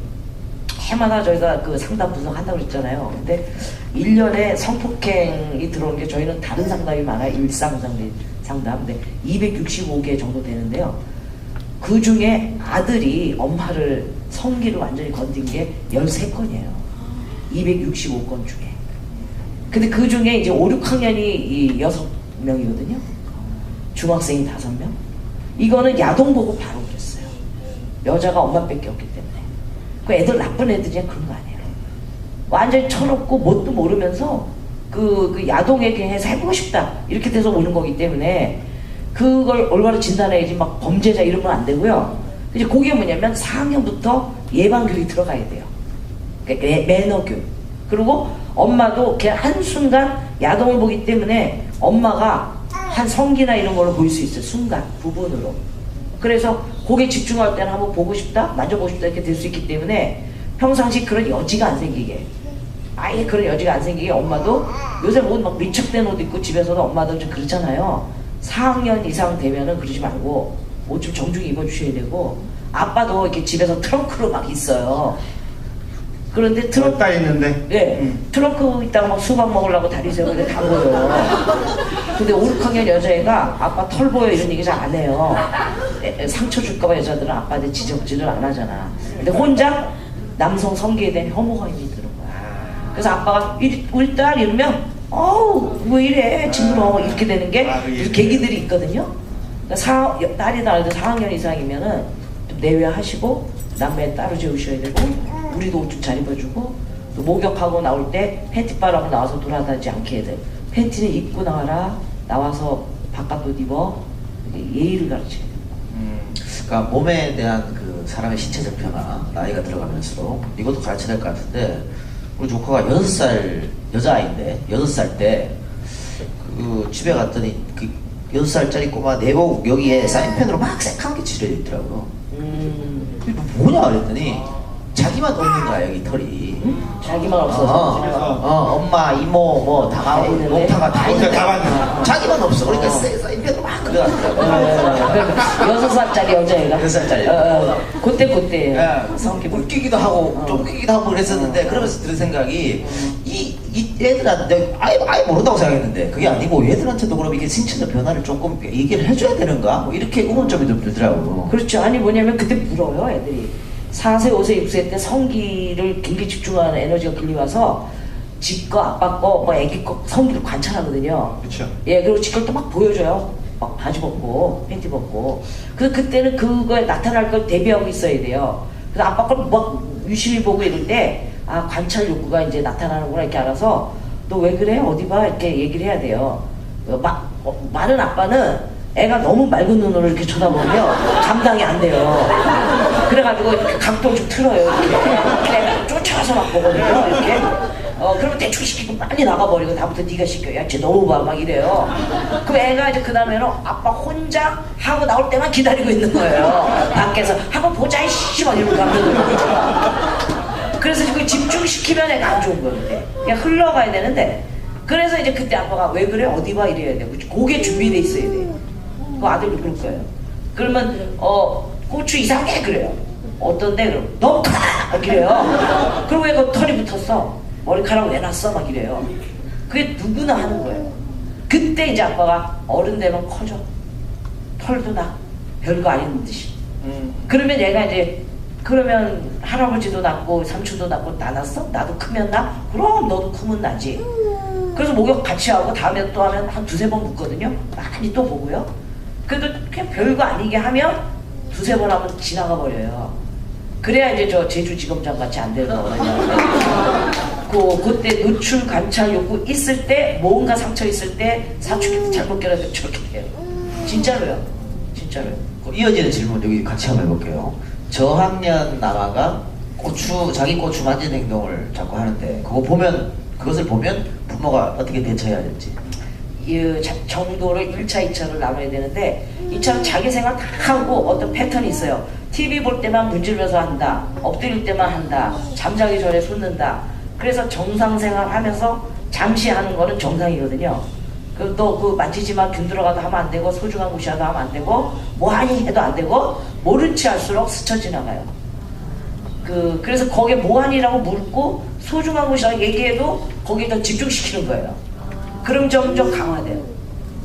해마다 저희가 그 상담 분석한다고 그랬잖아요. 근데 1년에 성폭행이 들어오는 게 저희는 다른 상담이 많아요. 일상 상담. 근데 265개 정도 되는데요. 그 중에 아들이 엄마를 성기를 완전히 건든 게 13건이에요. 265건 중에. 근데 그 중에 이제 5, 6학년이 6명이거든요. 중학생이 5명. 이거는 야동 보고 바로 그랬어요. 여자가 엄마밖에 없기 때문에. 그 애들 나쁜 애들이 그런 거 아니에요. 완전히 철없고 뭣도 모르면서 그 야동에 그냥 해서 해보고 싶다 이렇게 돼서 오는 거기 때문에 그걸 올바로 진단해야지 막 범죄자 이러면 안 되고요. 이제 그게 뭐냐면 4학년부터 예방교육이 들어가야 돼요. 그러니까 매너교육. 그리고 엄마도 그냥 한순간 야동을 보기 때문에 엄마가 한 성기나 이런 걸로 보일 수 있어요. 순간, 부분으로. 그래서 거기에 집중할 때는 한번 보고 싶다, 만져보고 싶다 이렇게 될 수 있기 때문에 평상시 그런 여지가 안 생기게, 아예 그런 여지가 안 생기게 엄마도 요새 옷 막 밀착된 옷 입고 집에서도 엄마들 좀 그렇잖아요. 4학년 이상 되면은 그러지 말고 옷 좀 정중히 입어주셔야 되고, 아빠도 이렇게 집에서 트렁크로 막 있어요. 그런데 트렁크 딸 있는데. 예, 트렁크 있다가 막 수박 먹으려고 다리 세우는데 다 보여. 근데 5, 6학년 여자애가 아빠 털 보여 이런 얘기 잘 안 해요. 상처 줄까봐 여자들은 아빠한테 지적질을 안 하잖아. 근데 혼자 남성 성기에 대한 혐오감이 드는 거야. 그래서 아빠가 우리 딸 이러면 어우 왜 이래 징그러워 이렇게 되는 게 계기들이 있거든요. 그러니까 딸이 나이도 4학년 이상이면은 좀 내외하시고 남매 따로 재우셔야 되고 우리도 옷 좀 잘 입어주고 또 목욕하고 나올 때 팬티 빨아고 나와서 돌아다니지 않게 해야 돼. 팬티는 입고 나와라. 나와서 바깥옷 입어. 예의를 가르쳐야 돼. 그러니까 몸에 대한 그 사람의 신체적 변화, 나이가 들어가면서 이것도 가르쳐야 될 것 같은데 우리 조카가 6살 여자아이인데 6살 때 그 집에 갔더니 그 6살짜리 꼬마 내복 여기에 사인펜으로 막 새카맣게 칠해져 있더라고요. 이게 뭐냐 그랬더니 자기만 없는 거야 여기 털이. 자기만 없어서. 엄마, 이모, 뭐 다 농타가 다 있는데 다 맞네. 자기만 없어. 그러니까 사인펜으로 막 그려놨더라고. 6살짜리 여자애가. 6살짜리. 그때. 성기 웃기기도 하고 좀 웃기기도 하고 그랬었는데 그러면서 드는 생각이 이 애들한테 아예 모른다고 생각했는데 그게 아니고 얘들한테도 그럼 이게 신체적 변화를 조금 얘기를 해줘야 되는가? 뭐 이렇게 의문점이 좀 들더라고요. 그렇죠. 아니 뭐냐면 그때 물어요 애들이. 4세, 5세, 6세 때 성기를 굉장히 집중하는 에너지가 길리와서 집 거, 아빠 거, 뭐 애기 거 성기를 관찰하거든요. 그렇죠. 예, 그리고 지걸 또 막 보여줘요. 막 바지 벗고, 팬티 벗고. 그래서 그때는 그거에 나타날 걸 대비하고 있어야 돼요. 그래서 아빠 걸 막 유심히 보고 이럴 때, 아, 관찰 욕구가 이제 나타나는구나 이렇게 알아서, 너 왜 그래? 어디 봐? 이렇게 얘기를 해야 돼요. 많은 아빠는 애가 너무 맑은 눈으로 이렇게 쳐다보면 감당이 안 돼요. 그래가지고 이렇게 각도를 좀 틀어요. 이렇게 쫓아와서 막 보거든요. 이렇게. 그러면 대충 시키고 빨리 나가버리고 다음부터 네가 시켜. 야, 쟤 너무 봐. 막 이래요. 그럼 애가 이제 그 다음에는 아빠 혼자 하고 나올 때만 기다리고 있는 거예요. 밖에서 하고 보자 이씨 막 이러고 가면 그래서 지금 집중시키면 애가 안 좋은 거예요. 근데. 그냥 흘러가야 되는데 그래서 이제 그때 아빠가 왜 그래? 어디 봐? 이래야 되고 그게 준비돼 있어야 돼. 그 아들도 그럴 거예요. 그러면 고추 이상해 그래요. 어떤데? 그럼 너무 커! 막 이래요. 그리고 왜 그 털이 붙었어? 머리카락 왜 났어? 막 이래요. 그게 누구나 하는 거예요. 그때 이제 아빠가 어른 되면 커져. 털도 나. 별거 아닌 듯이. 그러면 얘가 이제 그러면 할아버지도 낳고 삼촌도 낳고 다 낳았어? 나도 크면 나? 그럼 너도 크면 나지. 그래서 목욕 같이 하고 다음에 또 하면 한 2-3번 묻거든요. 많이 또 보고요. 그래도 그냥 별거 아니게 하면 2-3번 하면 지나가 버려요. 그래야 이제 저 제주지검장 같이 안 되는 거거든요. 그때 노출 관찰 욕구 있을 때 뭔가 상처 있을 때 사춘기 잘못 깨라도 저렇게 해요. 진짜로요. 진짜로요. 이어지는 질문 여기 같이 한번 해볼게요. 저학년 남아가 자기 고추 만지는 행동을 자꾸 하는데 그것을 보면 부모가 어떻게 대처해야 될지. 이 정도를 1차, 2차를 나눠야 되는데 2차는 자기 생활 다 하고 어떤 패턴이 있어요. TV 볼 때만 문지르면서 한다. 엎드릴 때만 한다. 잠자기 전에 솟는다. 그래서 정상 생활 하면서 잠시 하는 거는 정상이거든요. 또 만지지마 균 들어가도 하면 안 되고 소중한 곳이라도 하면 안 되고 뭐하니 해도 안 되고 모른 체 할수록 스쳐 지나가요. 그래서 거기에 뭐하니라고 묻고 소중한 곳이라고 얘기해도 거기에 더 집중시키는 거예요. 그럼 점점 강화돼요.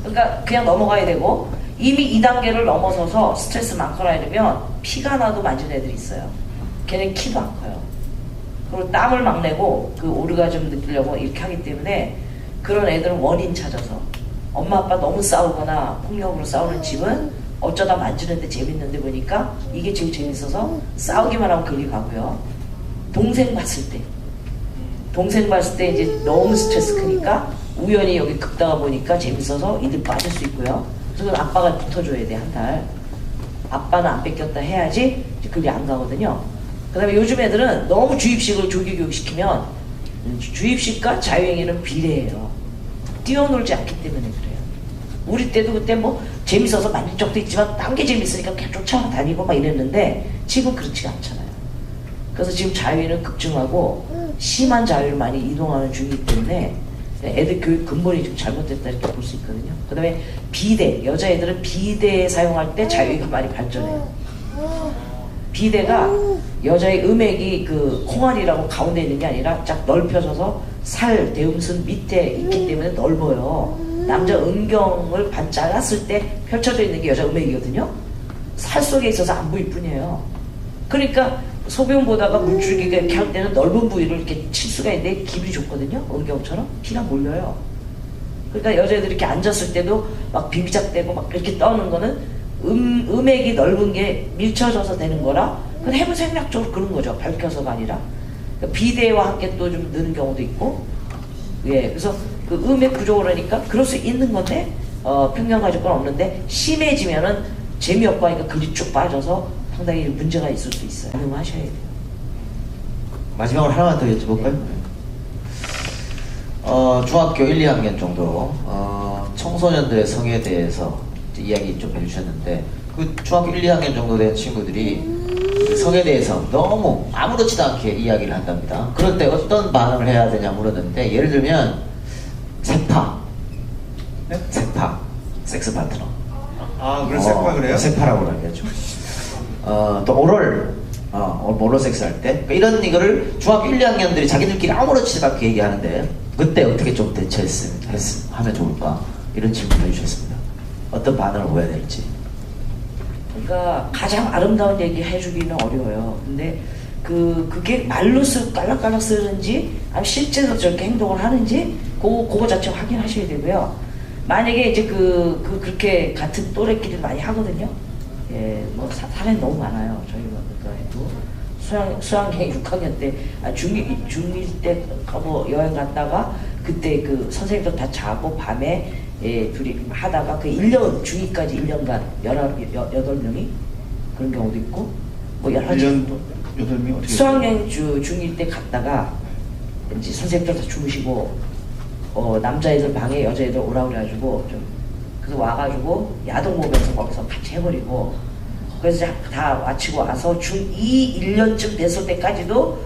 그러니까 그냥 넘어가야 되고 이미 2단계를 넘어서서 스트레스 많거나 이러면 피가 나도 만지는 애들이 있어요. 걔는 키도 안 커요. 그리고 땀을 막 내고 그 오르가즘 느끼려고 이렇게 하기 때문에 그런 애들은 원인 찾아서 엄마 아빠 너무 싸우거나 폭력으로 싸우는 집은 어쩌다 만지는데 재밌는데 보니까 이게 제일 재밌어서 싸우기만 하면 거기 가고요. 동생 봤을 때 이제 너무 스트레스 크니까 우연히 여기 긁다가 보니까 재밌어서 이들 빠질 수 있고요. 그래서 아빠가 붙어줘야 돼, 한 달. 아빠는 안 뺏겼다 해야지 그게 안 가거든요. 그 다음에 요즘 애들은 너무 주입식을 조기교육 시키면 주입식과 자유행위는 비례해요. 뛰어놀지 않기 때문에 그래요. 우리 때도 그때 뭐 재밌어서 만질 적도 있지만 딴 게 재밌으니까 그냥 쫓아다니고 막 이랬는데 지금 그렇지가 않잖아요. 그래서 지금 자유는 급증하고 심한 자유를 많이 이동하는 중이기 때문에 애들 교육 근본이 좀 잘못됐다 이렇게 볼 수 있거든요. 그 다음에 비대, 여자애들은 비대 사용할 때 자유가 많이 발전해요. 비대가 여자의 음액이 그 콩알이라고 가운데 있는 게 아니라 쫙 넓혀져서 살 대음순 밑에 있기 때문에 넓어요. 남자 음경을 반 잘랐을 때 펼쳐져 있는 게 여자 음액이거든요. 살 속에 있어서 안 보일 뿐이에요. 그러니까 소변 보다가 물줄기가 이렇게 할 때는 넓은 부위를 이렇게 칠 수가 있는데 기분이 좋거든요. 음경처럼 피가 몰려요. 그러니까 여자애들이 이렇게 앉았을 때도 막 비비작대고 막 이렇게 떠는 거는 음액이 넓은 게 밀쳐져서 되는 거라 그건 해부 생략적으로 그런 거죠. 밝혀서가 아니라. 그러니까 비대와 함께 또 좀 느는 경우도 있고. 예, 그래서 그 음액 부족을 하니까 그럴 수 있는 건데 평균 가질 건 없는데 심해지면은 재미없고 하니까 글이 쭉 빠져서 상당히 문제가 있을 수 있어요. 가능하셔야 돼요. 마지막으로 하나만 더 여쭤볼까요? 중학교 1, 2학년 정도 청소년들의 성에 대해서 이제 이야기 좀 해주셨는데 그 중학교 1, 2학년 정도 된 친구들이 그 성에 대해서 너무 아무렇지도 않게 이야기를 한답니다. 그럴 때 어떤 반응을 해야 되냐 물었는데 예를 들면 세파, 네? 세파, 섹스 파트너. 아, 그래서 색파 그래요? 세파라고 하죠. 또 오럴, 오럴 섹스 할 때. 그러니까 이런 이거를 중학교 1, 2학년들이 자기들끼리 아무렇지도 않게 얘기하는데 그때 어떻게 좀 하면 좋을까? 이런 질문을 해주셨습니다. 어떤 반응을 보여야 될지. 그러니까 가장 아름다운 얘기 해주기는 어려워요. 근데 그게 말로 깔락깔락 쓰는지 아니면 실제로 저렇게 행동을 하는지 그거 자체 확인하셔야 되고요. 만약에 이제 그렇게 같은 또래끼리 많이 하거든요. 예, 뭐 사례 너무 많아요. 저희 그도 수학여행 6학년 때 중1 때 뭐 여행 갔다가 그때 그 선생님도 다 자고 밤에 예, 둘이 하다가 그 1년 중2까지 1년간 8명이 그런 경우도 있고 뭐 여러 가지 8명이 어떻게 수학여행 중1 때 갔다가 이제 선생님들 다 주무시고 남자애들 방에 여자애들 오라 그래가지고 좀 그래서 와가지고 야동 보면서 거기서 같이 해버리고 그래서 다 마치고 와서 중2 1년쯤 됐을 때까지도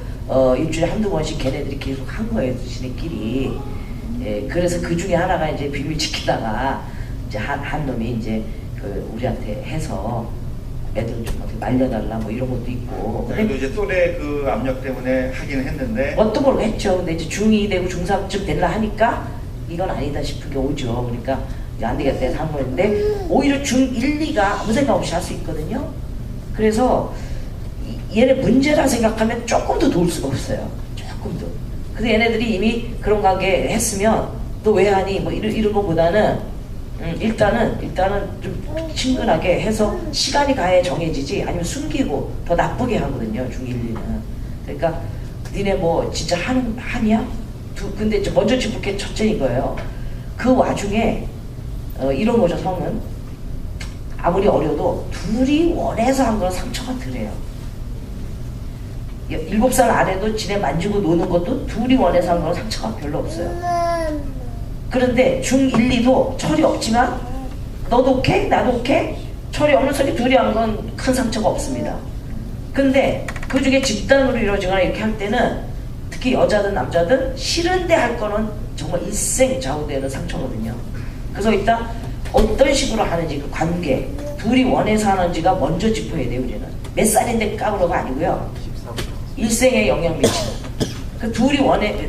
일주일에 한두 번씩 걔네들이 계속 한 거예요. 지네끼리. 예, 그래서 그 중에 하나가 이제 비밀 지키다가 이제 한 놈이 이제 그 우리한테 해서 애들 좀 어떻게 말려달라 뭐 이런 것도 있고. 그래도 이제 또래 그 압력 때문에 하긴 했는데 어떤 걸 했죠. 근데 이제 중2 되고 중3쯤 되려 하니까 이건 아니다 싶은 게 오죠. 그러니까 이제 안 되겠다 해서 한 거였는데 오히려 중1, 2가 아무 생각 없이 할 수 있거든요. 그래서 얘네 문제라 생각하면 조금 더 도울 수가 없어요. 조금 더. 근데 얘네들이 이미 그런 관계 했으면 또 왜 하니 뭐 이런 거보다는 일단은 좀 친근하게 해서 시간이 가야 정해지지 아니면 숨기고 더 나쁘게 하거든요. 중1, 2는. 그러니까 니네 뭐 진짜 하냐? 근데 먼저 짚을 게 첫째인 거예요. 그 와중에 이런 거죠. 성은 아무리 어려도 둘이 원해서 한 건 상처가 덜해요. 7살 아래도 지네 만지고 노는 것도 둘이 원해서 한 건 상처가 별로 없어요. 그런데 중1, 2도 철이 없지만 너도 오케이? 나도 오케이? 철이 없는 소리 둘이 한 건 큰 상처가 없습니다. 근데 그 중에 집단으로 이루어지거나 이렇게 할 때는 특히 여자든 남자든 싫은데 할 거는 정말 일생좌우되는 상처거든요. 그래서 일단 어떤 식으로 하는지 그 관계 둘이 원해서 하는지가 먼저 짚어야 돼요. 우리는 몇 살인데 까불어가 아니고요. 일생에 영향 미치는 그 둘이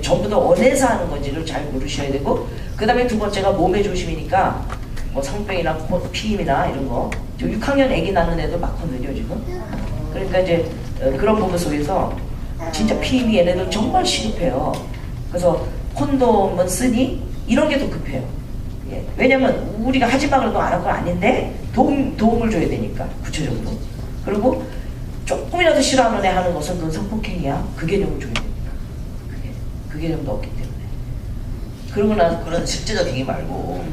전부 다 원해서 하는 건지를 잘 물으셔야 되고 그 다음에 두 번째가 몸의 조심이니까 뭐 성병이나 피임이나 이런 거 6학년 애기 낳는 애들 많거든요 지금. 그러니까 이제 그런 부분 속에서 진짜 피임이 얘네들 정말 시급해요. 그래서 콘돔은 쓰니 이런 게 더 급해요. 예. 왜냐면 우리가 하지 마 그래도 안 할 건 아닌데 도움을 줘야 되니까 구체적으로. 그리고 조금이라도 싫어하는 애 하는 것은 그건 성폭행이야. 그 개념을 줘야 됩니다. 그 개념도 없기 때문에. 그러고 나서 그런 실제적 행위 말고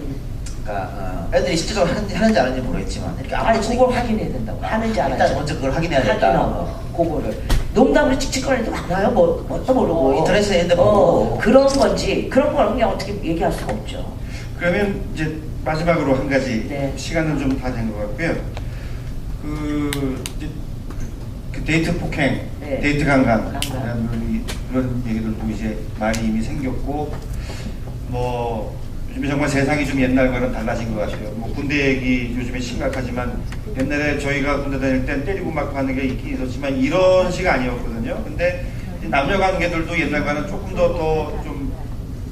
그러니까 애들이 실제적으로 하는지 안 하는지 모르겠지만 이렇게 아니 그걸 확인해야 된다고. 하는지 안 하는지. 일단 먼저 그걸 확인해야 된다. 확인하고 그거를 농담으로 찍찍거리는 애들 많아요. 뭣도 모르고 인터넷에 있는데 보고 그런 건지 그런 거는 그냥 어떻게 얘기할 수가 없죠. 그러면 이제 마지막으로 한 가지 네. 시간은 좀 다 된 것 같고요. 그 데이트 폭행, 네. 데이트 강간 그런 얘기들도 이제 많이 이미 생겼고 뭐 요즘에 정말 세상이 좀 옛날과는 달라진 것 같아요. 뭐 군대 얘기 요즘에 심각하지만 옛날에 저희가 군대 다닐 땐 때리고 맞고 하는 게 있긴 있었지만 이런 시가 아니었거든요. 근데 남녀 관계들도 옛날과는 조금 더 좀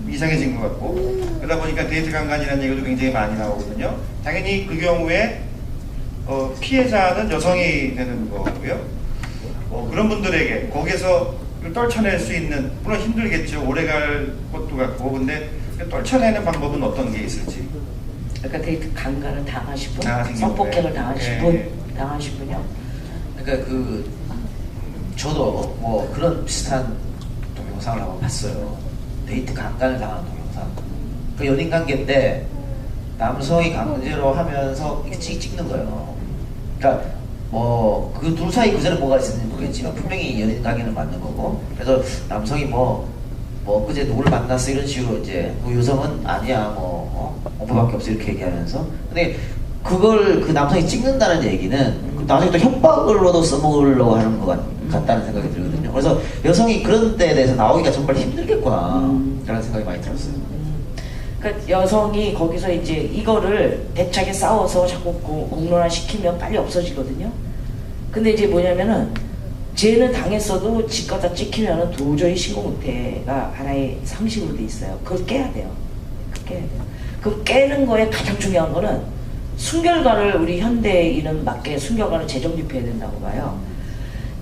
이상해진 것 같고 그러다 보니까 데이트 강간이라는 얘기도 굉장히 많이 나오거든요. 당연히 그 경우에 피해자는 여성이 되는 거고요. 그런 분들에게 거기에서 떨쳐낼 수 있는, 물론 힘들겠죠. 오래 갈 것도 같고. 근데 떨쳐내는 방법은 어떤 게 있을지. 그러니까 데이트 강간을 당하신 분, 당하신 성폭행을 경우에. 당하신 예. 분, 당하신 분요. 그러니까 저도 뭐 그런 비슷한 동영상을 한번 봤어요. 데이트 강간을 당하는 동영상. 그 연인 관계인데 남성이 강제로 하면서 이렇게 찍는 거예요. 그러니까 뭐 그 둘 사이 그전에 뭐가 있었는지 모르겠지만 분명히 연인 관계는 맞는 거고. 그래서 남성이 뭐 그제 누구를 만났어 이런 식으로 이제 그 여성은 아니야 오빠밖에 없어 이렇게 얘기하면서. 근데 그걸 그 남성이 찍는다는 얘기는 나중에 또 협박으로도 써먹으려고 하는 것 같다는 생각이 들거든요. 그래서 여성이 그런 데에 대해서 나오기가 정말 힘들겠구나 라는 생각이 많이 들었어요. 그러니까 여성이 거기서 이제 이거를 대차게 싸워서 자꾸 공론화 시키면 빨리 없어지거든요. 근데 이제 뭐냐면은 쟤는 당했어도 지껏 다 찍히면은 도저히 신고 못해가 하나의 상식으로 돼 있어요. 그걸 깨야 돼요. 그 깨는 거에 가장 중요한 거는 순결관을 우리 현대인은 맞게 순결관을 재정립해야 된다고 봐요.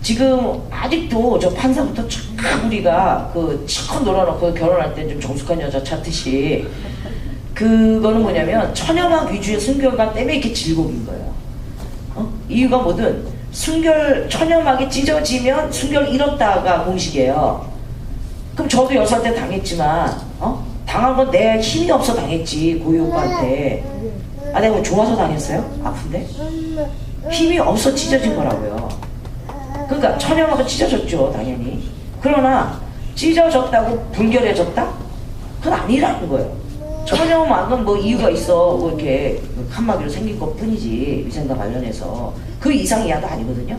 지금 아직도 저 판사부터 쫙 우리가 그 실컷 놀아놓고 결혼할 때 좀 정숙한 여자 찾듯이 그거는 뭐냐면 천연막 위주의 순결관 때문에 이렇게 질곡인 거예요. 이유가 뭐든 천연막이 찢어지면 순결 잃었다가 공식이에요. 그럼 저도 6살 때 당했지만 당한 건 내 힘이 없어 당했지. 고유 오빠한테. 내가 뭐 좋아서 당했어요? 아픈데? 힘이 없어 찢어진 거라고요. 그러니까 천연막은 찢어졌죠 당연히. 그러나 찢어졌다고 불결해졌다? 그건 아니라는 거예요. 천연막은 뭐 이유가 있어 뭐 이렇게 칸막이로 생긴 것 뿐이지 위생과 관련해서 그 이상 이하도 아니거든요.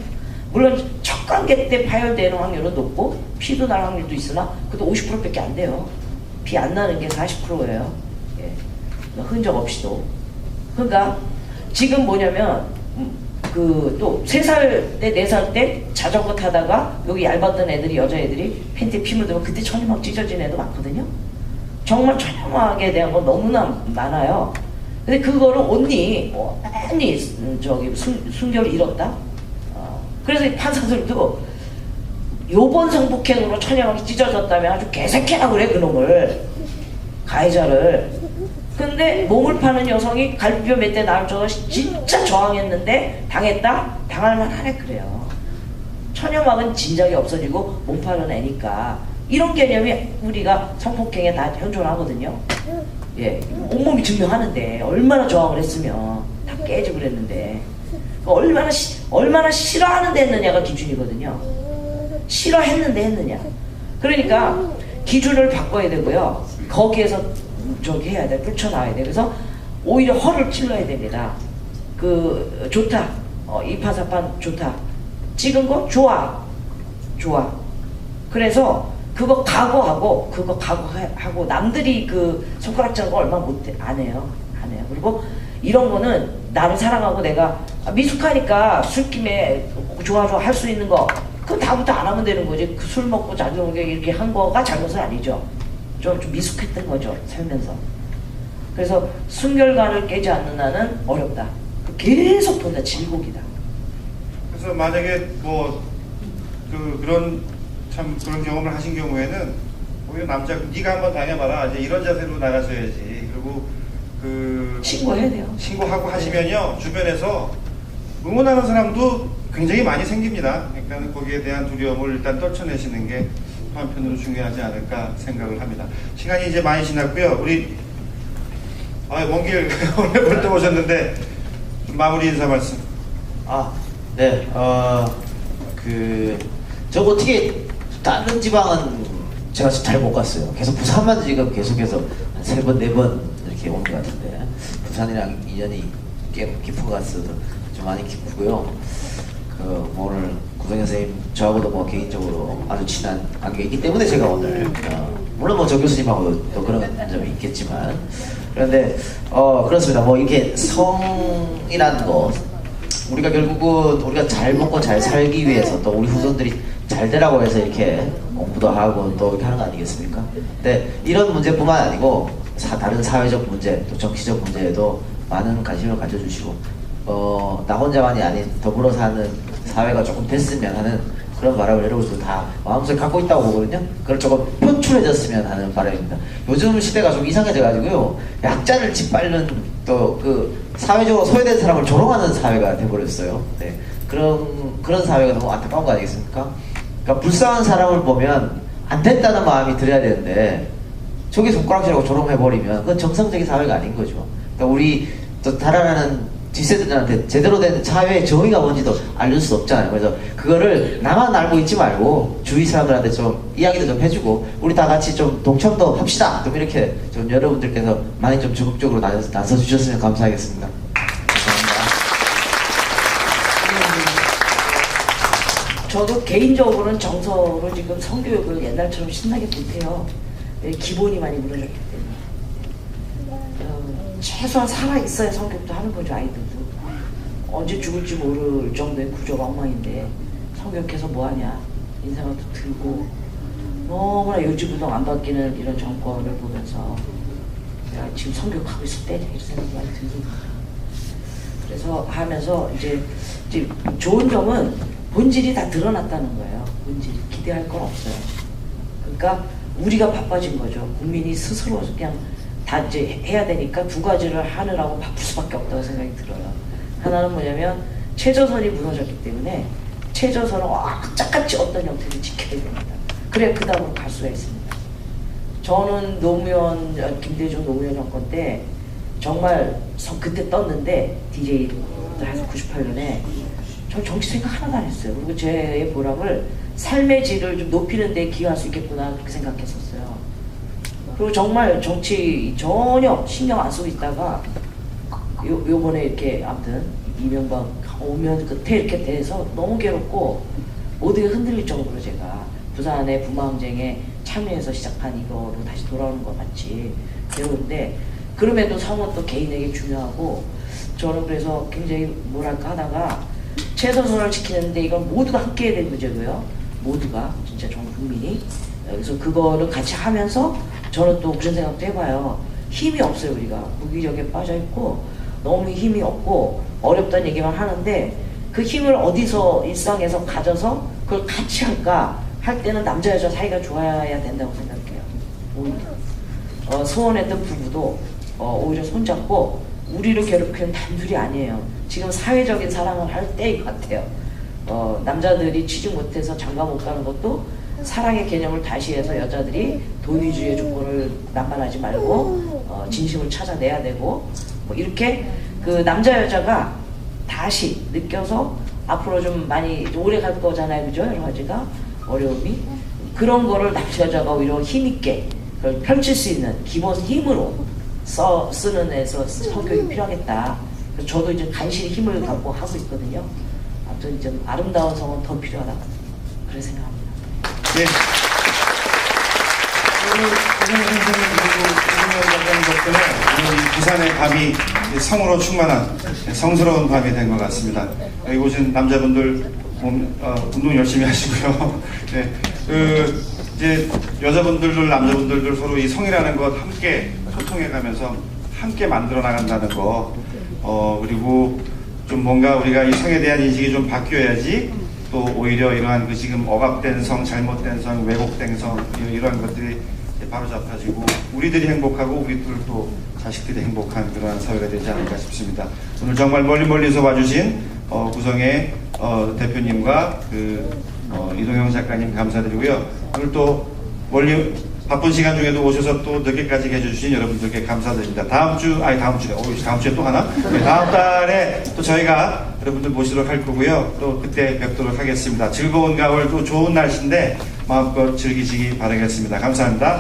물론 첫 관계 때 파열되는 확률은 높고 피도 날 확률도 있으나 그것도 50%밖에 안 돼요. 피 안 나는 게 40%예요. 예. 흔적 없이도. 그러니까 지금 뭐냐면 또 3살 때 4살 때 자전거 타다가 여기 얇았던 애들이 여자애들이 팬티에 피 묻으면 그때 천연막 찢어진 애도 많거든요. 정말 천연막에 대한 건 너무나 많아요. 근데 그거를 언니 순결을 잃었다. 그래서 이 판사들도 요번 성폭행으로 천연막이 찢어졌다면 아주 개새끼라 그래 그놈을 가해자를. 근데 몸을 파는 여성이 갈비뼈 몇 대 나올 정도로 진짜 저항했는데 당했다? 당할만 하네 그래요. 천연막은 진작에 없어지고 몸 파는 애니까 이런 개념이 우리가 성폭행에 다 현존하거든요. 예, 온몸이 증명하는데 얼마나 저항을 했으면 다 깨지고 그랬는데 얼마나 싫어하는데 했느냐가 기준이거든요. 싫어했는데 했느냐. 그러니까 기준을 바꿔야 되고요. 거기에서 해야 돼. 뚫쳐나와야 돼. 그래서 오히려 허를 찔러야 됩니다. 좋다. 이파사판 좋다. 찍은 거 좋아. 그래서 그거 각오하고 남들이 손가락 잡는 거 얼마 안 해요. 그리고 이런 거는 나를 사랑하고 내가 미숙하니까 술김에 좋아 할 수 있는 거 그건 다음부터 안 하면 되는 거지. 술 먹고 자주게 이렇게 한 거가 잘못은 아니죠. 좀 미숙했던 거죠 살면서. 그래서 순결관을 깨지 않는 한은 어렵다. 계속 본다. 질곡이다. 그래서 만약에 그런 경험을 하신 경우에는 오히려 남자 네가 한번 당해봐라. 이제 이런 자세로 나가셔야지. 그리고 신고해야 돼요. 신고하고 하시면요 주변에서 응원하는 사람도 굉장히 많이 생깁니다. 그러니까 거기에 대한 두려움을 일단 떨쳐내시는 게 또 한편으로 중요하지 않을까 생각을 합니다. 시간이 이제 많이 지났고요. 우리 먼 길 오늘 볼 때 오셨는데 마무리 인사 말씀. 네. 저 어떻게 다른 지방은 제가 잘 못 갔어요. 계속 부산만 지금 계속해서 한 3번, 4번 이렇게 온 것 같은데 부산이랑 인연이 꽤 깊은 것 같아서 좀 많이 기쁘고요. 오늘 구성현 선생님 저하고도 개인적으로 아주 친한 관계이기 때문에 제가 오늘 물론 저 교수님하고도 또 그런 점이 있겠지만 그런데 그렇습니다. 뭐 이렇게 성이라는 거 우리가 결국은 우리가 잘 먹고 잘 살기 위해서 또 우리 후손들이 잘 되라고 해서 이렇게 공부도 하고 또 이렇게 하는 거 아니겠습니까? 근데 이런 문제뿐만 아니고 다른 사회적 문제 또 정치적 문제에도 많은 관심을 가져주시고 나 혼자만이 아닌 더불어 사는 사회가 조금 됐으면 하는 그런 바람을 여러분도 다 마음속에 갖고 있다고 보거든요. 그걸 조금 표출해졌으면 하는 바람입니다. 요즘 시대가 좀 이상해져가지고요. 약자를 짓밟는 또 그 사회적으로 소외된 사람을 조롱하는 사회가 돼버렸어요. 네. 그런 사회가 너무 안타까운 거 아니겠습니까? 그러니까 불쌍한 사람을 보면 안 됐다는 마음이 들어야 되는데 저기 손가락질하고 조롱해버리면 그건 정상적인 사회가 아닌 거죠. 그러니까 우리 또 달아나는 뒷세대들한테 제대로 된 사회의 정의가 뭔지도 알릴 수 없잖아요. 그래서 그거를 나만 알고 있지 말고 주위 사람들한테 좀 이야기도 좀 해주고 우리 다 같이 좀 동참도 합시다. 좀 이렇게 좀 여러분들께서 많이 좀 적극적으로 나서 주셨으면 감사하겠습니다. 저도 개인적으로는 정서를 지금 성교육을 옛날처럼 신나게 못해요. 기본이 많이 무너졌기 때문에. 최소한 살아있어야 성교육도 하는 거죠, 아이들도. 언제 죽을지 모를 정도의 구조가 엉망인데 성교육해서 뭐하냐. 인생도 들고 너무나 요지부동 안 바뀌는 이런 정권을 보면서 내가 지금 성교육하고 있을 때 이런 생각이 많이 들고 그래서 하면서 이제 좋은 점은 본질이 다 드러났다는 거예요. 본질이 기대할 건 없어요. 그러니까 우리가 바빠진 거죠. 국민이 스스로 그냥 다 이제 해야 되니까 두 가지를 하느라고 바쁠 수밖에 없다고 생각이 들어요. 하나는 뭐냐면 최저선이 무너졌기 때문에 최저선을 악착같이 어떤 형태를 지켜야 됩니다. 그래 그 다음으로 갈 수가 있습니다. 저는 김대중 노무현 정권 때 정말 그때 떴는데 DJ를 해서 98년에 전 정치 생각 하나도 안 했어요. 그리고 제 보람을 삶의 질을 좀 높이는 데 기여할 수 있겠구나 그렇게 생각했었어요. 그리고 정말 정치 전혀 신경 안 쓰고 있다가 요번에 이렇게 아무튼 이명박 오면 끝에 이렇게 돼서 너무 괴롭고 모두가 흔들릴 정도로 제가 부산의 부마항쟁에 참여해서 시작한 이거로 다시 돌아오는 것 같이 괴로운데 그럼에도 성은 또 개인에게 중요하고 저는 그래서 굉장히 뭐랄까 하다가 최선을 지키는데 이건 모두가 함께 해야 될 문제고요. 모두가 진짜 전 국민이 그래서 그거를 같이 하면서 저는 또 그런 생각도 해봐요. 힘이 없어요. 우리가 무기력에 빠져있고 너무 힘이 없고 어렵다는 얘기만 하는데 그 힘을 어디서 일상에서 가져서 그걸 같이 할까 할 때는 남자 여자 사이가 좋아야 된다고 생각해요. 오히려 소원했던 부부도 오히려 손잡고 우리를 괴롭히는 단둘이 아니에요. 지금 사회적인 사랑을 할 때인 것 같아요. 남자들이 취직 못해서 장가 못 가는 것도 사랑의 개념을 다시 해서 여자들이 도의주의 조건을 남발하지 말고 진심을 찾아내야 되고 뭐 이렇게 그 남자 여자가 다시 느껴서 앞으로 좀 많이 오래 갈 거잖아요. 그죠? 여러 가지가 어려움이 그런 거를 남자 여자가 오히려 힘있게 그걸 펼칠 수 있는 기본 힘으로 쓰는 데서 성교육이 필요하겠다. 저도 이제 간신히 힘을 갖고 하고 있거든요. 아무튼 좀 아름다운 성은 더 필요하다. 그렇게 생각합니다. 네. 오늘 선생님 그리고 덕분에 오늘 부산의 밤이 성으로 충만한 성스러운 밤이 된 것 같습니다. 여기 오신 남자분들 운동 열심히 하시고요. 네. 이제 여자분들도 남자분들도 서로 이 성이라는 것 함께 소통해가면서 함께 만들어 나간다는 거 그리고 좀 뭔가 우리가 이 성에 대한 인식이 좀 바뀌어야지 또 오히려 이러한 그 지금 억압된 성, 잘못된 성, 왜곡된 성 이러한 것들이 바로 잡혀지고 우리들이 행복하고 우리들도 자식들이 행복한 그러한 사회가 되지 않을까 싶습니다. 오늘 정말 멀리서 와주신 구성의 대표님과 이동영 작가님 감사드리고요. 오늘 또 멀리 바쁜 시간 중에도 오셔서 또 늦게까지 해주신 여러분들께 감사드립니다. 다음 주에 또 하나? 네, 다음 달에 또 저희가 여러분들 모시도록 할 거고요. 또 그때 뵙도록 하겠습니다. 즐거운 가을 또 좋은 날씨인데 마음껏 즐기시기 바라겠습니다. 감사합니다.